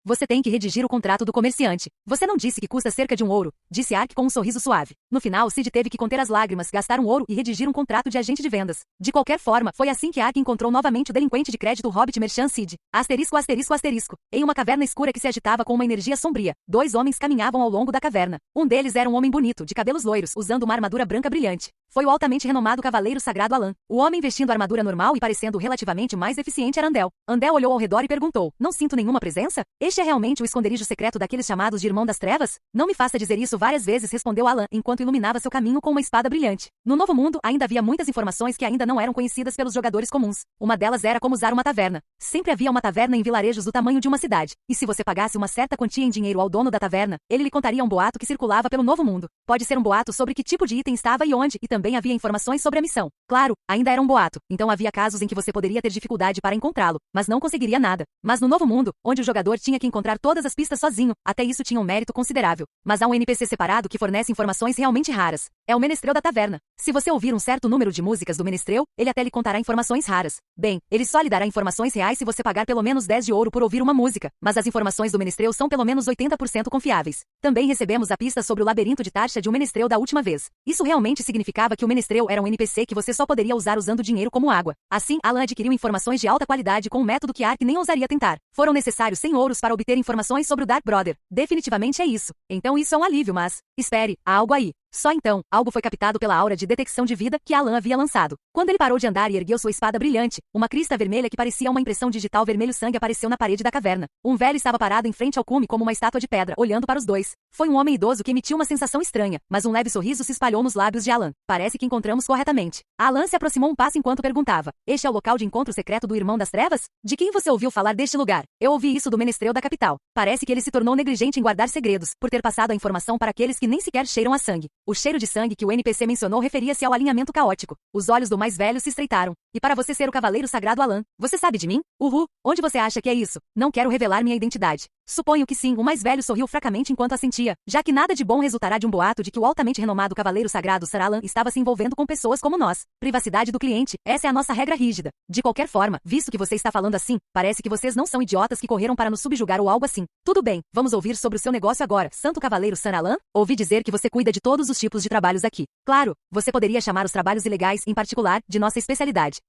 Você tem que redigir o contrato do comerciante. Você não disse que custa cerca de 1 ouro, disse Ark com um sorriso suave. No final, Cid teve que conter as lágrimas, gastar 1 ouro e redigir um contrato de agente de vendas. De qualquer forma, foi assim que Ark encontrou novamente o delinquente de crédito Hobbit Merchant Cid. Asterisco, asterisco, asterisco. Em uma caverna escura que se agitava com uma energia sombria, 2 homens caminhavam ao longo da caverna. Um deles era um homem bonito, de cabelos loiros, usando uma armadura branca brilhante. Foi o altamente renomado cavaleiro sagrado Alan. O homem vestindo armadura normal e parecendo relativamente mais eficiente era Andel. Andel olhou ao redor e perguntou: não sinto nenhuma presença? Este é realmente o esconderijo secreto daqueles chamados de Irmão das Trevas? Não me faça dizer isso várias vezes, respondeu Alan, enquanto iluminava seu caminho com uma espada brilhante. No Novo Mundo, ainda havia muitas informações que ainda não eram conhecidas pelos jogadores comuns. Uma delas era como usar uma taverna. Sempre havia uma taverna em vilarejos do tamanho de uma cidade. E se você pagasse uma certa quantia em dinheiro ao dono da taverna, ele lhe contaria um boato que circulava pelo Novo Mundo. Pode ser um boato sobre que tipo de item estava e onde, e também havia informações sobre a missão. Claro, ainda era um boato, então havia casos em que você poderia ter dificuldade para encontrá-lo, mas não conseguiria nada. Mas no Novo Mundo, onde o jogador tinha que encontrar todas as pistas sozinho, até isso tinha um mérito considerável. Mas há um NPC separado que fornece informações realmente raras. É o menestrel da taverna. Se você ouvir um certo número de músicas do menestrel, ele até lhe contará informações raras. Bem, ele só lhe dará informações reais se você pagar pelo menos 10 de ouro por ouvir uma música, mas as informações do menestrel são pelo menos 80% confiáveis. Também recebemos a pista sobre o labirinto de taxa de um menestrel da última vez. Isso realmente significava que o menestrel era um NPC que você só poderia usar usando dinheiro como água. Assim, Alan adquiriu informações de alta qualidade com um método que Ark nem ousaria tentar. Foram necessários 100 ouros para obter informações sobre o Dark Brother. Definitivamente é isso. Então isso é um alívio, mas... espere, há algo aí. Só então, algo foi captado pela aura de detecção de vida que Alan havia lançado. Quando ele parou de andar e ergueu sua espada brilhante, uma crista vermelha que parecia uma impressão digital vermelho-sangue apareceu na parede da caverna. Um velho estava parado em frente ao cume como uma estátua de pedra, olhando para os dois. Foi um homem idoso que emitiu uma sensação estranha, mas um leve sorriso se espalhou nos lábios de Alan. Parece que encontramos corretamente. Alan se aproximou um passo enquanto perguntava: este é o local de encontro secreto do Irmão das Trevas? De quem você ouviu falar deste lugar? Eu ouvi isso do menestrel da capital. Parece que ele se tornou negligente em guardar segredos, por ter passado a informação para aqueles que nem sequer cheiram a sangue. O cheiro de sangue que o NPC mencionou referia-se ao alinhamento caótico. Os olhos do mais velho se estreitaram. E para você ser o cavaleiro sagrado Alan, você sabe de mim? Onde você acha que é isso? Não quero revelar minha identidade. Suponho que sim, o mais velho sorriu fracamente enquanto assentia, já que nada de bom resultará de um boato de que o altamente renomado cavaleiro sagrado Sir Alan estava se envolvendo com pessoas como nós. Privacidade do cliente, essa é a nossa regra rígida. De qualquer forma, visto que você está falando assim, parece que vocês não são idiotas que correram para nos subjugar ou algo assim. Tudo bem, vamos ouvir sobre o seu negócio agora, Santo Cavaleiro Sir Alan? Ouvi dizer que você cuida de todos os tipos de trabalhos aqui. Claro, você poderia chamar os trabalhos ilegais, em particular, de nossa especialidade.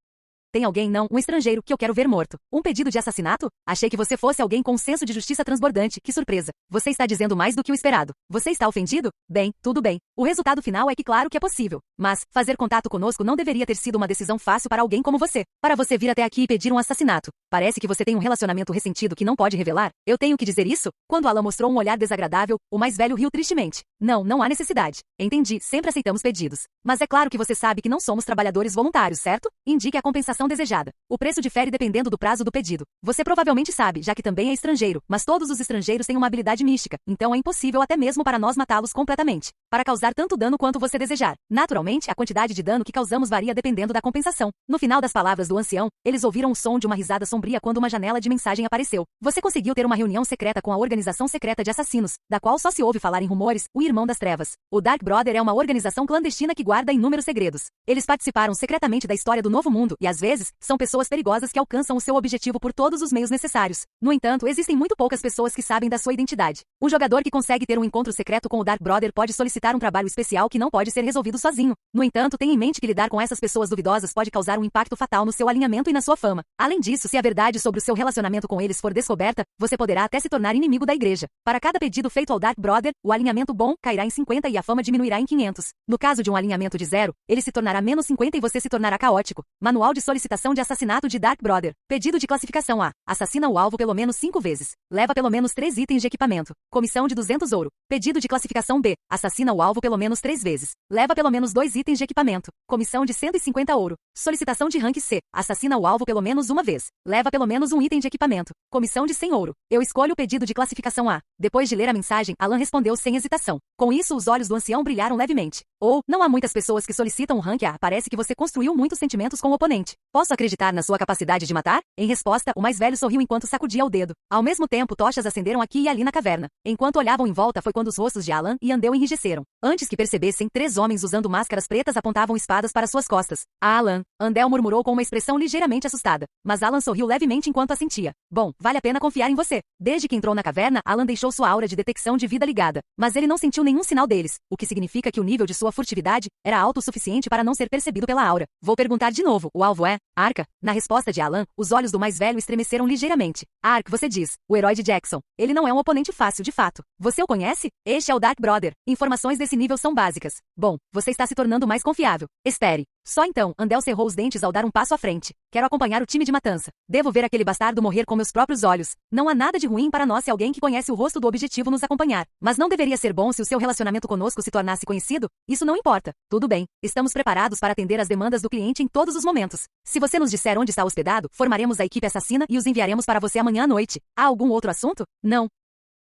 Tem alguém não, um estrangeiro, que eu quero ver morto. Um pedido de assassinato? Achei que você fosse alguém com um senso de justiça transbordante, que surpresa. Você está dizendo mais do que o esperado. Você está ofendido? Bem, tudo bem. O resultado final é que claro que é possível. Mas, fazer contato conosco não deveria ter sido uma decisão fácil para alguém como você. Para você vir até aqui e pedir um assassinato. Parece que você tem um relacionamento ressentido que não pode revelar. Eu tenho que dizer isso? Quando Alan mostrou um olhar desagradável, o mais velho riu tristemente. Não há necessidade. Entendi, sempre aceitamos pedidos. Mas é claro que você sabe que não somos trabalhadores voluntários, certo? Indique a compensação desejada. O preço difere dependendo do prazo do pedido. Você provavelmente sabe, já que também é estrangeiro, mas todos os estrangeiros têm uma habilidade mística, então é impossível até mesmo para nós matá-los completamente. Para causar tanto dano quanto você desejar. Naturalmente, a quantidade de dano que causamos varia dependendo da compensação. No final das palavras do ancião, eles ouviram o som de uma risada sombria quando uma janela de mensagem apareceu. Você conseguiu ter uma reunião secreta com a Organização Secreta de Assassinos, da qual só se ouve falar em rumores, o Irmão das Trevas. O Dark Brother é uma organização clandestina que guarda inúmeros segredos. Eles participaram secretamente da história do Novo Mundo e às vezes vezes, são pessoas perigosas que alcançam o seu objetivo por todos os meios necessários. No entanto, existem muito poucas pessoas que sabem da sua identidade. Um jogador que consegue ter um encontro secreto com o Dark Brother pode solicitar um trabalho especial que não pode ser resolvido sozinho. No entanto, tenha em mente que lidar com essas pessoas duvidosas pode causar um impacto fatal no seu alinhamento e na sua fama. Além disso, se a verdade sobre o seu relacionamento com eles for descoberta, você poderá até se tornar inimigo da igreja. Para cada pedido feito ao Dark Brother, o alinhamento bom cairá em 50 e a fama diminuirá em 500. No caso de um alinhamento de 0, ele se tornará menos 50 e você se tornará caótico. Manual de solicitação de assassinato de Dark Brother. Pedido de classificação A. Assassina o alvo pelo menos 5 vezes. Leva pelo menos 3 itens de equipamento. Comissão de 200 ouro. Pedido de classificação B. Assassina o alvo pelo menos 3 vezes. Leva pelo menos 2 itens de equipamento. Comissão de 150 ouro. Solicitação de rank C. Assassina o alvo pelo menos uma vez. Leva pelo menos um item de equipamento. Comissão de 100 ouro. Eu escolho o pedido de classificação A. Depois de ler a mensagem, Alan respondeu sem hesitação. Com isso, os olhos do ancião brilharam levemente. Não há muitas pessoas que solicitam o rank A. Parece que você construiu muitos sentimentos com o oponente. Posso acreditar na sua capacidade de matar? Em resposta, o mais velho sorriu enquanto sacudia o dedo. Ao mesmo tempo, tochas acenderam aqui e ali na caverna. Enquanto olhavam em volta foi quando os rostos de Alan e Andel enrijeceram. Antes que percebessem, 3 homens usando máscaras pretas apontavam espadas para suas costas. Alan, Andel murmurou com uma expressão ligeiramente assustada. Mas Alan sorriu levemente enquanto assentia. Bom, vale a pena confiar em você. Desde que entrou na caverna, Alan deixou sua aura de detecção de vida ligada. Mas ele não sentiu nenhum sinal deles, o que significa que o nível de sua furtividade era alto o suficiente para não ser percebido pela aura. Vou perguntar de novo, o alvo é Arca? Na resposta de Alan, os olhos do mais velho estremeceram ligeiramente. Ark, você diz, o herói de Jackson. Ele não é um oponente fácil de fato. Você o conhece? Este é o Dark Brother. Informações desse nível são básicas. Bom, você está se tornando mais confiável. Espere. Só então, Andel cerrou os dentes ao dar um passo à frente. Quero acompanhar o time de matança. Devo ver aquele bastardo morrer com meus próprios olhos. Não há nada de ruim para nós se alguém que conhece o rosto do objetivo nos acompanhar. Mas não deveria ser bom se o seu relacionamento conosco se tornasse conhecido? Isso não importa. Tudo bem. Estamos preparados para atender às demandas do cliente em todos os momentos. Se você nos disser onde está hospedado, formaremos a equipe assassina e os enviaremos para você amanhã à noite. Há algum outro assunto? Não.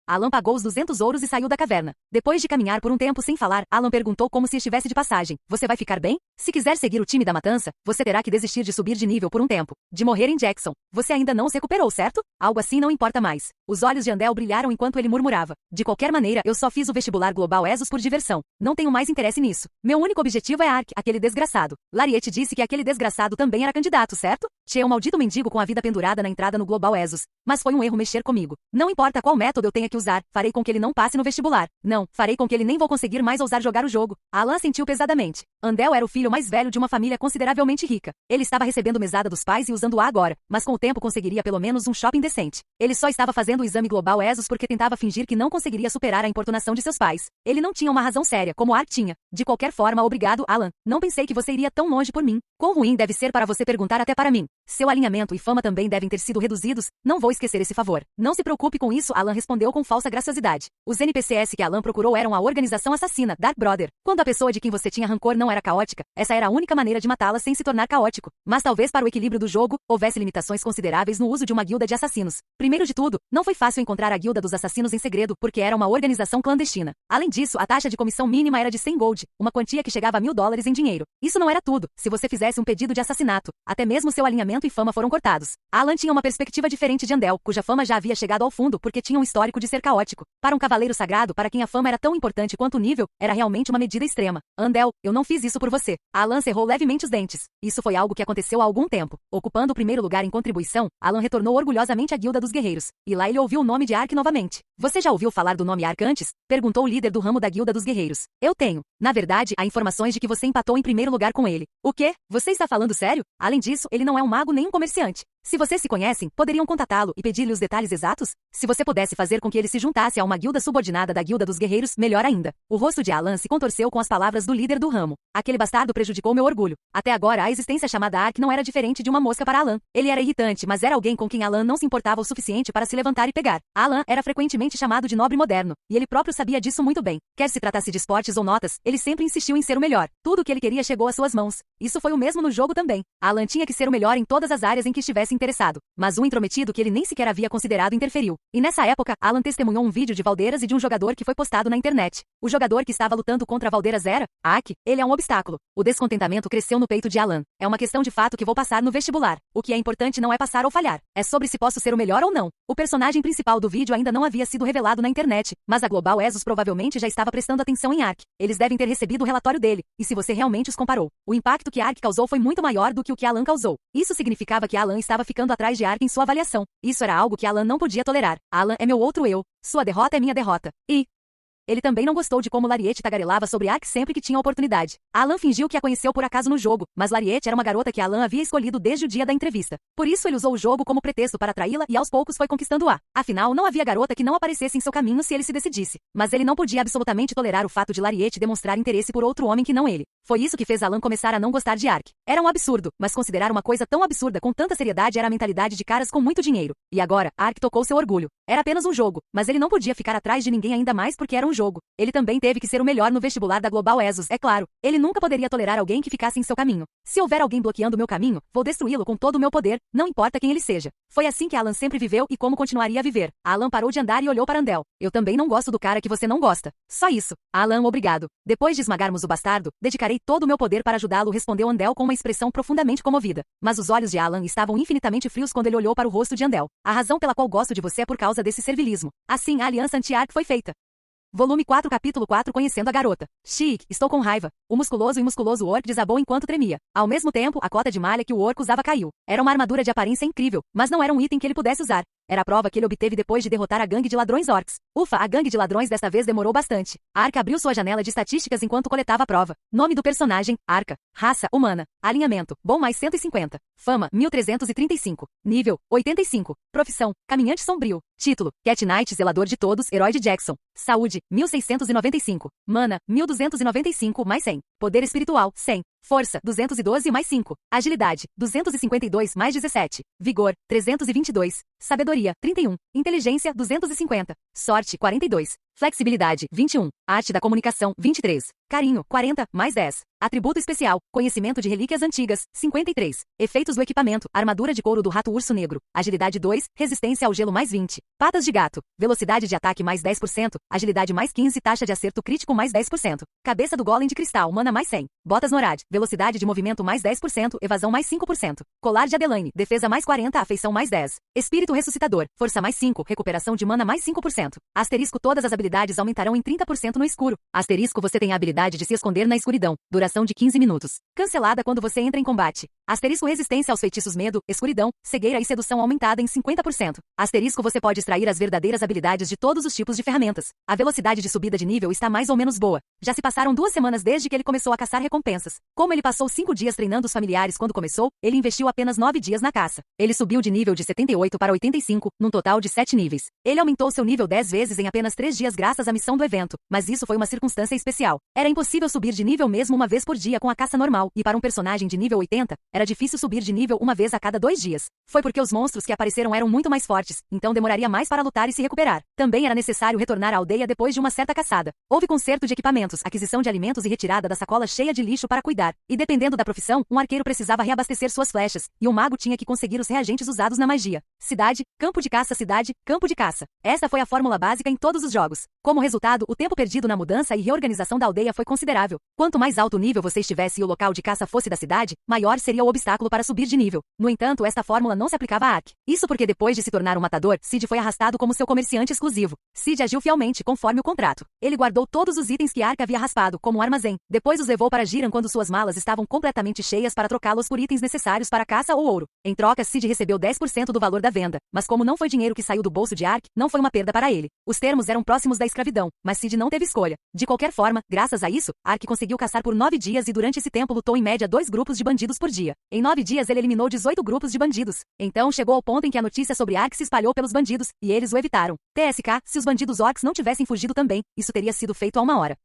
Alan pagou os 200 ouros e saiu da caverna. Depois de caminhar por um tempo sem falar, Alan perguntou como se estivesse de passagem. Você vai ficar bem? Se quiser seguir o time da matança, você terá que desistir de subir de nível por um tempo. De morrer em Jackson. Você ainda não se recuperou, certo? Algo assim não importa mais. Os olhos de Andel brilharam enquanto ele murmurava. De qualquer maneira, eu só fiz o vestibular global ESOS por diversão. Não tenho mais interesse nisso. Meu único objetivo é Ark, aquele desgraçado. Lariete disse que aquele desgraçado também era candidato, certo? Tinha um maldito mendigo com a vida pendurada na entrada no global ESOS. Mas foi um erro mexer comigo. Não importa qual método eu tenha que usar, farei com que ele não passe no vestibular. Não, farei com que ele nem vou conseguir mais ousar jogar o jogo. Alan sentiu pesadamente. Andel era o filho mais velho de uma família consideravelmente rica. Ele estava recebendo mesada dos pais e usando-a agora, mas com o tempo conseguiria pelo menos um shopping decente. Ele só estava fazendo o exame global ESOS porque tentava fingir que não conseguiria superar a importunação de seus pais. Ele não tinha uma razão séria, como Ark tinha. De qualquer forma, obrigado, Alan. Não pensei que você iria tão longe por mim. Quão ruim deve ser para você perguntar até para mim. Seu alinhamento e fama também devem ter sido reduzidos. Não vou esquecer esse favor. Não se preocupe com isso, Alan respondeu com falsa graciosidade. Os NPCs que Alan procurou eram a organização assassina, Dark Brother. Quando a pessoa de quem você tinha rancor não era caótica, essa era a única maneira de matá-la sem se tornar caótico. Mas talvez para o equilíbrio do jogo, houvesse limitações consideráveis no uso de uma guilda de assassinos. Primeiro de tudo, não foi fácil encontrar a guilda dos assassinos em segredo, porque era uma organização clandestina. Além disso, a taxa de comissão mínima era de 100 gold, uma quantia que chegava a $1000 em dinheiro. Isso não era tudo. Se você fizesse um pedido de assassinato, até mesmo seu alinhamento e fama foram cortados. Alan tinha uma perspectiva diferente de Andel, cuja fama já havia chegado ao fundo porque tinha um histórico de ser caótico. Para um cavaleiro sagrado, para quem a fama era tão importante quanto o nível, era realmente uma medida extrema. Andel, eu não fiz isso por você. Alan cerrou levemente os dentes. Isso foi algo que aconteceu há algum tempo. Ocupando o primeiro lugar em contribuição, Alan retornou orgulhosamente à Guilda dos Guerreiros. E lá ele ouviu o nome de Ark novamente. Você já ouviu falar do nome Ark antes? Perguntou o líder do ramo da Guilda dos Guerreiros. Eu tenho. Na verdade, há informações de que você empatou em primeiro lugar com ele. O quê? Você está falando sério? Além disso, ele não é um mago nem um comerciante. Se vocês se conhecem, poderiam contatá-lo e pedir-lhe os detalhes exatos? Se você pudesse fazer com que ele se juntasse a uma guilda subordinada da Guilda dos Guerreiros, melhor ainda. O rosto de Alan se contorceu com as palavras do líder do ramo. Aquele bastardo prejudicou meu orgulho. Até agora, a existência chamada Ark não era diferente de uma mosca para Alan. Ele era irritante, mas era alguém com quem Alan não se importava o suficiente para se levantar e pegar. Alan era frequentemente chamado de nobre moderno, e ele próprio sabia disso muito bem. Quer se tratasse de esportes ou notas, ele sempre insistiu em ser o melhor. Tudo o que ele queria chegou às suas mãos. Isso foi o mesmo no jogo também. Alan tinha que ser o melhor em todas as áreas em que estivesse interessado, mas um intrometido que ele nem sequer havia considerado interferiu. E nessa época, Alan testemunhou um vídeo de Valdeiras e de um jogador que foi postado na internet. O jogador que estava lutando contra Valdeiras era, Ak, ele é um obstáculo. O descontentamento cresceu no peito de Alan. É uma questão de fato que vou passar no vestibular. O que é importante não é passar ou falhar. É sobre se posso ser o melhor ou não. O personagem principal do vídeo ainda não havia sido revelado na internet, mas a Global ESOS provavelmente já estava prestando atenção em Ark. Eles devem ter recebido o relatório dele, e se você realmente os comparou, o impacto que Ark causou foi muito maior do que o que Alan causou. Isso significava que Alan estava ficando atrás de Ark em sua avaliação. Isso era algo que Alan não podia tolerar. Alan é meu outro eu. Sua derrota é minha derrota. E ele também não gostou de como Lariete tagarelava sobre Ark sempre que tinha oportunidade. Alan fingiu que a conheceu por acaso no jogo, mas Lariete era uma garota que Alan havia escolhido desde o dia da entrevista. Por isso ele usou o jogo como pretexto para atraí-la e aos poucos foi conquistando-a. Afinal, não havia garota que não aparecesse em seu caminho se ele se decidisse. Mas ele não podia absolutamente tolerar o fato de Lariete demonstrar interesse por outro homem que não ele. Foi isso que fez Alan começar a não gostar de Ark. Era um absurdo, mas considerar uma coisa tão absurda com tanta seriedade era a mentalidade de caras com muito dinheiro. E agora, Ark tocou seu orgulho. Era apenas um jogo, mas ele não podia ficar atrás de ninguém ainda mais porque era um jogo. Ele também teve que ser o melhor no vestibular da Global ESOS, é claro. Ele nunca poderia tolerar alguém que ficasse em seu caminho. Se houver alguém bloqueando meu caminho, vou destruí-lo com todo o meu poder, não importa quem ele seja. Foi assim que Alan sempre viveu e como continuaria a viver. Alan parou de andar e olhou para Andel. Eu também não gosto do cara que você não gosta. Só isso. Alan, obrigado. Depois de esmagarmos o bastardo, dedicarei todo o meu poder para ajudá-lo, respondeu Andel com uma expressão profundamente comovida. Mas os olhos de Alan estavam infinitamente frios quando ele olhou para o rosto de Andel. A razão pela qual gosto de você é por causa desse servilismo. Assim, a aliança anti-Ark foi feita. Volume 4 Capítulo 4 Conhecendo a Garota. Chic, estou com raiva. O musculoso e musculoso orc desabou enquanto tremia. Ao mesmo tempo, a cota de malha que o orc usava caiu. Era uma armadura de aparência incrível, mas não era um item que ele pudesse usar. Era a prova que ele obteve depois de derrotar a gangue de ladrões orcs. Ufa, a gangue de ladrões desta vez demorou bastante. Arca abriu sua janela de estatísticas enquanto coletava a prova. Nome do personagem, Arca. Raça, humana. Alinhamento, bom mais 150. Fama, 1335. Nível, 85. Profissão, caminhante sombrio. Título, Cat Knight, zelador de todos, herói de Jackson. Saúde, 1695. Mana, 1295 mais 100. Poder espiritual, 100. Força, 212 mais 5. Agilidade, 252 mais 17. Vigor, 322. Sabedoria, 31. Inteligência, 250. Sorte, 42. Flexibilidade, 21. Arte da comunicação, 23. Carinho, 40, mais 10. Atributo especial, conhecimento de relíquias antigas, 53. Efeitos do equipamento, armadura de couro do rato urso negro. Agilidade 2, resistência ao gelo mais 20. Patas de gato, velocidade de ataque mais 10%, agilidade mais 15, taxa de acerto crítico mais 10%. Cabeça do golem de cristal, mana mais 100. Botas Norad, velocidade de movimento mais 10%, evasão mais 5%. Colar de Adelaine, defesa mais 40, afeição mais 10. Espírito ressuscitador, força mais 5, recuperação de mana mais 5%. Asterisco, todas as habilidades aumentarão em 30% no escuro. Asterisco, você tem a habilidade de se esconder na escuridão. Duração de 15 minutos. Cancelada quando você entra em combate. Asterisco, resistência aos feitiços medo, escuridão, cegueira e sedução aumentada em 50%. Asterisco, você pode extrair as verdadeiras habilidades de todos os tipos de ferramentas. A velocidade de subida de nível está mais ou menos boa. Já se passaram 2 semanas desde que ele começou a caçar recompensas. Como ele passou 5 dias treinando os familiares quando começou, ele investiu apenas 9 dias na caça. Ele subiu de nível de 78 para 85, num total de 7 níveis. Ele aumentou seu nível 10 vezes em apenas 3 dias graças à missão do evento, mas isso foi uma circunstância especial. Era impossível subir de nível mesmo uma vez por dia com a caça normal, e para um personagem de nível 80, era difícil subir de nível uma vez a cada 2 dias. Foi porque os monstros que apareceram eram muito mais fortes, então demoraria mais para lutar e se recuperar. Também era necessário retornar à aldeia depois de uma certa caçada. Houve conserto de equipamentos, aquisição de alimentos e retirada da sacola cheia de lixo para cuidar. E dependendo da profissão, um arqueiro precisava reabastecer suas flechas, e um mago tinha que conseguir os reagentes usados na magia. Cidade, campo de caça, cidade, campo de caça. Essa foi a fórmula básica em todos os jogos. Como resultado, o tempo perdido na mudança e reorganização da aldeia foi considerável. Quanto mais alto o nível você estivesse e o local de caça fosse da cidade, maior seria o obstáculo para subir de nível. No entanto, esta fórmula não se aplicava a Ark. Isso porque depois de se tornar um matador, Sid foi arrastado como seu comerciante exclusivo. Sid agiu fielmente, conforme o contrato. Ele guardou todos os itens que Ark havia raspado, como um armazém. Depois os levou para Giran quando suas malas estavam completamente cheias para trocá-los por itens necessários para caça ou ouro. Em troca, Sid recebeu 10% do valor da venda, mas como não foi dinheiro que saiu do bolso de Ark, não foi uma perda para ele. Os termos eram próximos da escravidão, mas Sid não teve escolha. De qualquer forma, graças a isso, Ark conseguiu caçar por 9 dias e durante esse tempo lutou em média 2 grupos de bandidos por dia. Em 9 dias ele eliminou 18 grupos de bandidos. Então chegou ao ponto em que a notícia sobre Ark se espalhou pelos bandidos, e eles o evitaram. TSK, se os bandidos orcs não tivessem fugido também, isso teria sido feito há 1 hora.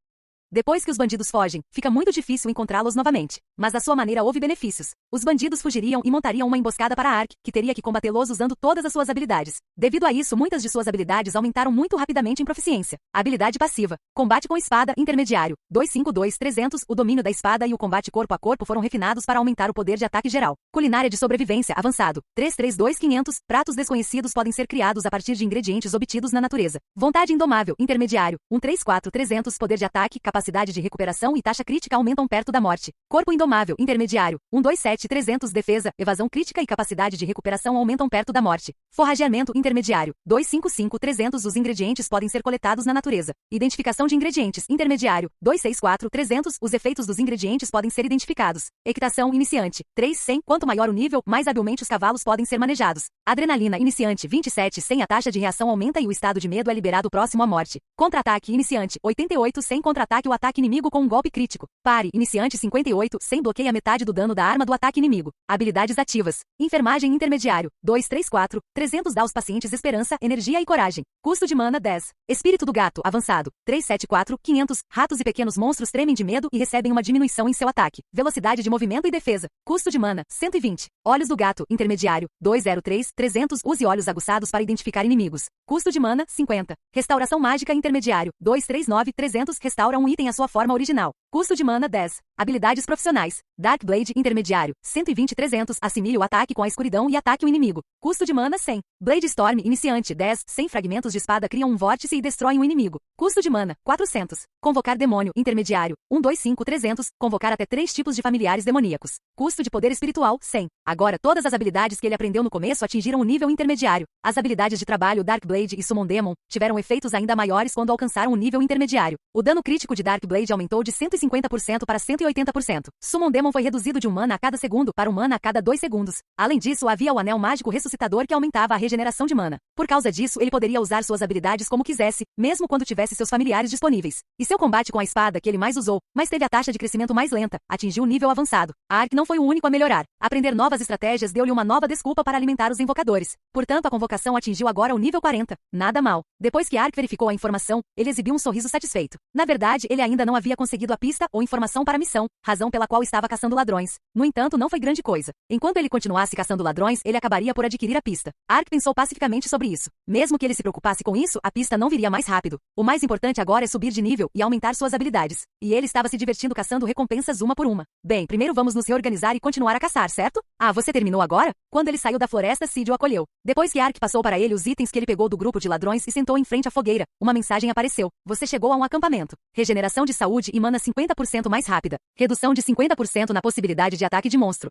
Depois que os bandidos fogem, fica muito difícil encontrá-los novamente. Mas da sua maneira houve benefícios. Os bandidos fugiriam e montariam uma emboscada para Ark, que teria que combatê-los usando todas as suas habilidades. Devido a isso, muitas de suas habilidades aumentaram muito rapidamente em proficiência. Habilidade passiva. Combate com espada intermediário. 252-300. O domínio da espada e o combate corpo a corpo foram refinados para aumentar o poder de ataque geral. Culinária de sobrevivência avançado. 332-500. Pratos desconhecidos podem ser criados a partir de ingredientes obtidos na natureza. Vontade indomável intermediário. 134-300. Poder de ataque, capacidade de recuperação e taxa crítica aumentam perto da morte. Corpo indomável intermediário. 127-300. Defesa, evasão crítica e capacidade de recuperação aumentam perto da morte. Forrageamento intermediário. 255-300. Os ingredientes podem ser coletados na natureza. Identificação de ingredientes intermediário. 264-300. Os efeitos dos ingredientes podem ser identificados. Equitação iniciante. 300. Quanto maior o nível, mais habilmente os cavalos podem ser manejados. Adrenalina iniciante. 27-100. A taxa de reação aumenta e o estado de medo é liberado próximo à morte. Contra-ataque iniciante. 88-100. Contra-ataque o ataque inimigo com um golpe crítico. Pare iniciante. 58-100. Bloqueia metade do dano da arma do ataque inimigo. Habilidades ativas. Enfermagem intermediário. 234-300. Dá aos pacientes esperança, energia e coragem. Custo de mana 10. Espírito do gato avançado. 374-500. Ratos e pequenos monstros tremem de medo e recebem uma diminuição em seu ataque. Velocidade de movimento e defesa. Custo de mana 120. Olhos do gato intermediário. 203-300. Use olhos aguçados para identificar inimigos. Custo de mana 50. Restauração mágica intermediário. 239-300. Restaura um item à sua forma original. Custo de mana 10. Habilidades profissionais. Dark Blade intermediário. 120-300. Assimile o ataque com a escuridão e ataque o inimigo. Custo de mana 100. Blade Storm iniciante. 10. 100 fragmentos de espada criam um vórtice e destroem o inimigo. Custo de mana 400. Convocar demônio intermediário. 125-300. Convocar até 3 tipos de familiares demoníacos. Custo de poder espiritual 100. Agora todas as habilidades que ele aprendeu no começo atingiram o nível intermediário. As habilidades de trabalho Dark Blade e Summon Demon tiveram efeitos ainda maiores quando alcançaram o nível intermediário. O dano crítico de Dark Blade aumentou de 150% para 180%. Summon Demon foi reduzido de 1 mana a cada segundo para 1 mana a cada 2 segundos. Além disso, havia o anel mágico ressuscitador que aumentava a regeneração de mana. Por causa disso, ele poderia usar suas habilidades como quisesse, mesmo quando tivesse seus familiares disponíveis. E seu combate com a espada, que ele mais usou, mas teve a taxa de crescimento mais lenta, atingiu o nível avançado. Ark não foi o único a melhorar. Aprender novas estratégias deu-lhe uma nova desculpa para alimentar os invocadores. Portanto, a convocação atingiu agora o nível 40. Nada mal. Depois que Ark verificou a informação, ele exibiu um sorriso satisfeito. Na verdade, ele ainda não havia conseguido a pista ou informação para a missão, razão pela qual estava caçando ladrões. No entanto, não foi grande coisa. Enquanto ele continuasse caçando ladrões, ele acabaria por adquirir a pista. Ark pensou pacificamente sobre isso. Mesmo que ele se preocupasse com isso, a pista não viria mais rápido. O mais importante agora é subir de nível e aumentar suas habilidades. E ele estava se divertindo caçando recompensas uma por uma. Bem, primeiro vamos nos reorganizar e continuar a caçar, certo? Ah, você terminou agora? Quando ele saiu da floresta, Sid o acolheu. Depois que Ark passou para ele os itens que ele pegou do grupo de ladrões e sentou em frente à fogueira, uma mensagem apareceu. Você chegou a um acampamento. Regeneração de saúde e mana 50% mais rápida. Redução de 50% na possibilidade de ataque de monstro.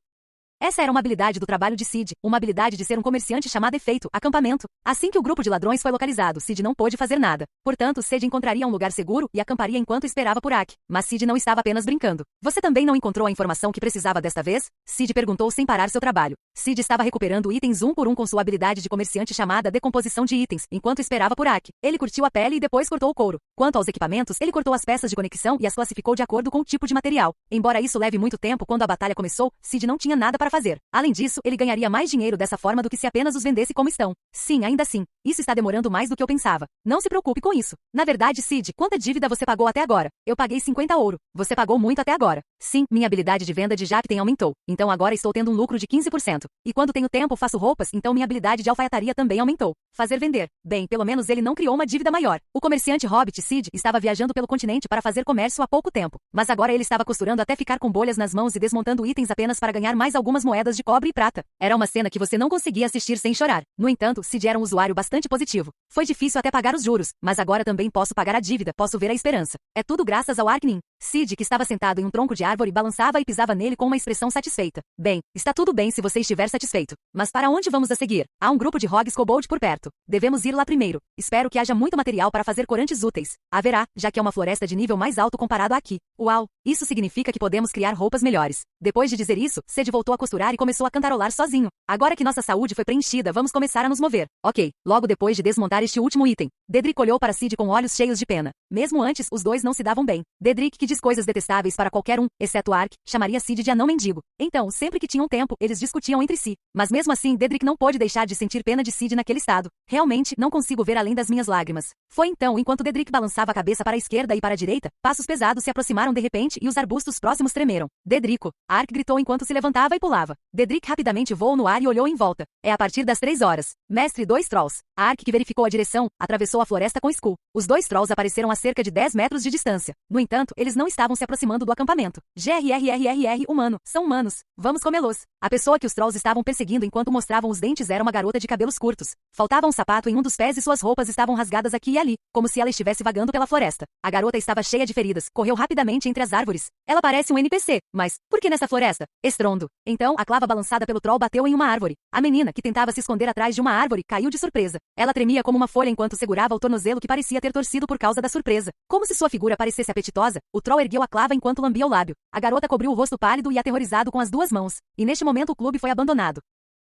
Essa era uma habilidade do trabalho de Sid, uma habilidade de ser um comerciante chamada efeito, acampamento. Assim que o grupo de ladrões foi localizado, Sid não pôde fazer nada. Portanto, Sid encontraria um lugar seguro e acamparia enquanto esperava por Ark. Mas Sid não estava apenas brincando. Você também não encontrou a informação que precisava desta vez? Sid perguntou sem parar seu trabalho. Sid estava recuperando itens um por um com sua habilidade de comerciante chamada decomposição de itens, enquanto esperava por Ark. Ele curtiu a pele e depois cortou o couro. Quanto aos equipamentos, ele cortou as peças de conexão e as classificou de acordo com o tipo de material. Embora isso leve muito tempo, quando a batalha começou, Sid não tinha nada para fazer. Além disso, ele ganharia mais dinheiro dessa forma do que se apenas os vendesse como estão. Sim, ainda assim, isso está demorando mais do que eu pensava. Não se preocupe com isso. Na verdade, Sid, quanta dívida você pagou até agora? Eu paguei 50 ouro. Você pagou muito até agora. Sim, minha habilidade de venda de Japten aumentou. Então agora estou tendo um lucro de 15%. E quando tenho tempo faço roupas, então minha habilidade de alfaiataria também aumentou. Fazer vender. Bem, pelo menos ele não criou uma dívida maior. O comerciante Hobbit Sid estava viajando pelo continente para fazer comércio há pouco tempo. Mas agora ele estava costurando até ficar com bolhas nas mãos e desmontando itens apenas para ganhar mais algumas moedas de cobre e prata. Era uma cena que você não conseguia assistir sem chorar. No entanto, Sid era um usuário bastante positivo. Foi difícil até pagar os juros, mas agora também posso pagar a dívida, posso ver a esperança. É tudo graças ao Arknin. Sid, que estava sentado em um tronco de árvore, balançava e pisava nele com uma expressão satisfeita. Bem, está tudo bem se você estiver satisfeito. Mas para onde vamos a seguir? Há um grupo de Rogues Kobold por perto. Devemos ir lá primeiro. Espero que haja muito material para fazer corantes úteis. Haverá, já que é uma floresta de nível mais alto comparado a aqui. Uau! Isso significa que podemos criar roupas melhores. Depois de dizer isso, Sid voltou a costurar e começou a cantarolar sozinho. Agora que nossa saúde foi preenchida, vamos começar a nos mover. Ok, logo depois de desmontar este último item, Dedrick olhou para Sid com olhos cheios de pena. Mesmo antes, os dois não se davam bem. Dedrick, que diz coisas detestáveis para qualquer um, exceto Ark, chamaria Sid de anão mendigo. Então, sempre que tinham tempo, eles discutiam entre si. Mas mesmo assim, Dedrick não pôde deixar de sentir pena de Sid naquele estado. Realmente, não consigo ver além das minhas lágrimas. Foi então, enquanto Dedrick balançava a cabeça para a esquerda e para a direita, passos pesados se aproximaram de repente e os arbustos próximos tremeram. Dedrico! Ark gritou enquanto se levantava e pulava. Dedrick rapidamente voou no ar e olhou em volta. É a partir das 3 horas. Mestre 2 Trolls. Ark, que verificou a direção, atravessou a floresta com Skull. Os 2 Trolls apareceram a cerca de 10 metros de distância. No entanto, eles não estavam se aproximando do acampamento. GRRRRR, humano, são humanos. Vamos comê-los. A pessoa que os Trolls estavam perseguindo enquanto mostravam os dentes era uma garota de cabelos curtos. Faltava um sapato em um dos pés e suas roupas estavam rasgadas aqui e ali, como se ela estivesse vagando pela floresta. A garota estava cheia de feridas, correu rapidamente entre as árvores. Ela parece um NPC, mas por que nessa floresta? Estrondo. Então, a clava balançada pelo Troll bateu em uma árvore. A menina, que tentava se esconder atrás de uma árvore, caiu de surpresa. Ela tremia como uma folha enquanto segurava o tornozelo que parecia ter torcido por causa da surpresa. Como se sua figura parecesse apetitosa, o Troll ergueu a clava enquanto lambia o lábio. A garota cobriu o rosto pálido e aterrorizado com as 2 mãos. E neste momento o clube foi abandonado.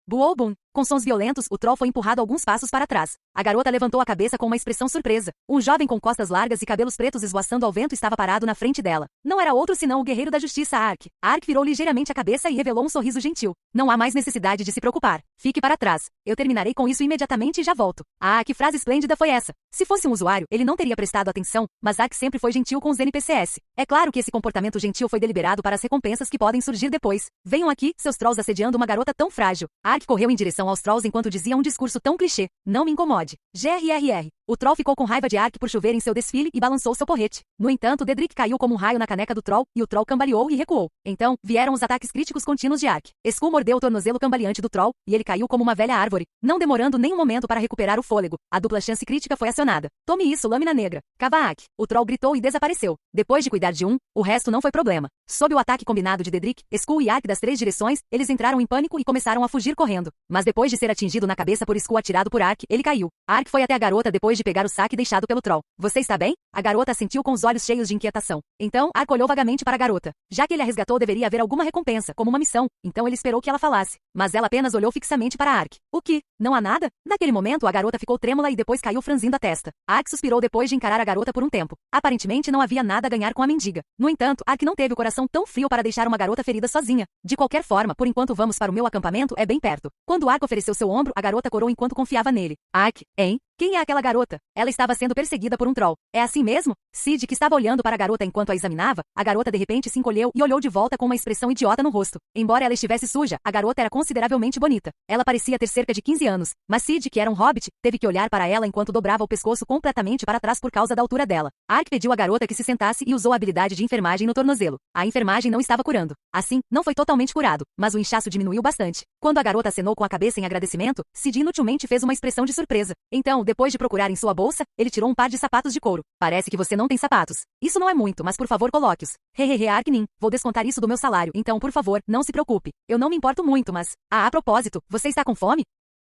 Buou-bum. Com sons violentos, o Troll foi empurrado alguns passos para trás. A garota levantou a cabeça com uma expressão surpresa. Um jovem com costas largas e cabelos pretos esvoaçando ao vento estava parado na frente dela. Não era outro senão o guerreiro da justiça Ark. Ark virou ligeiramente a cabeça e revelou um sorriso gentil. Não há mais necessidade de se preocupar. Fique para trás. Eu terminarei com isso imediatamente e já volto. Ah, que frase esplêndida foi essa. Se fosse um usuário, ele não teria prestado atenção, mas Ark sempre foi gentil com os NPCs. É claro que esse comportamento gentil foi deliberado para as recompensas que podem surgir depois. Venham aqui, seus Trolls assediando uma garota tão frágil. Ark correu em direção aos Trolls enquanto dizia um discurso tão clichê. Não me incomode. GRRR. O Troll ficou com raiva de Ark por chover em seu desfile e balançou seu porrete. No entanto, Dedrick caiu como um raio na caneca do Troll, e o Troll cambaleou e recuou. Então, vieram os ataques críticos contínuos de Ark. Skull mordeu o tornozelo cambaleante do Troll, e ele caiu como uma velha árvore, não demorando nem um momento para recuperar o fôlego. A dupla chance crítica foi acionada. Tome isso, lâmina negra. Kavak. O Troll gritou e desapareceu. Depois de cuidar de um, o resto não foi problema. Sob o ataque combinado de Dedrick, Skull e Ark das 3 direções, eles entraram em pânico e começaram a fugir correndo. Mas depois de ser atingido na cabeça por Skull atirado por Ark, ele caiu. Ark foi até a garota depois de pegar o saque deixado pelo Troll. Você está bem? A garota assentiu com os olhos cheios de inquietação. Então, Ark olhou vagamente para a garota. Já que ele a resgatou, deveria haver alguma recompensa, como uma missão. Então ele esperou que ela falasse. Mas ela apenas olhou fixamente para Ark. O que? Não há nada? Naquele momento, a garota ficou trêmula e depois caiu franzindo a testa. Ark suspirou depois de encarar a garota por um tempo. Aparentemente não havia nada a ganhar com a mendiga. No entanto, Ark não teve o coração tão frio para deixar uma garota ferida sozinha. De qualquer forma, por enquanto vamos para o meu acampamento, é bem perto. Quando Ark ofereceu seu ombro, a garota corou enquanto confiava nele. Ark, hein? Quem é aquela garota? Ela estava sendo perseguida por um Troll. É assim mesmo? Sid, que estava olhando para a garota enquanto a examinava, a garota de repente se encolheu e olhou de volta com uma expressão idiota no rosto. Embora ela estivesse suja, a garota era consideravelmente bonita. Ela parecia ter cerca de 15 anos, mas Sid, que era um hobbit, teve que olhar para ela enquanto dobrava o pescoço completamente para trás por causa da altura dela. Ark pediu à garota que se sentasse e usou a habilidade de enfermagem no tornozelo. A enfermagem não estava curando. Assim, não foi totalmente curado, mas o inchaço diminuiu bastante. Quando a garota acenou com a cabeça em agradecimento, Sid inutilmente fez uma expressão de surpresa. Então, depois de procurar em sua bolsa, ele tirou um par de sapatos de couro. Parece que você não tem sapatos. Isso não é muito, mas por favor coloque-os. Hehehe, Arknin, vou descontar isso do meu salário, então por favor, não se preocupe. Eu não me importo muito, mas... Ah, a propósito, você está com fome?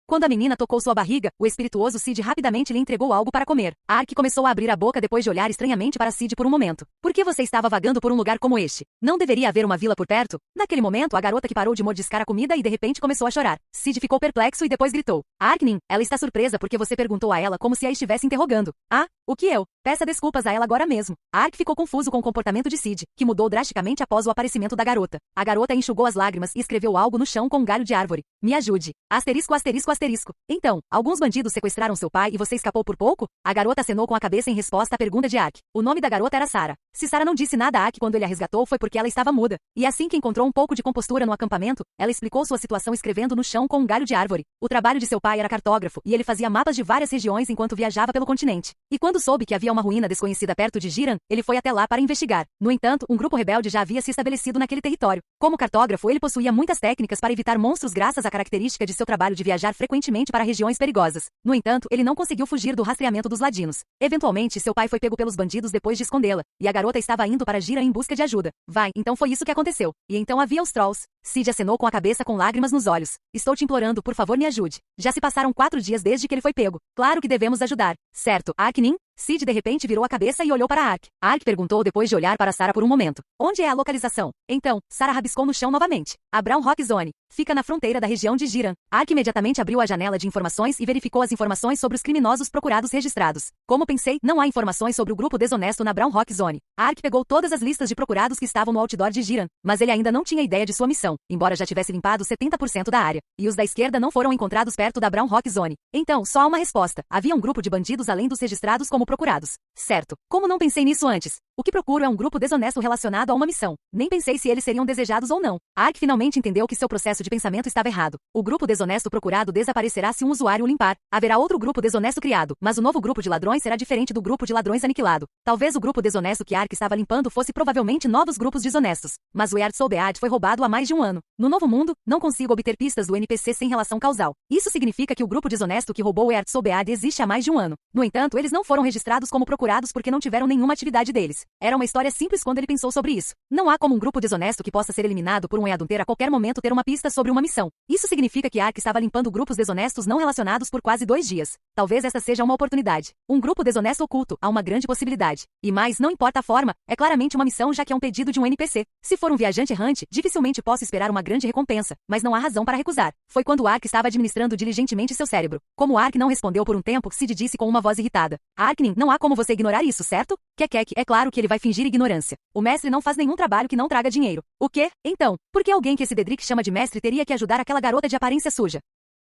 Quando a menina tocou sua barriga, o espirituoso Sid rapidamente lhe entregou algo para comer. Ark começou a abrir a boca depois de olhar estranhamente para Sid por um momento. Por que você estava vagando por um lugar como este? Não deveria haver uma vila por perto? Naquele momento, a garota que parou de mordiscar a comida e de repente começou a chorar. Sid ficou perplexo e depois gritou. Arknin, ela está surpresa porque você perguntou a ela como se a estivesse interrogando. Ah, o que eu? Peça desculpas a ela agora mesmo. Ark ficou confuso com o comportamento de Sid, que mudou drasticamente após o aparecimento da garota. A garota enxugou as lágrimas e escreveu algo no chão com um galho de árvore. Me ajude. Asterisco, asterisco, asterisco. Então, alguns bandidos sequestraram seu pai e você escapou por pouco? A garota acenou com a cabeça em resposta à pergunta de Ark. O nome da garota era Sarah. Se Sarah não disse nada a Ark quando ele a resgatou foi porque ela estava muda. E assim que encontrou um pouco de compostura no acampamento, ela explicou sua situação escrevendo no chão com um galho de árvore. O trabalho de seu pai era cartógrafo e ele fazia mapas de várias regiões enquanto viajava pelo continente. E quando soube que havia uma ruína desconhecida perto de Jiran, ele foi até lá para investigar. No entanto, um grupo rebelde já havia se estabelecido naquele território. Como cartógrafo, ele possuía muitas técnicas para evitar monstros graças à característica de seu trabalho de viajar frequentemente para regiões perigosas. No entanto, ele não conseguiu fugir do rastreamento dos ladinos. Eventualmente, seu pai foi pego pelos bandidos depois de escondê-la, e a garota estava indo para Jiran em busca de ajuda. Vai, então foi isso que aconteceu. E então havia os Trolls. Sid acenou com a cabeça com lágrimas nos olhos. Estou te implorando, por favor me ajude. Já se passaram 4 dias desde que ele foi pego. Claro que devemos ajudar. Certo, Arknin? Sid de repente virou a cabeça e olhou para Ark. Ark perguntou depois de olhar para Sarah por um momento. Onde é a localização? Então, Sarah rabiscou no chão novamente. A Brown Rock Zone. Fica na fronteira da região de Jiran. Ark imediatamente abriu a janela de informações e verificou as informações sobre os criminosos procurados registrados. Como pensei, não há informações sobre o grupo desonesto na Brown Rock Zone. Ark pegou todas as listas de procurados que estavam no outdoor de Jiran, mas ele ainda não tinha ideia de sua missão, embora já tivesse limpado 70% da área. E os da esquerda não foram encontrados perto da Brown Rock Zone. Então, só há uma resposta. Havia um grupo de bandidos além dos registrados como procurados. Certo. Como não pensei nisso antes? O que procuro é um grupo desonesto relacionado a uma missão. Nem pensei se eles seriam desejados ou não. Ark finalmente entendeu que seu processo de pensamento estava errado. O grupo desonesto procurado desaparecerá se um usuário o limpar. Haverá outro grupo desonesto criado, mas o novo grupo de ladrões será diferente do grupo de ladrões aniquilado. Talvez o grupo desonesto que Ark estava limpando fosse provavelmente novos grupos desonestos. Mas o Eard Sobead foi roubado há mais de um ano. No novo mundo, não consigo obter pistas do NPC sem relação causal. Isso significa que o grupo desonesto que roubou o Eard Sobead existe há mais de um ano. No entanto, eles não foram registrados como procurados porque não tiveram nenhuma atividade deles. Era uma história simples quando ele pensou sobre isso. Não há como um grupo desonesto que possa ser eliminado por um Eadunter a qualquer momento ter uma pista sobre uma missão. Isso significa que Ark estava limpando grupos desonestos não relacionados por quase 2 dias. Talvez esta seja uma oportunidade. Um grupo desonesto oculto, há uma grande possibilidade. E mais, não importa a forma, é claramente uma missão já que é um pedido de um NPC. Se for um viajante errante, dificilmente posso esperar uma grande recompensa, mas não há razão para recusar. Foi quando Ark estava administrando diligentemente seu cérebro. Como Ark não respondeu por um tempo, Sid disse com uma voz irritada. Arknin, não há como você ignorar isso, certo? Kekek, é claro que ele vai fingir ignorância. O mestre não faz nenhum trabalho que não traga dinheiro. O quê? Então, por que alguém que esse Dedrick chama de mestre teria que ajudar aquela garota de aparência suja?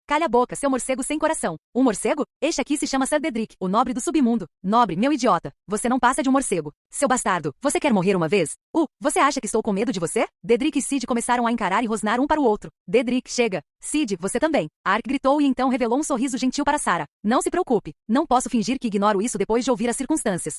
Calha a boca, seu morcego sem coração. Um morcego? Este aqui se chama Sir Dedrick, o nobre do submundo. Nobre, meu idiota. Você não passa de um morcego. Seu bastardo, você quer morrer uma vez? Você acha que estou com medo de você? Dedrick e Sid começaram a encarar e rosnar um para o outro. Dedrick, chega. Sid, você também. Ark gritou e então revelou um sorriso gentil para Sarah. Não se preocupe. Não posso fingir que ignoro isso depois de ouvir as circunstâncias.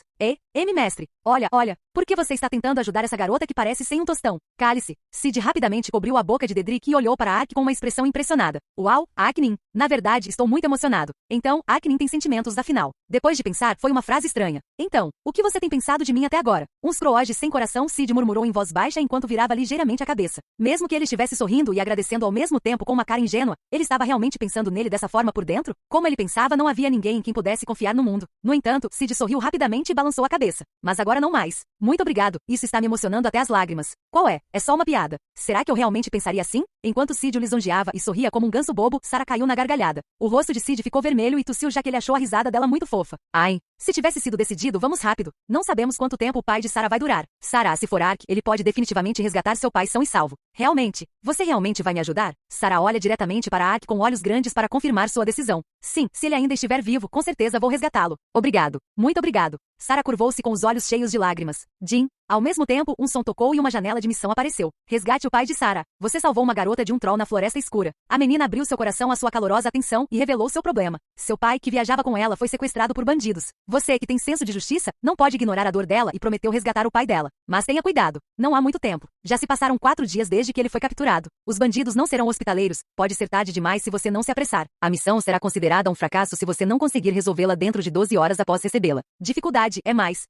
Mestre. Olha. Por que você está tentando ajudar essa garota que parece sem um tostão? Cale-se. Sid rapidamente cobriu a boca de Dedrick e olhou para Ark com uma expressão impressionada. Uau, Arknin. Na verdade, estou muito emocionado. Então, Arknin tem sentimentos afinal. Depois de pensar, foi uma frase estranha. Então, o que você tem pensado de mim até agora? Uns croages sem coração, Sid murmurou em voz baixa enquanto virava ligeiramente a cabeça. Mesmo que ele estivesse sorrindo e agradecendo ao mesmo tempo com uma cara ingênua, ele estava realmente pensando nele dessa forma por dentro? Como ele pensava, não havia ninguém em quem pudesse confiar no mundo. No entanto, Sid sorriu rapidamente e balançou a cabeça. Mas agora não mais. Muito obrigado, isso está me emocionando até as lágrimas. Qual é? É só uma piada. Será que eu realmente pensaria assim? Enquanto Sid o lisonjeava e sorria como um ganso bobo, Sarah caiu na gargalhada. O rosto de Sid ficou vermelho e tossiu já que ele achou a risada dela muito fofa. Ai, se tivesse sido decidido, vamos rápido. Não sabemos quanto tempo o pai de Sarah vai durar. Sarah, se for Ark, ele pode definitivamente resgatar seu pai são e salvo. Realmente? Você realmente vai me ajudar? Sarah olha diretamente para Ark com olhos grandes para confirmar sua decisão. Sim, se ele ainda estiver vivo, com certeza vou resgatá-lo. Obrigado. Muito obrigado. Sarah curvou-se com os olhos cheios de lágrimas. Jim. Ao mesmo tempo, um som tocou e uma janela de missão apareceu. Resgate o pai de Sarah. Você salvou uma garota de um troll na floresta escura. A menina abriu seu coração à sua calorosa atenção e revelou seu problema. Seu pai, que viajava com ela, foi sequestrado por bandidos. Você, que tem senso de justiça, não pode ignorar a dor dela e prometeu resgatar o pai dela. Mas tenha cuidado. Não há muito tempo. Já se passaram 4 dias desde que ele foi capturado. Os bandidos não serão hospitaleiros. Pode ser tarde demais se você não se apressar. A missão será considerada um fracasso se você não conseguir resolvê-la dentro de 12 horas após recebê-la. Dificuldade é mais.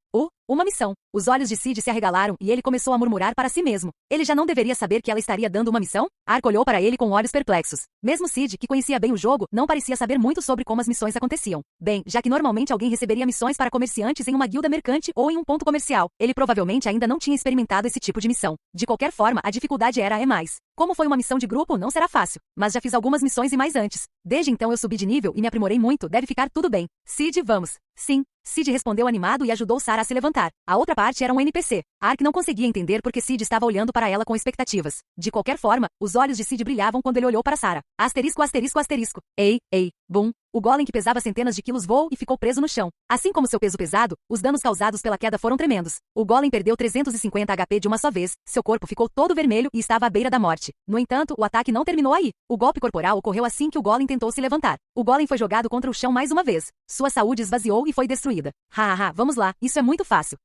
Uma missão. Os olhos de Sid se arregalaram e ele começou a murmurar para si mesmo. Ele já não deveria saber que ela estaria dando uma missão? Ark olhou para ele com olhos perplexos. Mesmo Sid, que conhecia bem o jogo, não parecia saber muito sobre como as missões aconteciam. Bem, já que normalmente alguém receberia missões para comerciantes em uma guilda mercante ou em um ponto comercial, ele provavelmente ainda não tinha experimentado esse tipo de missão. De qualquer forma, a dificuldade era mais. Como foi uma missão de grupo, não será fácil. Mas já fiz algumas missões e mais antes. Desde então eu subi de nível e me aprimorei muito, deve ficar tudo bem. Sid, vamos. Sim. Sid respondeu animado e ajudou Sarah a se levantar. A outra parte era um NPC. Ark não conseguia entender porque Sid estava olhando para ela com expectativas. De qualquer forma, os olhos de Sid brilhavam quando ele olhou para Sarah. Asterisco, asterisco, asterisco. Ei, bum. O golem que pesava centenas de quilos voou e ficou preso no chão. Assim como seu peso pesado, os danos causados pela queda foram tremendos. O golem perdeu 350 HP de uma só vez, seu corpo ficou todo vermelho e estava à beira da morte. No entanto, o ataque não terminou aí. O golpe corporal ocorreu assim que o golem tentou se levantar. O golem foi jogado contra o chão mais uma vez. Sua saúde esvaziou e foi destruída. Vamos lá, isso é muito fácil.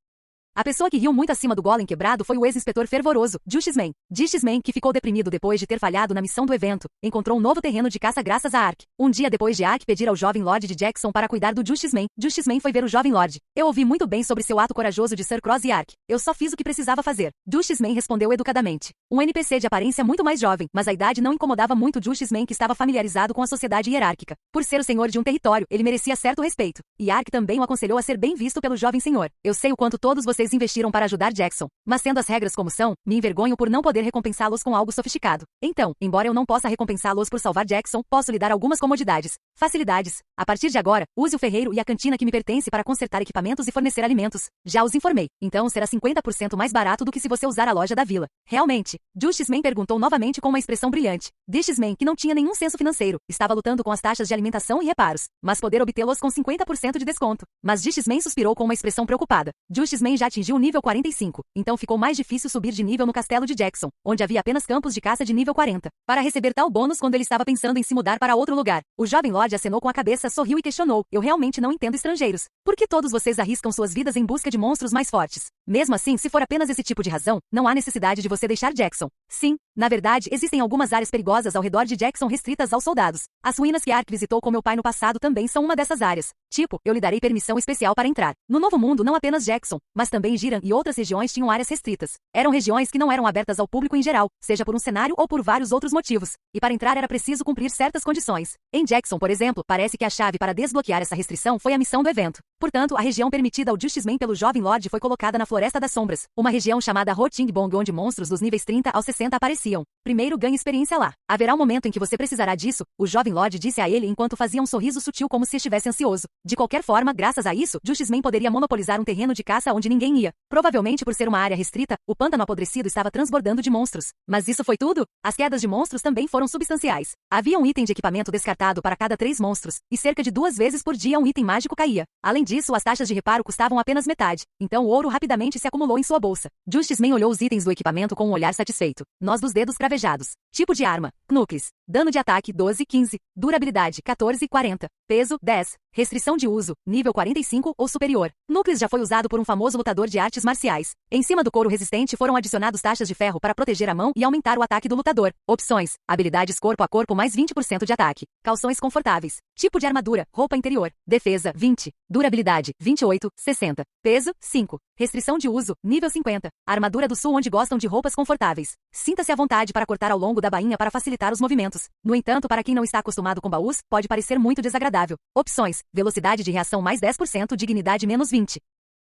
A pessoa que riu muito acima do golem quebrado foi o ex-inspetor fervoroso, Justiceman. Justiceman, que ficou deprimido depois de ter falhado na missão do evento, encontrou um novo terreno de caça graças a Ark. Um dia depois de Ark pedir ao jovem Lord de Jackson para cuidar do Justiceman, Justiceman foi ver o jovem Lord. Eu ouvi muito bem sobre seu ato corajoso de Sir Cross e Ark. Eu só fiz o que precisava fazer. Justiceman respondeu educadamente. Um NPC de aparência muito mais jovem, mas a idade não incomodava muito Justiceman, que estava familiarizado com a sociedade hierárquica. Por ser o senhor de um território, ele merecia certo respeito. E Ark também o aconselhou a ser bem visto pelo jovem senhor. Eu sei o quanto todos vocês investiram para ajudar Jackson, mas sendo as regras como são, me envergonho por não poder recompensá-los com algo sofisticado. Então, embora eu não possa recompensá-los por salvar Jackson, posso lhe dar algumas comodidades. Facilidades. A partir de agora, use o ferreiro e a cantina que me pertence para consertar equipamentos e fornecer alimentos. Já os informei. Então será 50% mais barato do que se você usar a loja da vila. Realmente? Justiceman perguntou novamente com uma expressão brilhante. Justiceman, que não tinha nenhum senso financeiro, estava lutando com as taxas de alimentação e reparos, mas poder obtê-los com 50% de desconto. Mas Justiceman suspirou com uma expressão preocupada. Justiceman já atingiu o nível 45, então ficou mais difícil subir de nível no castelo de Jackson, onde havia apenas campos de caça de nível 40, para receber tal bônus quando ele estava pensando em se mudar para outro lugar. O jovem Lord acenou com a cabeça, sorriu e questionou. Eu realmente não entendo estrangeiros. Por que todos vocês arriscam suas vidas em busca de monstros mais fortes? Mesmo assim, se for apenas esse tipo de razão, não há necessidade de você deixar Jackson. Sim, na verdade, existem algumas áreas perigosas ao redor de Jackson restritas aos soldados. As ruínas que Ark visitou com meu pai no passado também são uma dessas áreas. Tipo, eu lhe darei permissão especial para entrar. No Novo Mundo, não apenas Jackson, mas também Jiran e outras regiões tinham áreas restritas. Eram regiões que não eram abertas ao público em geral, seja por um cenário ou por vários outros motivos. E para entrar era preciso cumprir certas condições. Em Jackson, por exemplo, parece que a chave para desbloquear essa restrição foi a missão do evento. Portanto, a região permitida ao Justiceman pelo jovem Lord foi colocada na Floresta das Sombras, uma região chamada Rotingbong, onde monstros dos níveis 30 ao 60 apareciam. Primeiro ganhe experiência lá. Haverá um momento em que você precisará disso, o jovem Lord disse a ele enquanto fazia um sorriso sutil como se estivesse ansioso. De qualquer forma, graças a isso, Justiceman poderia monopolizar um terreno de caça onde ninguém ia. Provavelmente por ser uma área restrita, o pântano apodrecido estava transbordando de monstros. Mas isso foi tudo? As quedas de monstros também foram substanciais. Havia um item de equipamento descartado para cada 3 monstros, e cerca de 2 vezes por dia um item mágico caía. Além disso, as taxas de reparo custavam apenas metade, então o ouro rapidamente se acumulou em sua bolsa. Justiceman olhou os itens do equipamento com um olhar satisfeito. Nós dos dedos cravejados. Tipo de arma: Knuckles. Dano de ataque 12, 15. Durabilidade 14, 40. Peso 10. Restrição de uso, nível 45 ou superior. Knuckles já foi usado por um famoso lutador de artes marciais. Em cima do couro resistente foram adicionados taxas de ferro para proteger a mão e aumentar o ataque do lutador. Opções: habilidades corpo a corpo mais 20% de ataque. Calções confortáveis. Tipo de armadura: roupa interior. Defesa 20. Durabilidade 28, 60. Peso 5. Restrição de uso, nível 50. Armadura do sul, onde gostam de roupas confortáveis. Sinta-se à vontade para cortar ao longo da bainha para facilitar os movimentos. No entanto, para quem não está acostumado com baús, pode parecer muito desagradável. Opções: velocidade de reação mais 10%, dignidade menos 20.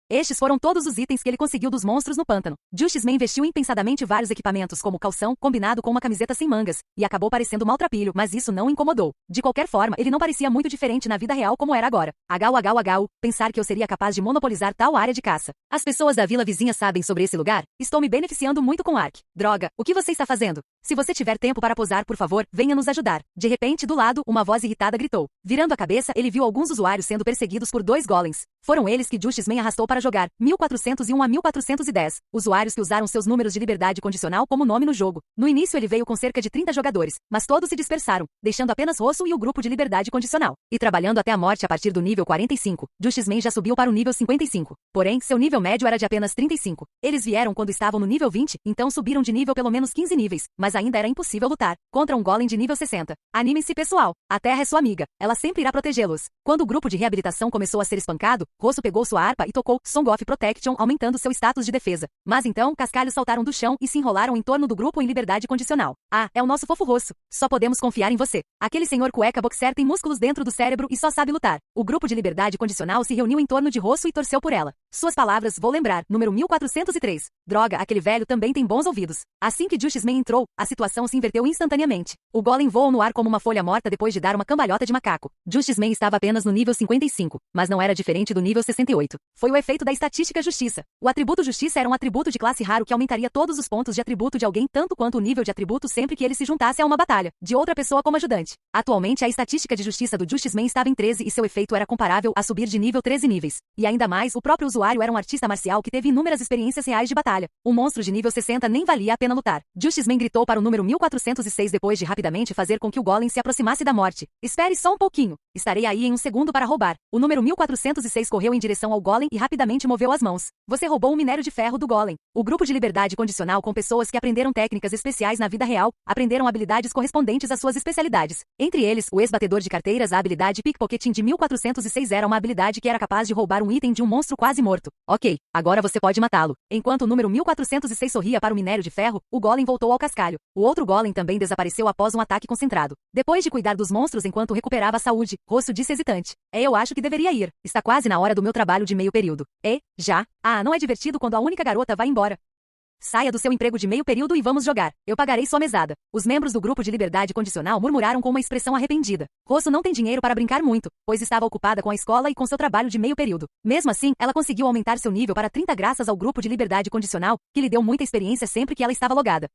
Estes foram todos os itens que ele conseguiu dos monstros no pântano. Justiceman investiu impensadamente vários equipamentos como calção, combinado com uma camiseta sem mangas, e acabou parecendo maltrapilho, mas isso não o incomodou. De qualquer forma, ele não parecia muito diferente na vida real como era agora. Pensar que eu seria capaz de monopolizar tal área de caça. As pessoas da vila vizinha sabem sobre esse lugar? Estou me beneficiando muito com Ark. Droga, o que você está fazendo? Se você tiver tempo para posar, por favor, venha nos ajudar. De repente, do lado, uma voz irritada gritou. Virando a cabeça, ele viu alguns usuários sendo perseguidos por 2 golems. Foram eles que Justiceman arrastou para jogar, 1401 a 1410, usuários que usaram seus números de liberdade condicional como nome no jogo. No início ele veio com cerca de 30 jogadores, mas todos se dispersaram, deixando apenas Rosso e o grupo de liberdade condicional. E trabalhando até a morte a partir do nível 45, Justiceman já subiu para o nível 55. Porém, seu nível médio era de apenas 35. Eles vieram quando estavam no nível 20, então subiram de nível pelo menos 15 níveis, mas ainda era impossível lutar contra um golem de nível 60. Anime-se, pessoal. A Terra é sua amiga. Ela sempre irá protegê-los. Quando o grupo de reabilitação começou a ser espancado, Rosso pegou sua harpa e tocou Song of Protection, aumentando seu status de defesa. Mas então, cascalhos saltaram do chão e se enrolaram em torno do grupo em liberdade condicional. Ah, é o nosso fofo Rosso. Só podemos confiar em você. Aquele senhor cueca boxer tem músculos dentro do cérebro e só sabe lutar. O grupo de liberdade condicional se reuniu em torno de Rosso e torceu por ela. Suas palavras, vou lembrar, número 1403. Droga, aquele velho também tem bons ouvidos. Assim que Justiceman entrou, a situação se inverteu instantaneamente. O golem voou no ar como uma folha morta depois de dar uma cambalhota de macaco. Justiceman estava apenas no nível 55, mas não era diferente do nível 68. Foi o efeito da estatística justiça. O atributo justiça era um atributo de classe raro que aumentaria todos os pontos de atributo de alguém tanto quanto o nível de atributo sempre que ele se juntasse a uma batalha, de outra pessoa como ajudante. Atualmente a estatística de justiça do Justiceman estava em 13 e seu efeito era comparável a subir de nível 13 níveis. E ainda mais, o próprio usuário era um artista marcial que teve inúmeras experiências reais de batalha. Um monstro de nível 60 nem valia a pena lutar. Justiceman gritou para o número 1406 depois de rapidamente fazer com que o golem se aproximasse da morte. Espere só um pouquinho. Estarei aí em um segundo para roubar. O número 1406 correu em direção ao golem e rapidamente moveu as mãos. Você roubou o minério de ferro do golem. O grupo de liberdade condicional com pessoas que aprenderam técnicas especiais na vida real, aprenderam habilidades correspondentes às suas especialidades. Entre eles, o ex-batedor de carteiras, a habilidade pickpocketing de 1406 era uma habilidade que era capaz de roubar um item de um monstro quase morto. Ok, agora você pode matá-lo. Enquanto o número 1406 sorria para o minério de ferro, o golem voltou ao cascalho. O outro golem também desapareceu após um ataque concentrado. Depois de cuidar dos monstros enquanto recuperava a saúde, Rosso disse hesitante. Eu acho que deveria ir. Está quase na hora do meu trabalho de meio período. Já? Ah, não é divertido quando a única garota vai embora. Saia do seu emprego de meio período e vamos jogar. Eu pagarei sua mesada. Os membros do grupo de liberdade condicional murmuraram com uma expressão arrependida. Rosso não tem dinheiro para brincar muito, pois estava ocupada com a escola e com seu trabalho de meio período. Mesmo assim, ela conseguiu aumentar seu nível para 30 graças ao grupo de liberdade condicional, que lhe deu muita experiência sempre que ela estava logada.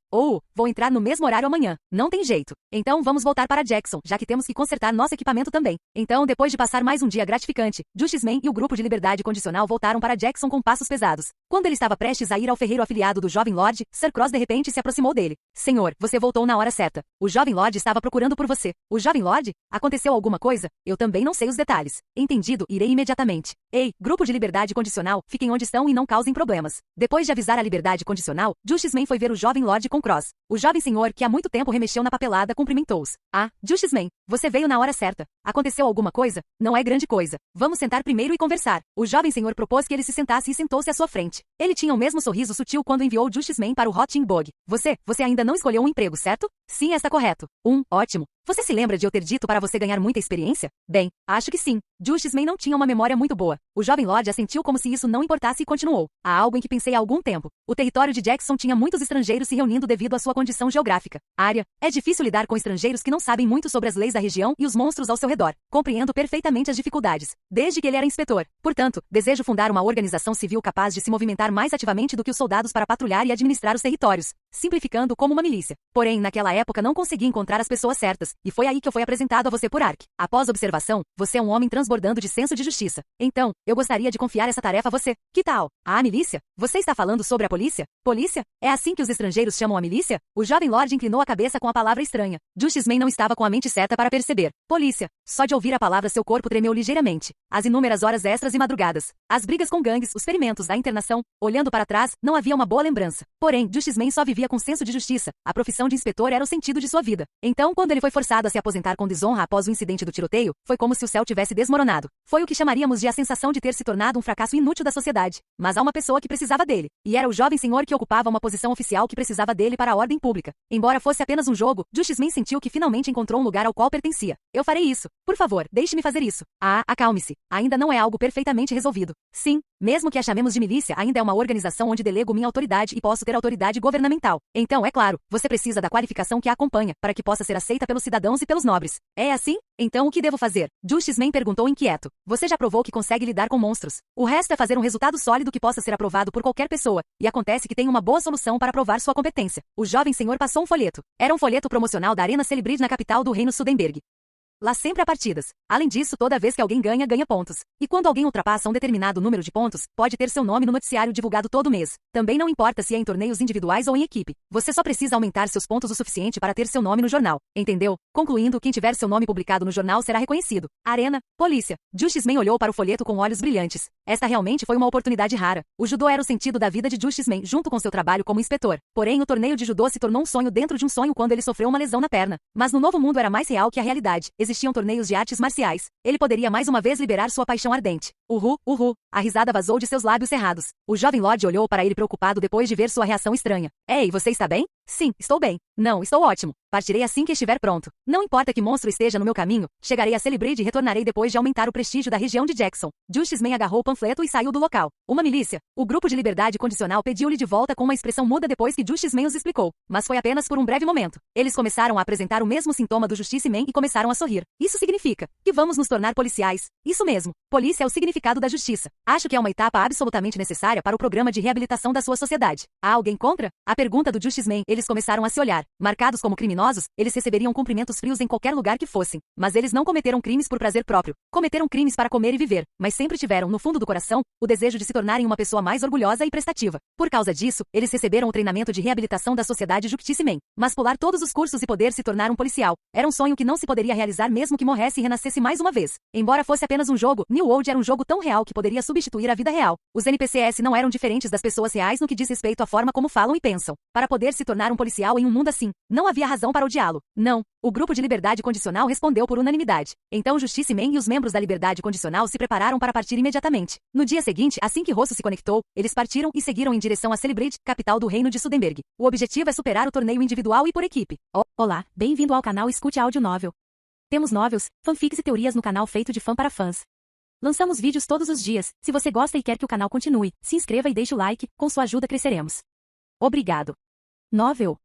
Vou entrar no mesmo horário amanhã. Não tem jeito. Então vamos voltar para Jackson, já que temos que consertar nosso equipamento também. Então, depois de passar mais um dia gratificante, Justice Man e o grupo de liberdade condicional voltaram para Jackson com passos pesados. Quando ele estava prestes a ir ao ferreiro afiliado do Jovem Lorde, Sir Cross de repente se aproximou dele. Senhor, você voltou na hora certa. O Jovem Lorde estava procurando por você. O Jovem Lorde? Aconteceu alguma coisa? Eu também não sei os detalhes. Entendido, irei imediatamente. Ei, grupo de liberdade condicional, fiquem onde estão e não causem problemas. Depois de avisar a liberdade condicional, Justice Man foi ver o Jovem Lorde com Cross. O jovem senhor, que há muito tempo remexeu na papelada, cumprimentou-os. Ah, Justice Man, você veio na hora certa. Aconteceu alguma coisa? Não é grande coisa. Vamos sentar primeiro e conversar. O jovem senhor propôs que ele se sentasse e sentou-se à sua frente. Ele tinha o mesmo sorriso sutil quando enviou Justice Man para o Hot Bug. Você ainda não escolheu um emprego, certo? Sim, está correto. Ótimo. Você se lembra de eu ter dito para você ganhar muita experiência? Bem, acho que sim. Justice Man não tinha uma memória muito boa. O jovem Lorde assentiu como se isso não importasse e continuou. Há algo em que pensei há algum tempo. O território de Jackson tinha muitos estrangeiros se reunindo devido à sua condição geográfica. Área. É difícil lidar com estrangeiros que não sabem muito sobre as leis da região e os monstros ao seu redor. Compreendo perfeitamente as dificuldades. Desde que ele era inspetor. Portanto, desejo fundar uma organização civil capaz de se movimentar mais ativamente do que os soldados para patrulhar e administrar os territórios, simplificando como uma milícia. Porém, naquela época não consegui encontrar as pessoas certas, e foi aí que eu fui apresentado a você por Ark. Após observação, você é um homem transbordando de senso de justiça. Então, eu gostaria de confiar essa tarefa a você. Que tal? A milícia? Você está falando sobre a polícia? Polícia? É assim que os estrangeiros chamam a milícia? O jovem Lorde inclinou a cabeça com a palavra estranha. Justice Man não estava com a mente certa para perceber. Polícia. Só de ouvir a palavra seu corpo tremeu ligeiramente. As inúmeras horas extras e madrugadas. As brigas com gangues, os ferimentos, a internação. Olhando para trás, não havia uma boa lembrança. Porém, Justice Man só vivia com senso de justiça. A profissão de inspetor era o sentido de sua vida. Então, quando ele foi forçado a se aposentar com desonra após o incidente do tiroteio, foi como se o céu tivesse desmoronado. Foi o que chamaríamos de a sensação de ter se tornado um fracasso inútil da sociedade. Mas há uma pessoa que precisava dele. E era o jovem senhor que ocupava uma posição oficial que precisava dele para a ordem pública. Embora fosse apenas um jogo, Justice Man sentiu que finalmente encontrou um lugar ao qual pertencia. Eu farei isso. Por favor, deixe-me fazer isso. Acalme-se. Ainda não é algo perfeitamente resolvido. Sim, mesmo que a chamemos de milícia, ainda é uma organização onde delego minha autoridade e posso ter autoridade governamental. Então, é claro, você precisa da qualificação que a acompanha, para que possa ser aceita pelos cidadãos e pelos nobres. É assim? Então o que devo fazer? Justice Man perguntou inquieto. Você já provou que consegue lidar com monstros. O resto é fazer um resultado sólido que possa ser aprovado por qualquer pessoa, e acontece que tem uma boa solução para provar sua competência. O jovem senhor passou um folheto. Era um folheto promocional da Arena Celebrity na capital do Reino Sudenberg. Lá sempre há partidas. Além disso, toda vez que alguém ganha, ganha pontos. E quando alguém ultrapassa um determinado número de pontos, pode ter seu nome no noticiário divulgado todo mês. Também não importa se é em torneios individuais ou em equipe. Você só precisa aumentar seus pontos o suficiente para ter seu nome no jornal. Entendeu? Concluindo, quem tiver seu nome publicado no jornal será reconhecido. Arena, polícia. Justice Man olhou para o folheto com olhos brilhantes. Esta realmente foi uma oportunidade rara. O judô era o sentido da vida de Justice Man, junto com seu trabalho como inspetor. Porém, o torneio de judô se tornou um sonho dentro de um sonho quando ele sofreu uma lesão na perna. Mas no novo mundo era mais real que a realidade. Existiam torneios de artes marciais. Ele poderia mais uma vez liberar sua paixão ardente. Uhul. A risada vazou de seus lábios cerrados. O jovem Lorde olhou para ele preocupado depois de ver sua reação estranha. Ei, você está bem? Sim, estou bem. Não, estou ótimo. Partirei assim que estiver pronto. Não importa que monstro esteja no meu caminho, chegarei a Celebrity e retornarei depois de aumentar o prestígio da região de Jackson. Justice Man agarrou o panfleto e saiu do local. Uma milícia. O grupo de liberdade condicional pediu-lhe de volta com uma expressão muda depois que Justice Man os explicou. Mas foi apenas por um breve momento. Eles começaram a apresentar o mesmo sintoma do Justice Man e começaram a sorrir. Isso significa que vamos nos tornar policiais. Isso mesmo. Polícia é o significado da justiça. Acho que é uma etapa absolutamente necessária para o programa de reabilitação da sua sociedade. Há alguém contra? A pergunta do Justice Man. Eles começaram a se olhar. Marcados como criminosos, eles receberiam cumprimentos frios em qualquer lugar que fossem. Mas eles não cometeram crimes por prazer próprio. Cometeram crimes para comer e viver, mas sempre tiveram, no fundo do coração, o desejo de se tornarem uma pessoa mais orgulhosa e prestativa. Por causa disso, eles receberam o treinamento de reabilitação da sociedade Justice Man. Mas pular todos os cursos e poder se tornar um policial era um sonho que não se poderia realizar mesmo que morresse e renascesse mais uma vez. Embora fosse apenas um jogo, New World era um jogo algo tão real que poderia substituir a vida real. Os NPCs não eram diferentes das pessoas reais no que diz respeito à forma como falam e pensam. Para poder se tornar um policial em um mundo assim, não havia razão para odiá-lo. Não. O grupo de Liberdade Condicional respondeu por unanimidade. Então Justice Man e os membros da Liberdade Condicional se prepararam para partir imediatamente. No dia seguinte, assim que Rosso se conectou, eles partiram e seguiram em direção a Celebrity, capital do reino de Sudenberg. O objetivo é superar o torneio individual e por equipe. Olá, bem-vindo ao canal Escute Áudio Novel. Temos novels, fanfics e teorias no canal feito de fã para fãs. Lançamos vídeos todos os dias. Se você gosta e quer que o canal continue, se inscreva e deixe o like, com sua ajuda cresceremos. Obrigado. Novel.